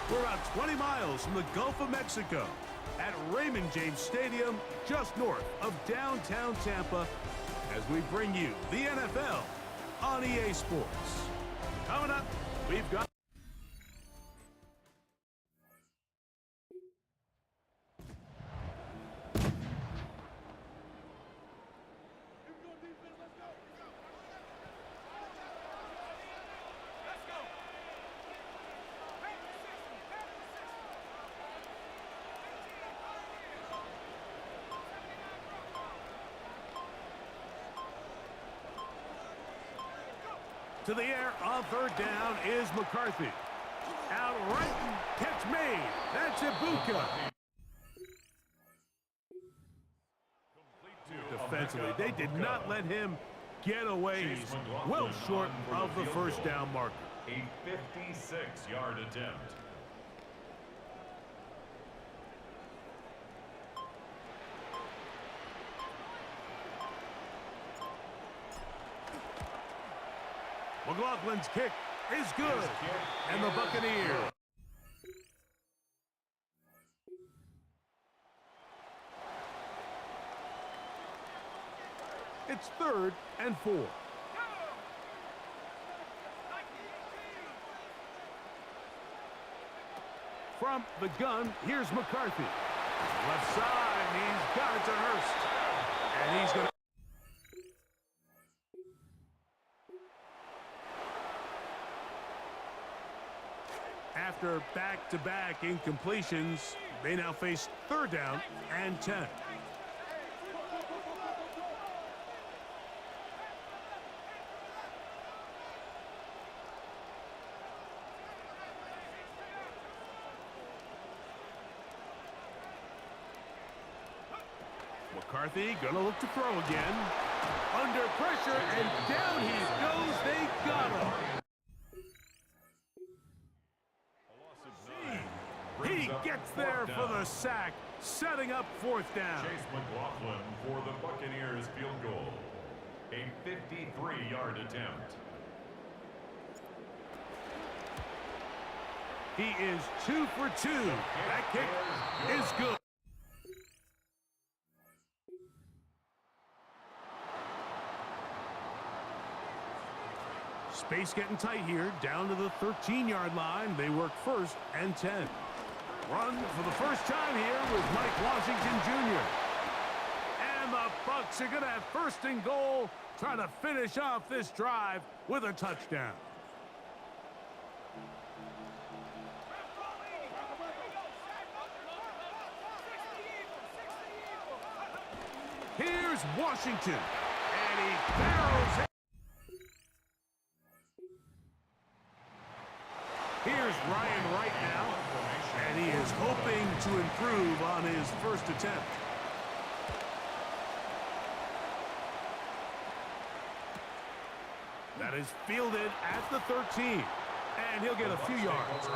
We're about 20 miles from the Gulf of Mexico at Raymond James Stadium, just north of downtown Tampa, as we bring you the NFL on EA Sports. Coming up, we've got To the air on third down is McCarthy. Out right, catch made. That's Ibuka. Defensively, they did not let him get away. He's well short of the first down marker. A 56-yard attempt. McLaughlin's kick is good. And the Buccaneers. It's 3rd and 4. From the gun, here's McCarthy. Left side, he's got it to Hurst. And he's going to... After back-to-back incompletions, they now face 3rd down and 10. McCarthy gonna look to throw again. Under pressure, and down he goes. They got him. He gets there for the sack, setting up 4th down. Chase McLaughlin for the Buccaneers field goal. A 53-yard attempt. He is 2 for 2. That kick is good. Space getting tight here, down to the 13-yard line. They work 1st and 10. Run for the first time here with Mike Washington Jr. And the Bucs are going to have 1st and goal, trying to finish off this drive with a touchdown. Here's Washington, and he barrels it. Here's Ryan Wright now, and he is hoping to improve on his first attempt. That is fielded at the 13, and he'll get a few yards.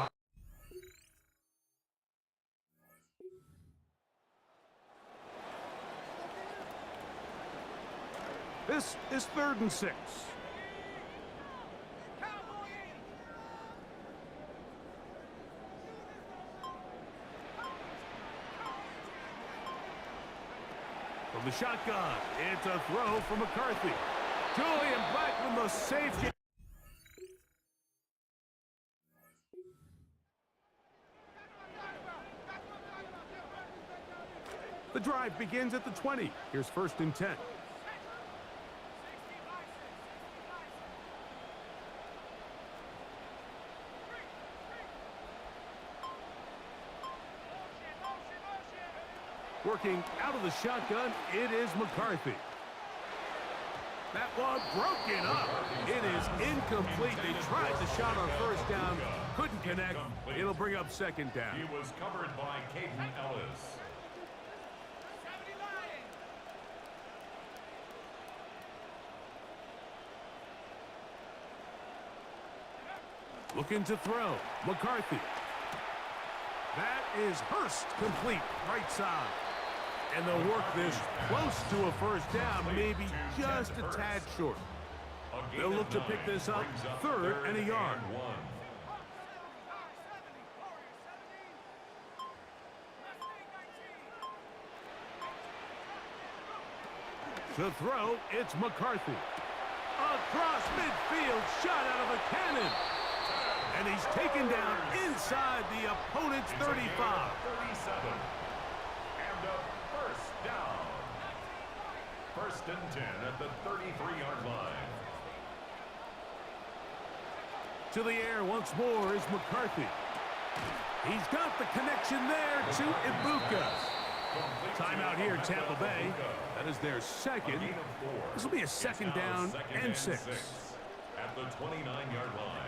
This is 3rd and 6. From the shotgun, it's a throw for McCarthy. Julian Blackman, the safety. The drive begins at the 20. Here's 1st and 10. Working out of the shotgun, it is McCarthy. That one broken up. It is incomplete. They tried the shot on 1st down, couldn't connect. It'll bring up 2nd down. He was covered by Caden Ellis. Looking to throw. McCarthy. That is Hurst complete, right side. And they'll work this close to a 1st down, maybe just a tad short. They'll look to pick this up 3rd and a yard. To throw, it's McCarthy. Across midfield, shot out of a cannon. And he's taken down inside the opponent's 35. 37. And a 1st down. 1st and 10 at the 33-yard line. To the air once more is McCarthy. He's got the connection there to Ibuka. Timeout here, Tampa Bay. That is their 2nd. This will be a 2nd down and 6. at the 29-yard line.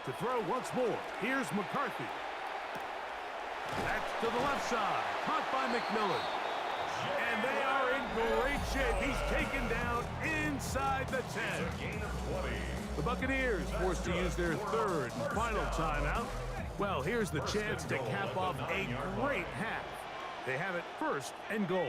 To throw once more. Here's McCarthy. That's to the left side. Caught by McMillan. And they are in great shape. He's taken down inside the 10. The Buccaneers forced to use their third and final timeout. Well, here's the chance to cap off a great half. They have it 1st and goal.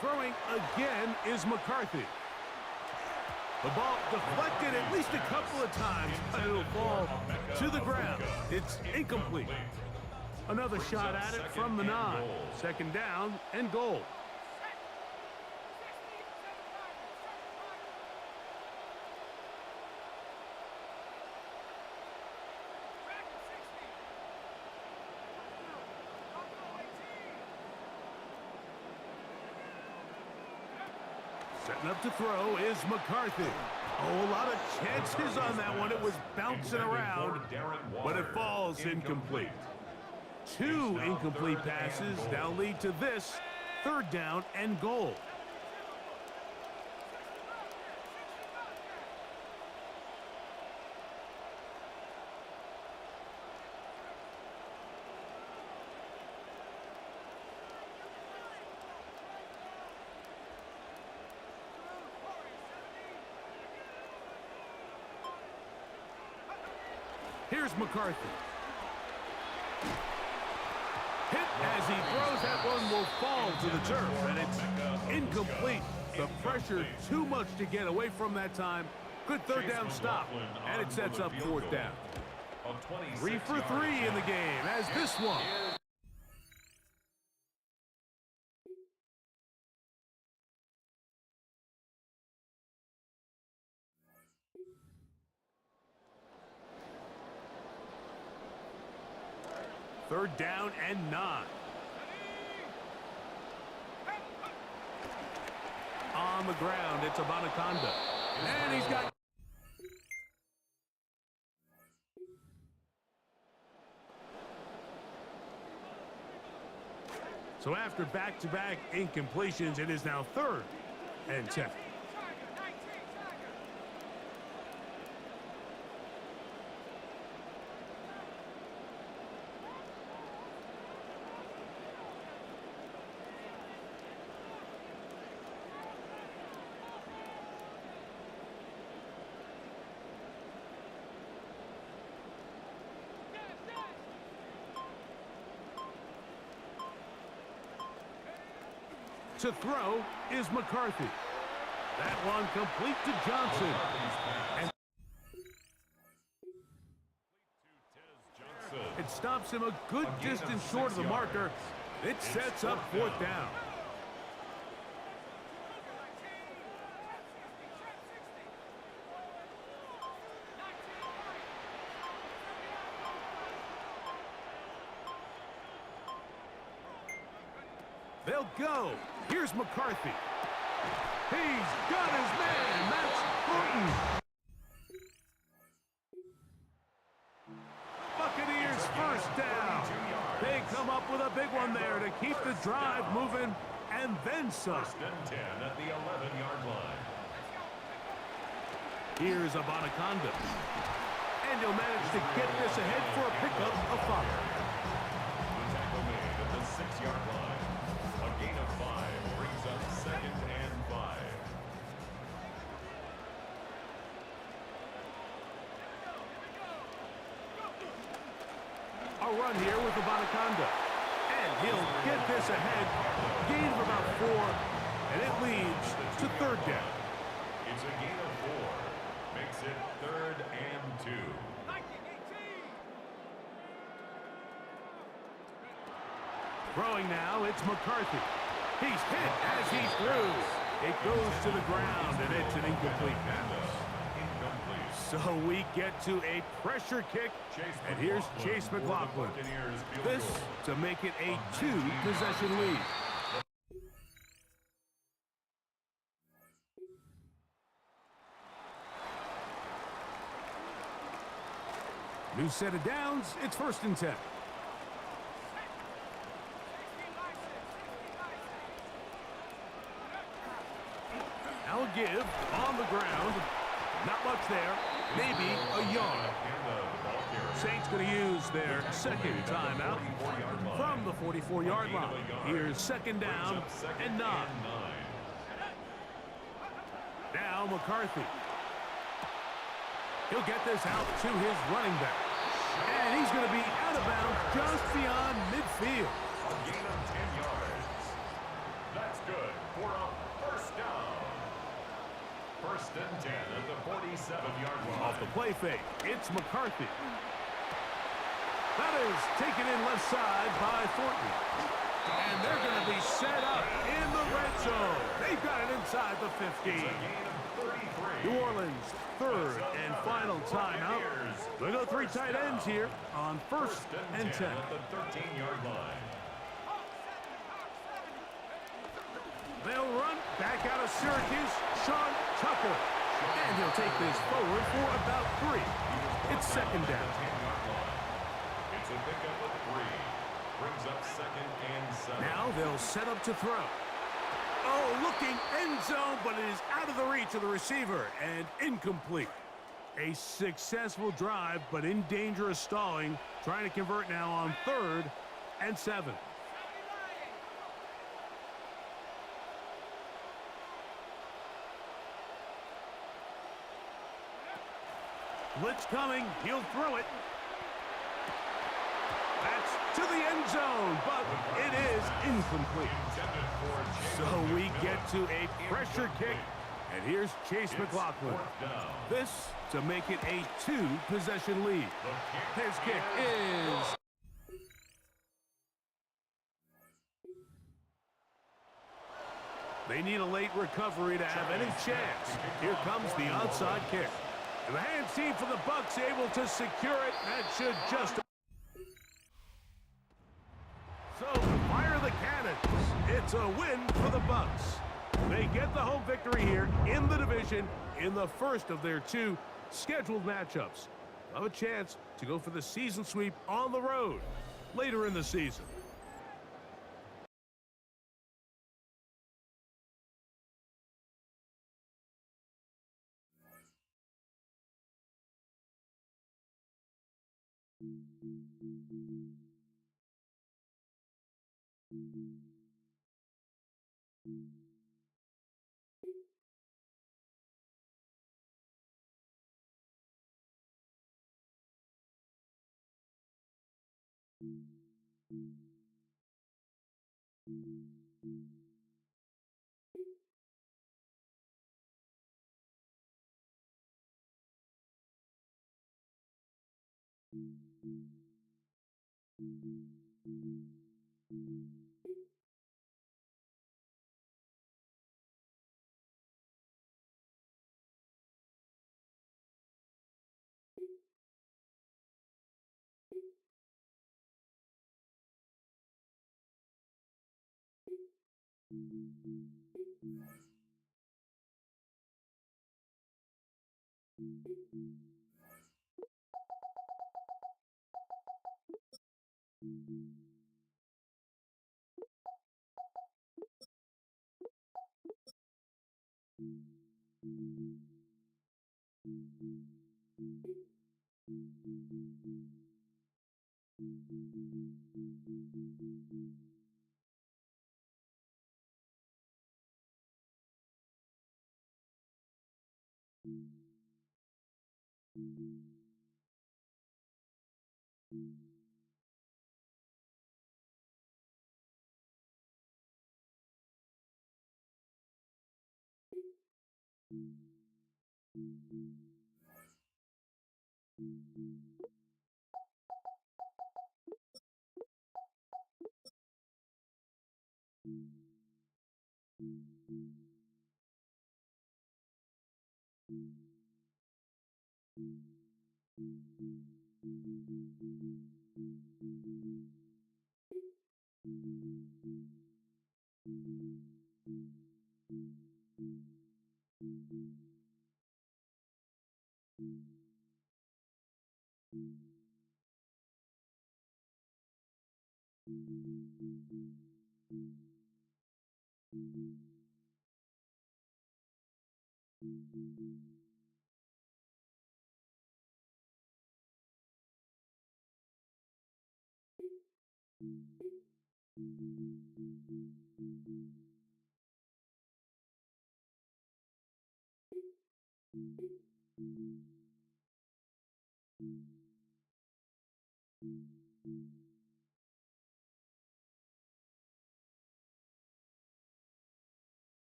Throwing again is McCarthy. The ball deflected at least a couple of times, but it'll fall to the ground. It's incomplete. Another shot at it from the 9. 2nd down and goal. Setting up to throw is McCarthy. Oh, a lot of chances on that one. It was bouncing around, but it falls incomplete. 2 incomplete passes now lead to this 3rd down and goal. Here's McCarthy. Hit as he throws. That one will fall to the turf, and it's incomplete. The pressure too much to get away from that time. Good 3rd down stop, and it sets up 4th down. 3 for 3 in the game as this one. Third down and 9. On the ground, it's Abanaconda. And he's got... So after back-to-back incompletions, it is now 3rd and 10. To throw is McCarthy. That one complete to Johnson. And it stops him a good distance short of the marker. It sets up 4th down. They'll go. Here's McCarthy. He's got his man. That's Burton. Buccaneers 1st down. They come up with a big one there to keep the drive moving and then some. 1st and 10 at the 11-yard line. Here's Abanaconda. And he'll manage to get this ahead for a pickup of 5. The tackle made at the 6-yard line. A gain of 5 brings up 2nd and 5. A run here with Abanaconda. And he'll get this ahead. gain of about 4, and it leads to third down. It's a gain of 4. Makes it 3rd and 2. Throwing now, it's McCarthy. He's hit as he threw. It goes to the ground, and it's an incomplete pass. So we get to a pressure kick, and here's Chase McLaughlin. This to make it a 2-possession lead. New set of downs, it's 1st and 10. Now a give on the ground. Not much there. Maybe a yard. Saints going to use their second timeout from the 44-yard line. Here's 2nd down and 9. Now McCarthy. He'll get this out to his running back. And he's going to be out of bounds just beyond midfield. A gain of 10 yards. That's good for a 1st down. 1st and 10 at the 47-yard line. Off the play fake, it's McCarthy. That is taken in left side by Thornton. And they're going to be set up in the red zone. They've got it inside the 15. New Orleans, 3rd and final timeout. They go 3 tight ends here on 1st and 10. At the 13-yard line. They'll run back out of Syracuse, Sean Tucker. And he'll take this forward for about 3. It's 2nd down. It's a pickup of 3. Brings up 2nd and 7. Now they'll set up to throw. Oh, looking end zone, but it is out of the reach of the receiver and incomplete. A successful drive, but in danger of stalling. Trying to convert now on 3rd and 7. Blitz coming. He'll throw it. That's to the end zone, but it is incomplete. So we get to a pressure kick, and here's Chase McLaughlin. This to make it a 2-possession lead. His kick is... They need a late recovery to have any chance. Here comes the onside kick. And the hands team for the Bucs able to secure it. That should just... So fire the cannons. It's a win for the Bucs. They get the home victory here in the division in the first of their 2 scheduled matchups. Have a chance to go for the season sweep on the road later in the season.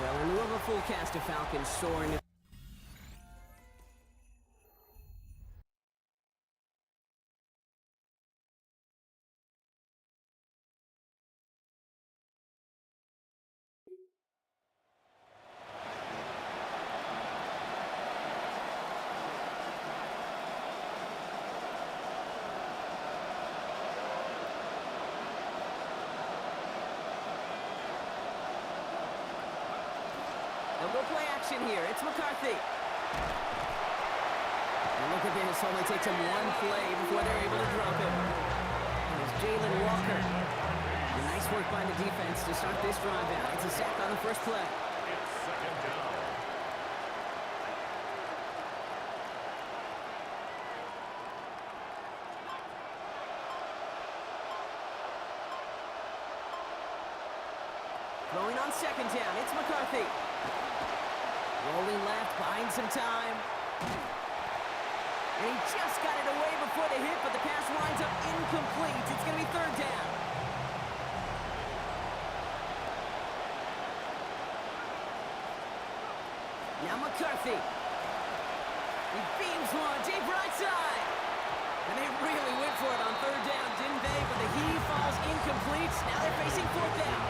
Well, in lieu of a full cast of Falcons soaring... They'll go play action here. It's McCarthy. And look at this. Only takes him one play before they're able to drop him. And it's Jalen Walker. work by the defense to start this drive out. It's a sack on the first play. It's second down. Throwing on second down, it's McCarthy. Rolling left, buying some time. And he just got it away before the hit, but the pass winds up incomplete. It's going to be third down. Now McCarthy. He beams one, deep right side. And they really went for it on third down, didn't they? But the heave falls incomplete. Now they're facing fourth down.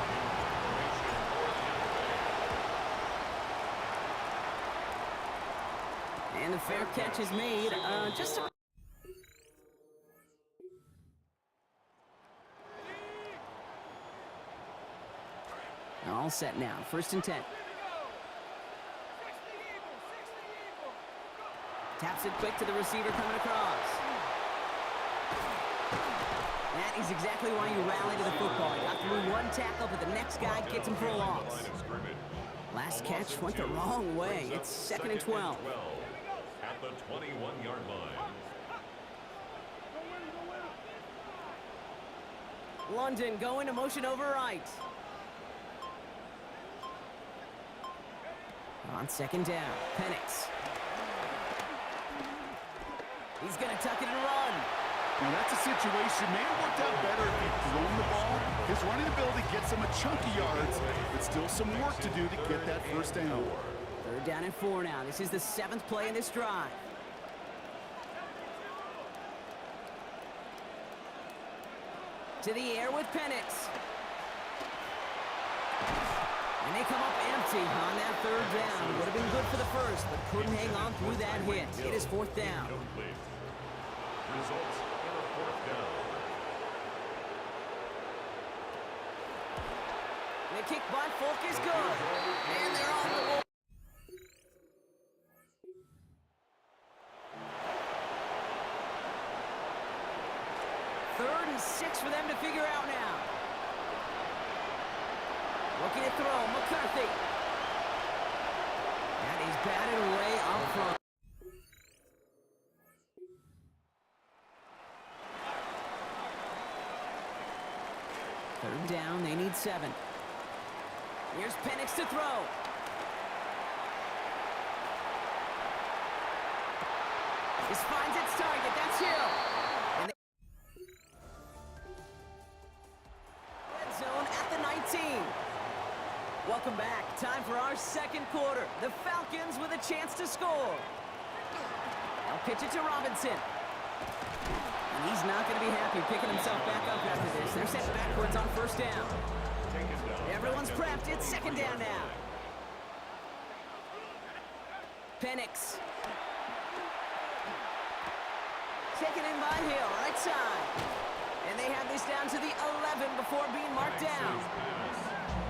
And the fair catch is made. Just a... All set now. First and 10. Taps it quick to the receiver coming across. That is exactly why you rally to the football. He got through one tackle, but the next guy gets him for a loss. Last catch went the wrong way. It's second and 12. At the 21-yard line. London going to motion over right. On second down, Penix. He's going to tuck it and run. Now that's a situation, may have worked out better if he'd thrown the ball. His running ability gets him a chunk of yards, but still some work to do to get that first down. Third down and 4 now. This is the 7th play in this drive. To the air with Penix. And they come up empty on that third down. Would have been good for the first, but couldn't hang on through that hit. It is fourth down. Results in a fourth down. The kick by Folk is good. And they're on the board. Third and 6 for them to figure out now. Looking to throw, McCarthy. And he's batted away up front. Third down, they need 7. Here's Penix to throw. This finds its target, that's Hill. And red zone at the 19. Welcome back. Time for our second quarter. The Falcons with a chance to score. They'll pitch it to Robinson. And he's not going to be happy picking himself back up after this. They're set backwards on first down. Everyone's prepped. It's second down now. Penix. Taken in by Hill, right side. And they have this down to the 11 before being marked down.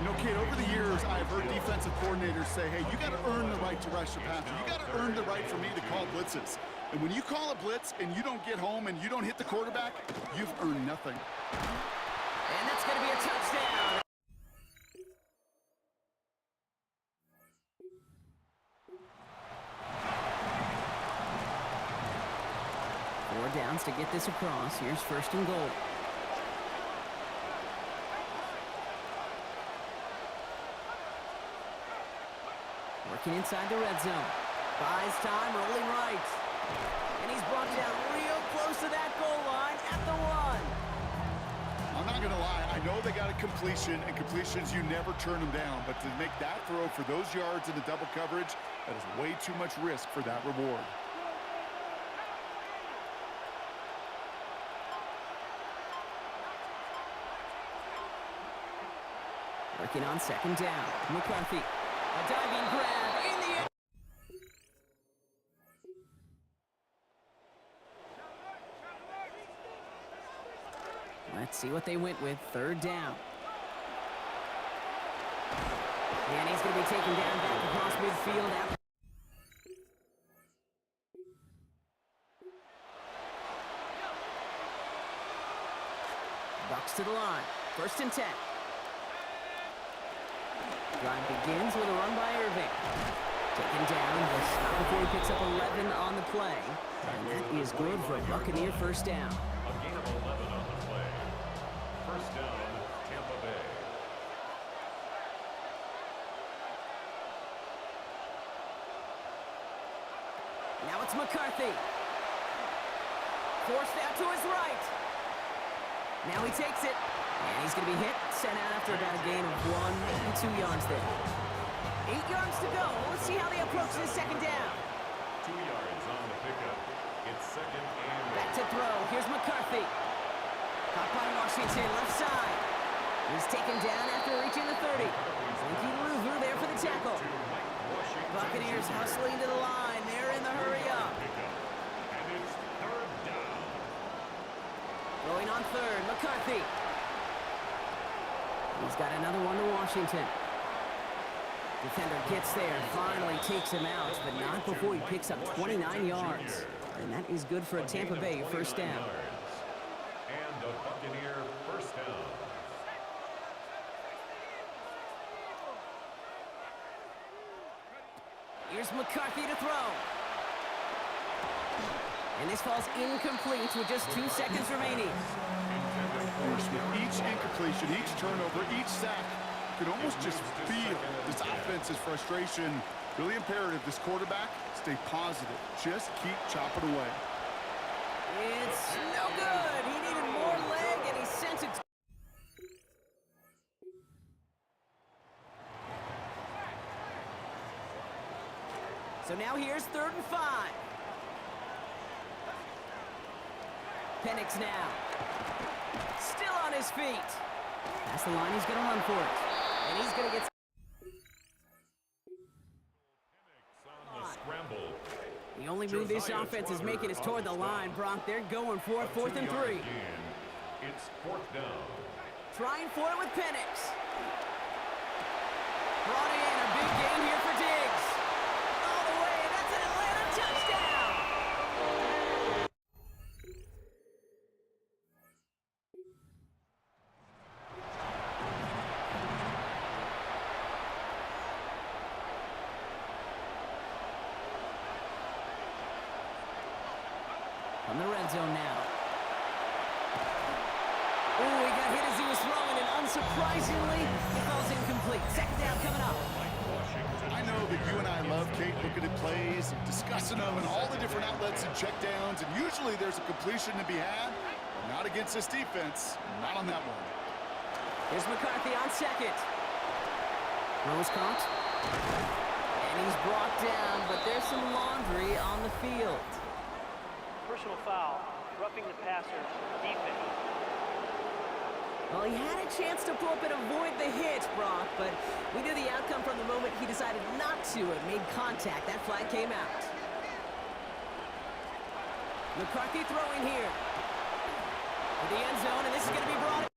You know, kid, over the years, I've heard defensive coordinators say, hey, you got to earn the right to rush your passer. You got to earn the right for me to call blitzes. And when you call a blitz and you don't get home and you don't hit the quarterback, you've earned nothing. And that's going to be a touchdown. Four downs to get this across. Here's first and goal. Working inside the red zone. Buys time, rolling right. And he's brought down real close to that goal line at the 1. I'm not going to lie. I know they got a completion, and completions, you never turn them down. But to make that throw for those yards in the double coverage, that is way too much risk for that reward. Working on second down. McCarthy. A diving grab in the air. Let's see what they went with. Third down. And he's going to be taken down back across midfield. Bucs to the line. First and 10. Drive begins with a run by Irving. Taken down, but not before he picks up 11 on the play. And that is good for a Buccaneer first down. A gain of 11 on the play. First down, Tampa Bay. Now it's McCarthy. Forced out to his right. Now he takes it. And he's going to be hit, sent out after about a gain of 1, maybe 2 yards there. 8 yards to go. Let's see how they approach this second down. 2 yards on the pickup. It's second and Back to throw. Here's McCarthy. Caught by Washington, left side. He's taken down after reaching the 30. Slinky Luvu there for the tackle. Buccaneers hustling to the line. They're in the hurry up. and it's third down. Going on third, McCarthy. He's got another one to Washington. Defender gets there, finally takes him out, but not before he picks up 29 yards. And that is good for a Tampa Bay first down. And a Buccaneer first down. Here's McCarthy to throw. And this falls incomplete with just 2 seconds remaining. With each incompletion, each turnover, each sack, you can almost just feel this offense's frustration. Really imperative, this quarterback, stay positive. Just keep chopping away. It's no good. He needed more leg, and he sent it. So now here's 3rd and 5. Penix now. Still on his feet. That's the line. He's going to run for it. And he's going to get... On the scramble. The only move this offense is making is toward the line, Brock. They're going for it, 4th and 3. It's 4th down. Trying for it with Penix. Brought in a big gain here for Diggs. All the way, that's an Atlanta touchdown. From the red zone now. Oh, he got hit as he was throwing, and unsurprisingly, it falls incomplete. Second down coming up. I know that you and I love, Kate, looking at plays, discussing them, and all the different outlets and checkdowns, and usually there's a completion to be had. Not against this defense. Not on that one. Here's McCarthy on second. Rose caught. And he's brought down, but there's some laundry on the field. Personal foul, roughing the passer, defense. Well, he had a chance to pull up and avoid the hit, Brock, but we knew the outcome from the moment he decided not to and made contact. That flag came out. McCarthy throwing here. To the end zone, and this is going to be brought in.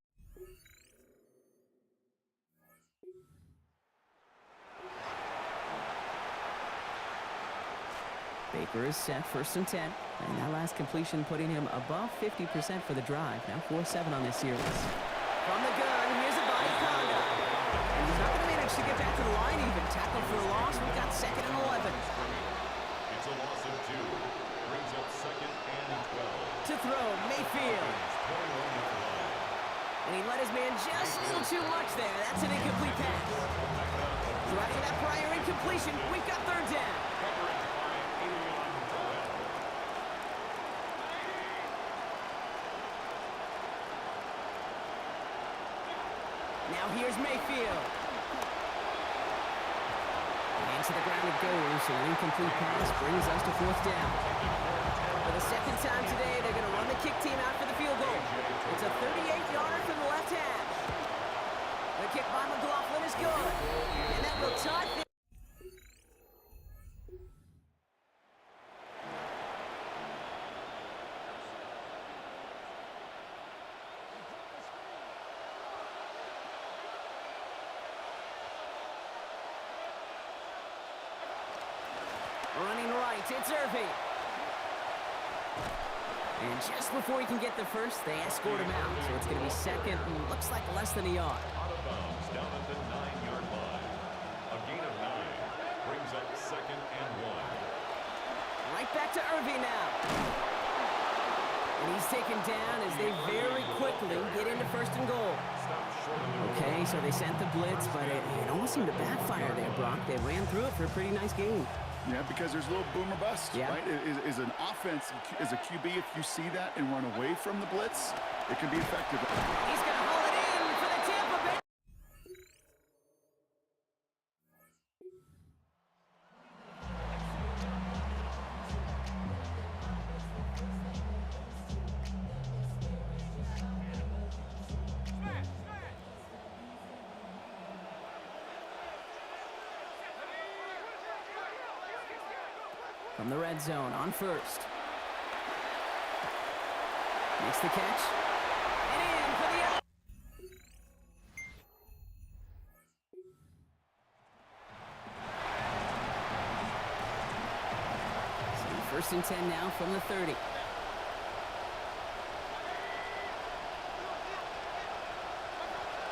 Baker is set, 1st and 10. And that last completion putting him above 50% for the drive. Now 4-7 on this series. From the gun, here's a body conduct. And he's not going to manage to get back to the line even. Tackle for a loss. We've got 2nd and 11. It's a loss of 2. Brings up 2nd and 12. To throw, Mayfield. And he let his man just a little too much there. That's an incomplete pass. So after that prior incompletion, we've got 3rd down. Now here's Mayfield. And to the ground it goes. So an incomplete pass brings us to 4th down. For the 2nd time today, they're going to run the kick team out for the field goal. It's a 38-yarder from the left hash. The kick by McLaughlin is good. And that will tie things. Running right, it's Irving. And just before he can get the first, they escort him out. So it's going to be 2nd and looks like less than a yard. Out of bounds, down at the 9-yard line. set second and 1. Right back to Irving now. And he's taken down as they very quickly get into first and goal. Okay, so they sent the blitz, but it almost seemed to backfire there, Brock. They ran through it for a pretty nice game. Yeah, because there's a little boom or bust, right? Is an offense, as a QB, if you see that and run away from the blitz, it can be effective. He's going to haul it in for the Tampa Bay. From the red zone on first. Makes the catch. And in for the out. So first and 10 now from the 30.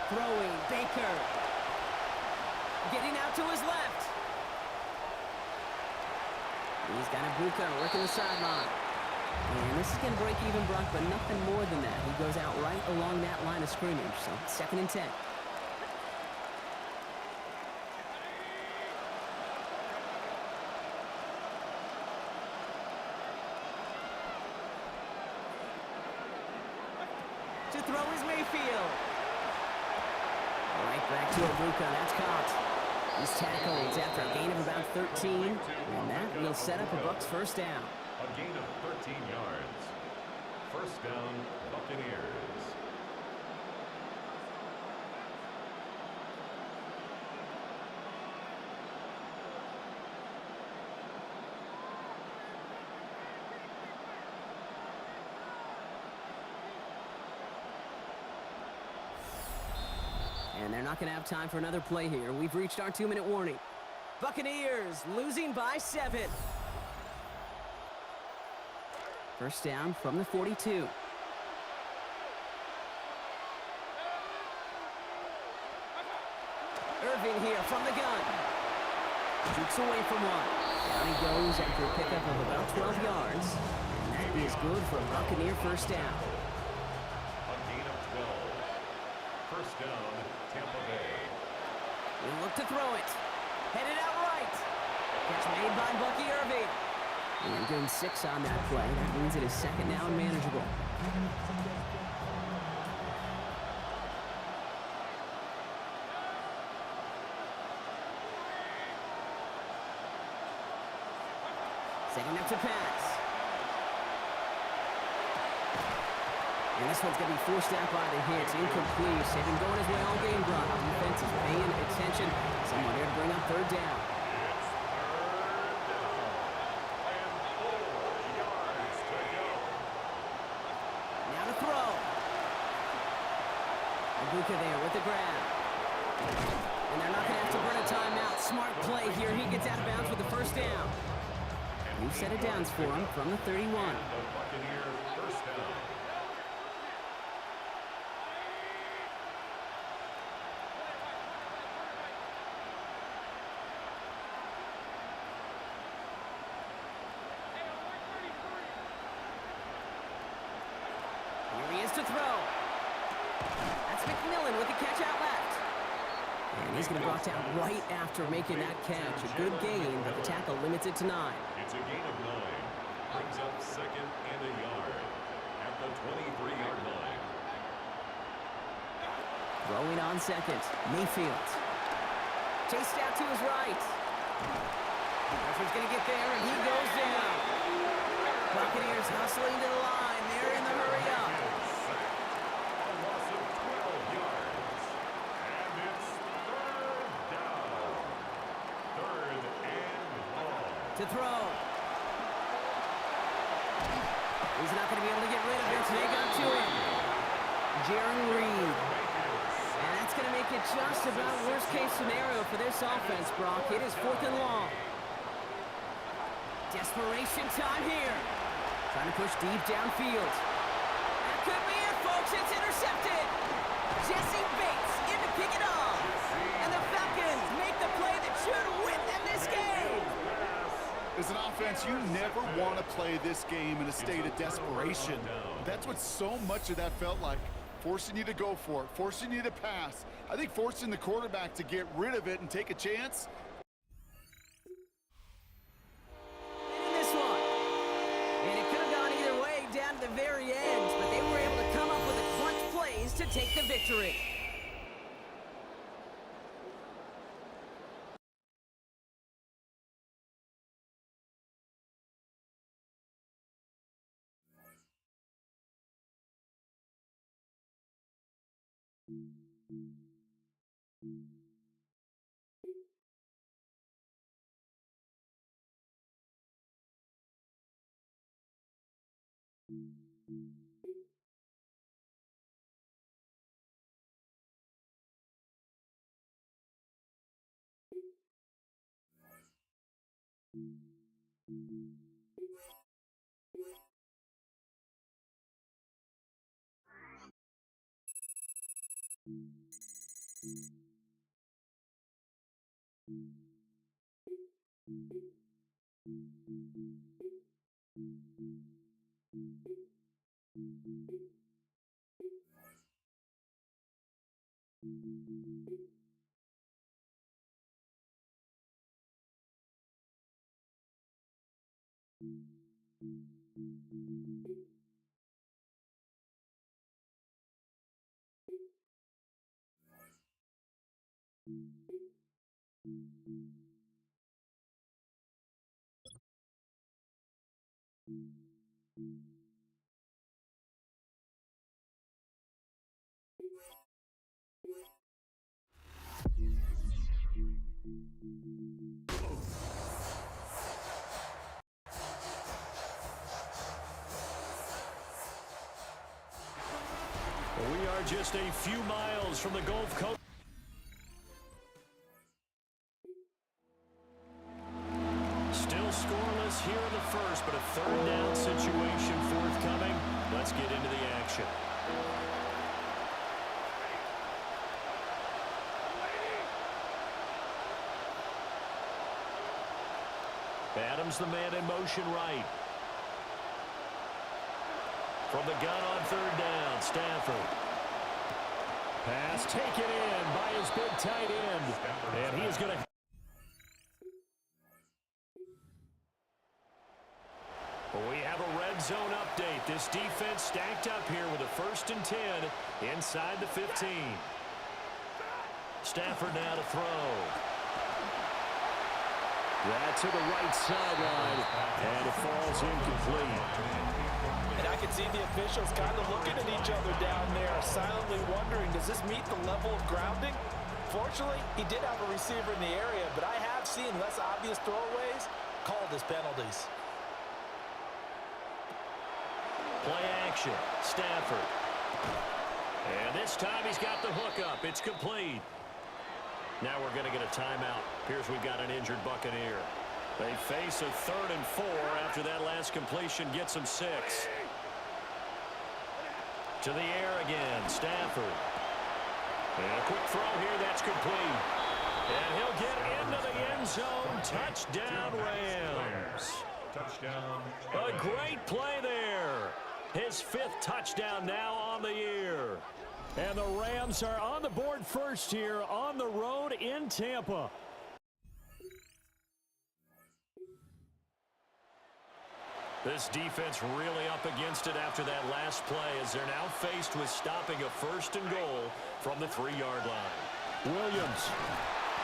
Throwing, Baker. Getting out to his left. He's got a bucs working the sideline. And this is going to break even, Brock, but nothing more than that. He goes out right along that line of scrimmage. So second and 10. To throw is Mayfield. Right back to a bucs. That's caught. He's tackled after a gain of about 13, and that will set up a Bucs first down. A gain of 13 yards. First down, Buccaneers. And they're not going to have time for another play here. We've reached our 2-minute warning. Buccaneers losing by 7. First down from the 42. Irving here from the gun. Jukes away from one. Down he goes after a pickup of about 12 yards. And that is good for a Buccaneer first down. A gain of 12. First down, Tampa Bay. We'll look to throw it. Headed out right. Catch made by Bucky Irving. And gain 6 on that play. That means it is second down manageable. Setting up to pass. And this one's going to be forced out by the hits. Incomplete. They've been going his way all game, Brock. Defense is paying attention. Someone here to bring up third down. Now to throw. Bucs there with the grab. And they're not going to have to burn a timeout. Smart play here. He gets out of bounds with the first down. New set of downs for him from the 31. Here he is to throw. That's McMillan with the catch out left. And he's going to be brought down right after making that catch. A good gain, but the tackle limits it to 9. It's a gain of 9. Brings up second and a yard at the 23-yard line. Throwing on second, Mayfield. Chased out to his right. Pressure's going to get there, and he goes down. Buccaneers hustling to the line. They're in the hurry up. A loss of 12 yards. And it's third down. Third and long. To throw. He's not going to be able to get rid of it. They got to him. Jaron Reed. And that's going to make it just about worst-case scenario for this offense, Brock. It is 4th and long. Desperation time here. Trying to push deep downfield. That could be it, folks. It's intercepted. Jesse Bates in to pick it off. And the Falcons make the play that should win them this game. defense, you never want to play this game in a state of desperation. That's what so much of that felt like. Forcing you to go for it, forcing you to pass. I think forcing the quarterback to get rid of it and take a chance. This one. And it could have gone either way down to the very end, but they were able to come up with the clutch plays to take the victory. We are just a few miles from the Gulf Coast. Still scoreless here in the first, but a third down situation forthcoming. Let's get into the action. Adams the man in motion right. From the gun on third down, Stafford. Pass taken in by his big tight end. And he is going to... We have a red zone update. This defense stacked up here with a 1st and 10 inside the 15. Stafford now to throw. That to the right sideline, and it falls incomplete. And I can see the officials kind of looking at each other down there, silently wondering, does this meet the level of grounding? Fortunately, he did have a receiver in the area, but I have seen less obvious throwaways called as penalties. Play action, Stafford. And this time he's got the hook up. It's complete. Now we're going to get a timeout. Here's we've got an injured Buccaneer. They face a 3rd and 4 after that last completion gets them 6. To the air again, Stafford. And a quick throw here, that's complete. And he'll get into the end zone. Touchdown, Rams. Touchdown. A great play there. His 5th touchdown now on the year. And the Rams are on the board first here on the road in Tampa. This defense really up against it after that last play as they're now faced with stopping a 1st and goal from the 3-yard line. Williams.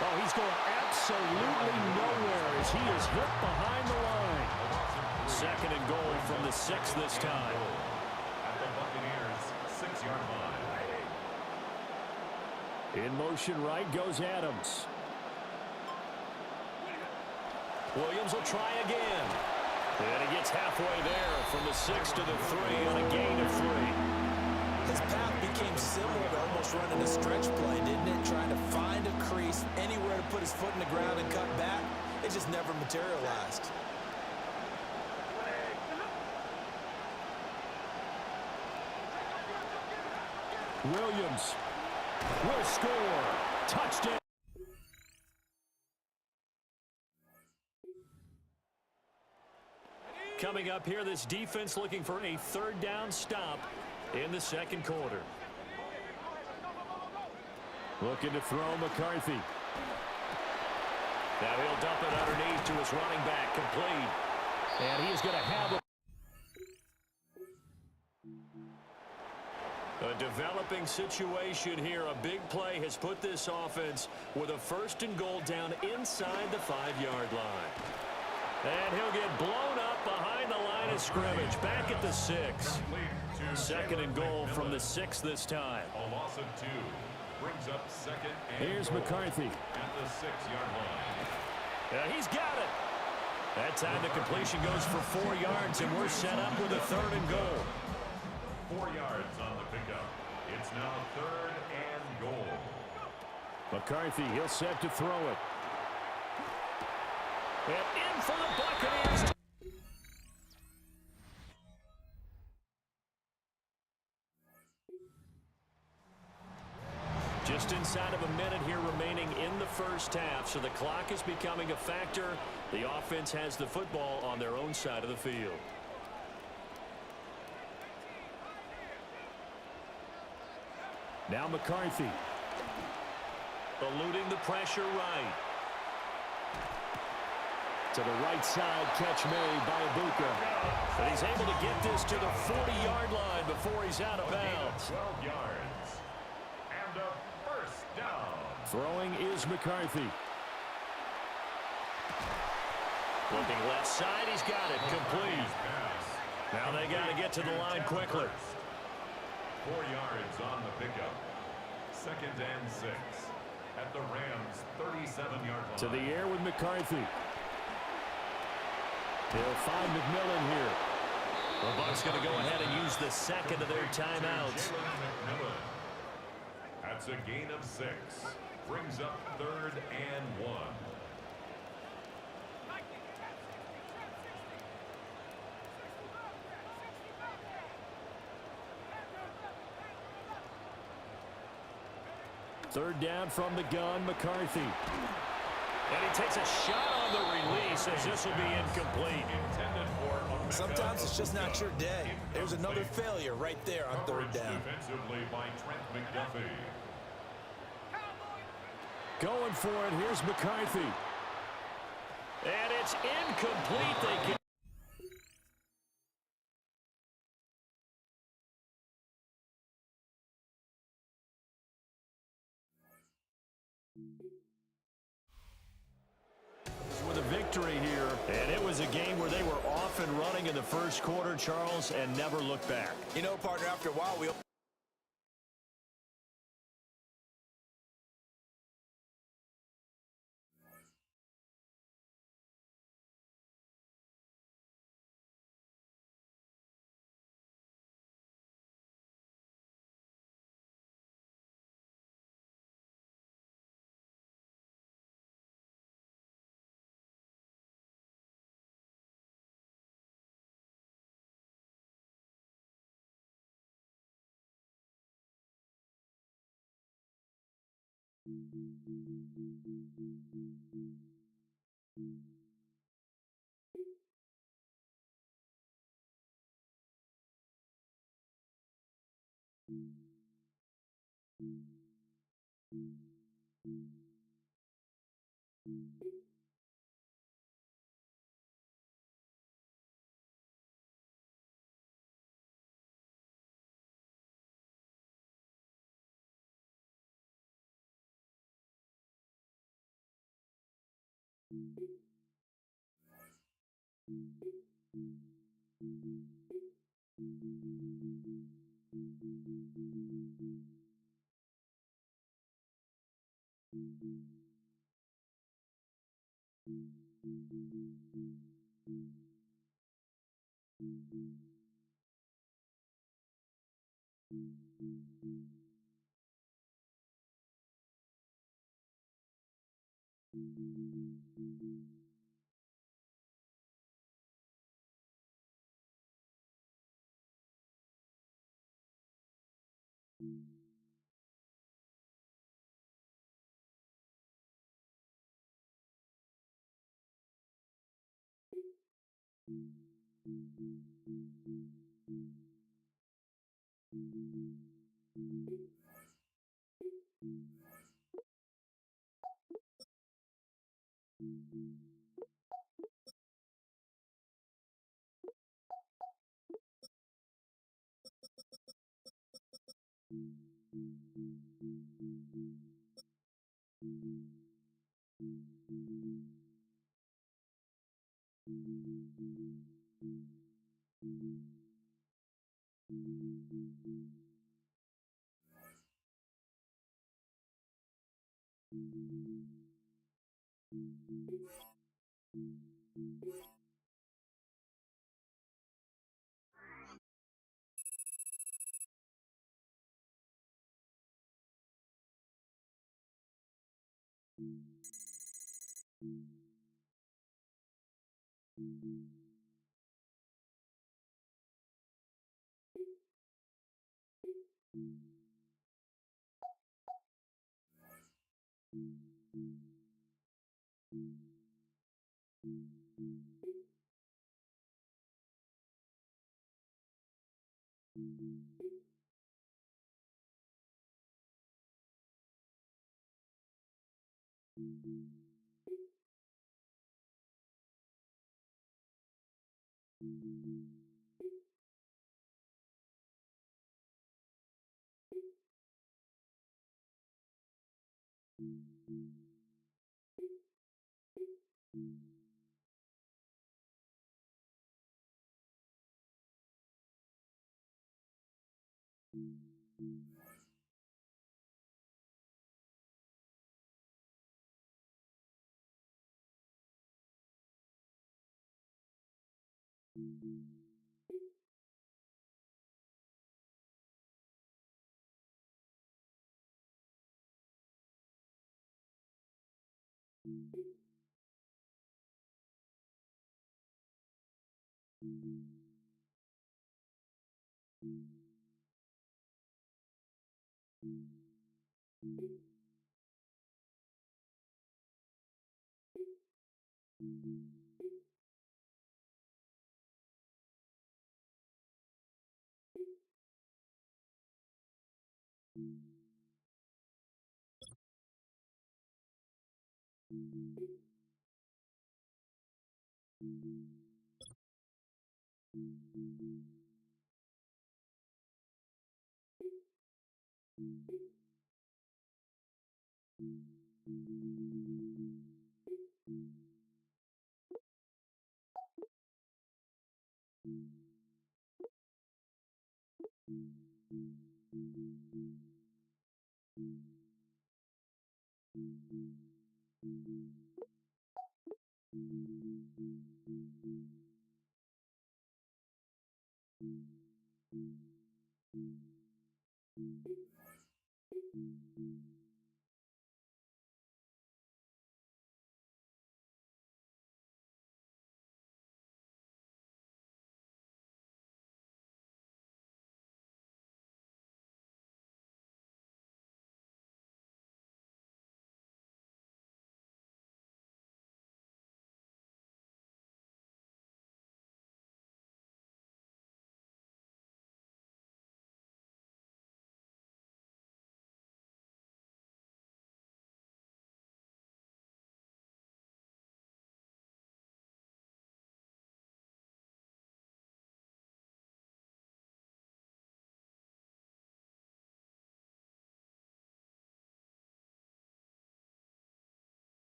Oh, he's going absolutely nowhere as he is hit behind the line. 2nd and goal from the 6 this time. At the Buccaneers' 6-yard line. In motion right goes Adams. Williams will try again. And he gets halfway there from the 6 to the 3 on a gain of 3. His path became similar to almost running a stretch play, didn't it? Trying to find a crease, anywhere to put his foot in the ground and cut back. It just never materialized. Williams will score. Touchdown. coming up here. This defense looking for a third down stop in the second quarter. Looking to throw McCarthy. Now he'll dump it underneath to his running back, complete. And he is going to have a developing situation here. A big play has put this offense with a 1st and goal down inside the 5-yard line. And he'll get blown up behind the line of scrimmage, back at the 6. 2nd and goal from the 6 this time. A loss of 2 brings up 2nd and Here's goal McCarthy. at the 6-yard line. Yeah, he's got it. That time the completion goes for 4 yards, and we're set up with a 3rd and goal. 4 yards on the pickup. It's now 3rd and goal. McCarthy, he'll set to throw it. And in for the Buccaneers. Just inside of a minute here remaining in the first half, so the clock is becoming a factor. The offense has the football on their own side of the field. Now McCarthy. Eluding the pressure right. To the right side, catch made by Ibuka. But he's able to get this to the 40-yard line before he's out of bounds. 12 yards. And a first down. Throwing is McCarthy. Looking left side, he's got it, complete. Now they got to get to the line quickly. 4 yards on the pickup. 2nd and 6 at the Rams' 37-yard line. To the air with McCarthy. They'll find McMillan here. The Bucs going to go ahead and use the 2nd of their timeouts. That's a gain of 6. Brings up 3rd and 1. Third down from the gun, McCarthy. And he takes a shot on the release as this will be incomplete. Sometimes it's just not your day. There's another failure right there on 3rd down. Defensively by Trent McDuffie. Going for it, here's McCarthy. And it's incomplete. They can. With a victory here. And it was a game where they were off and running in the first quarter, Charles, and never looked back. You know, partner, after a while, we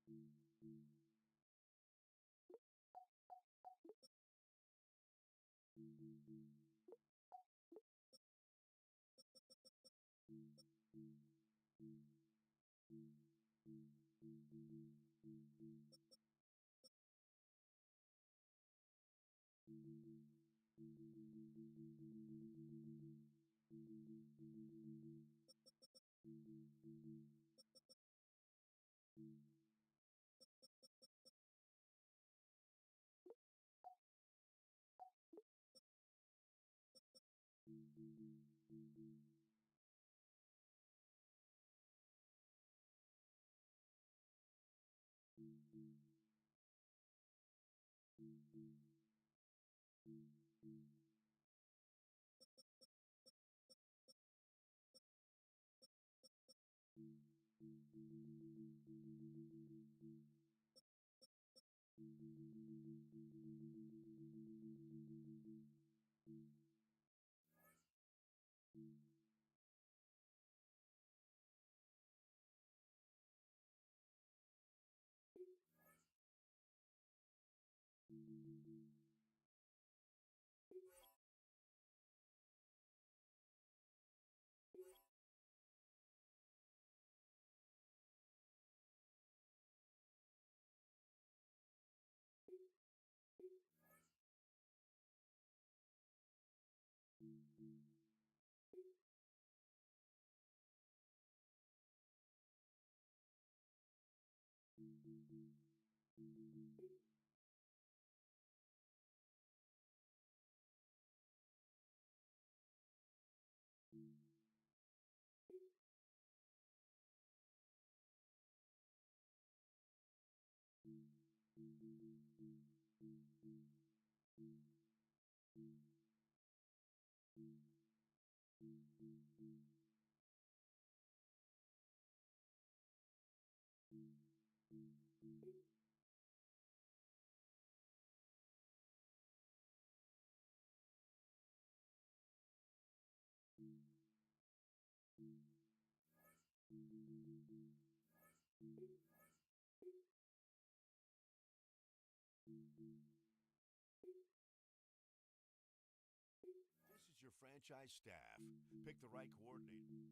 This is your franchise staff. Pick the right coordinator.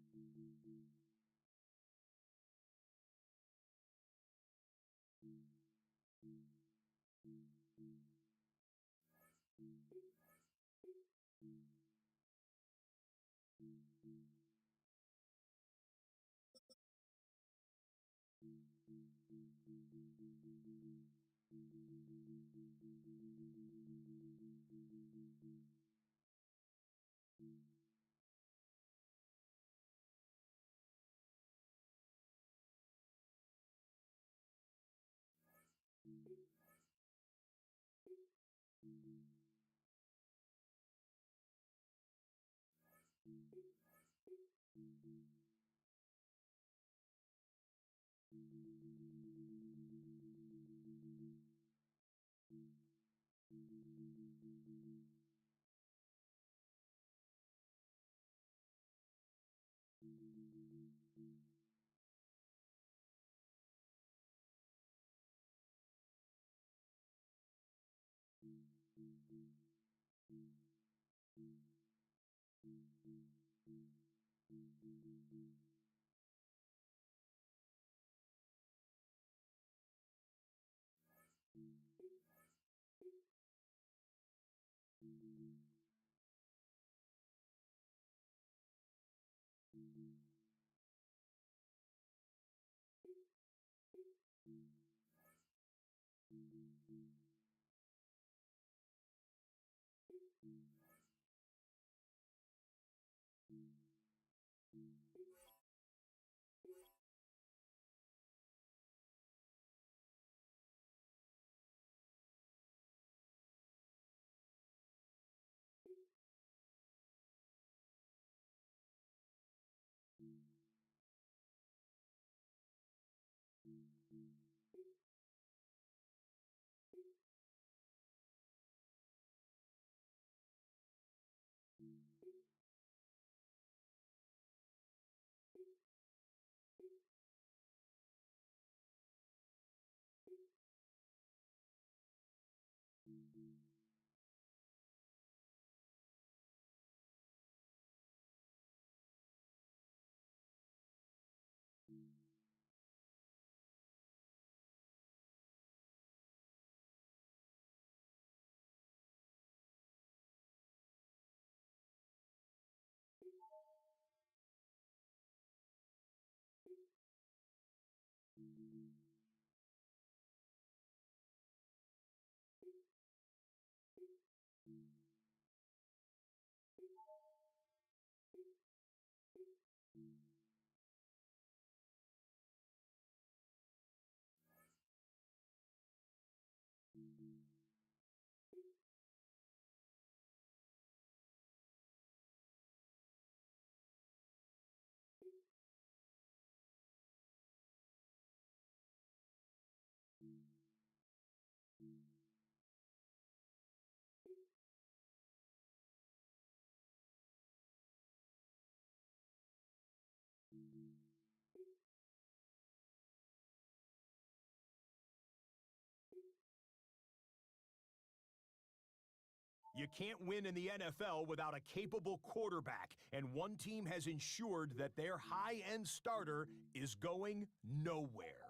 You can't win in the NFL without a capable quarterback, and one team has ensured that their high-end starter is going nowhere.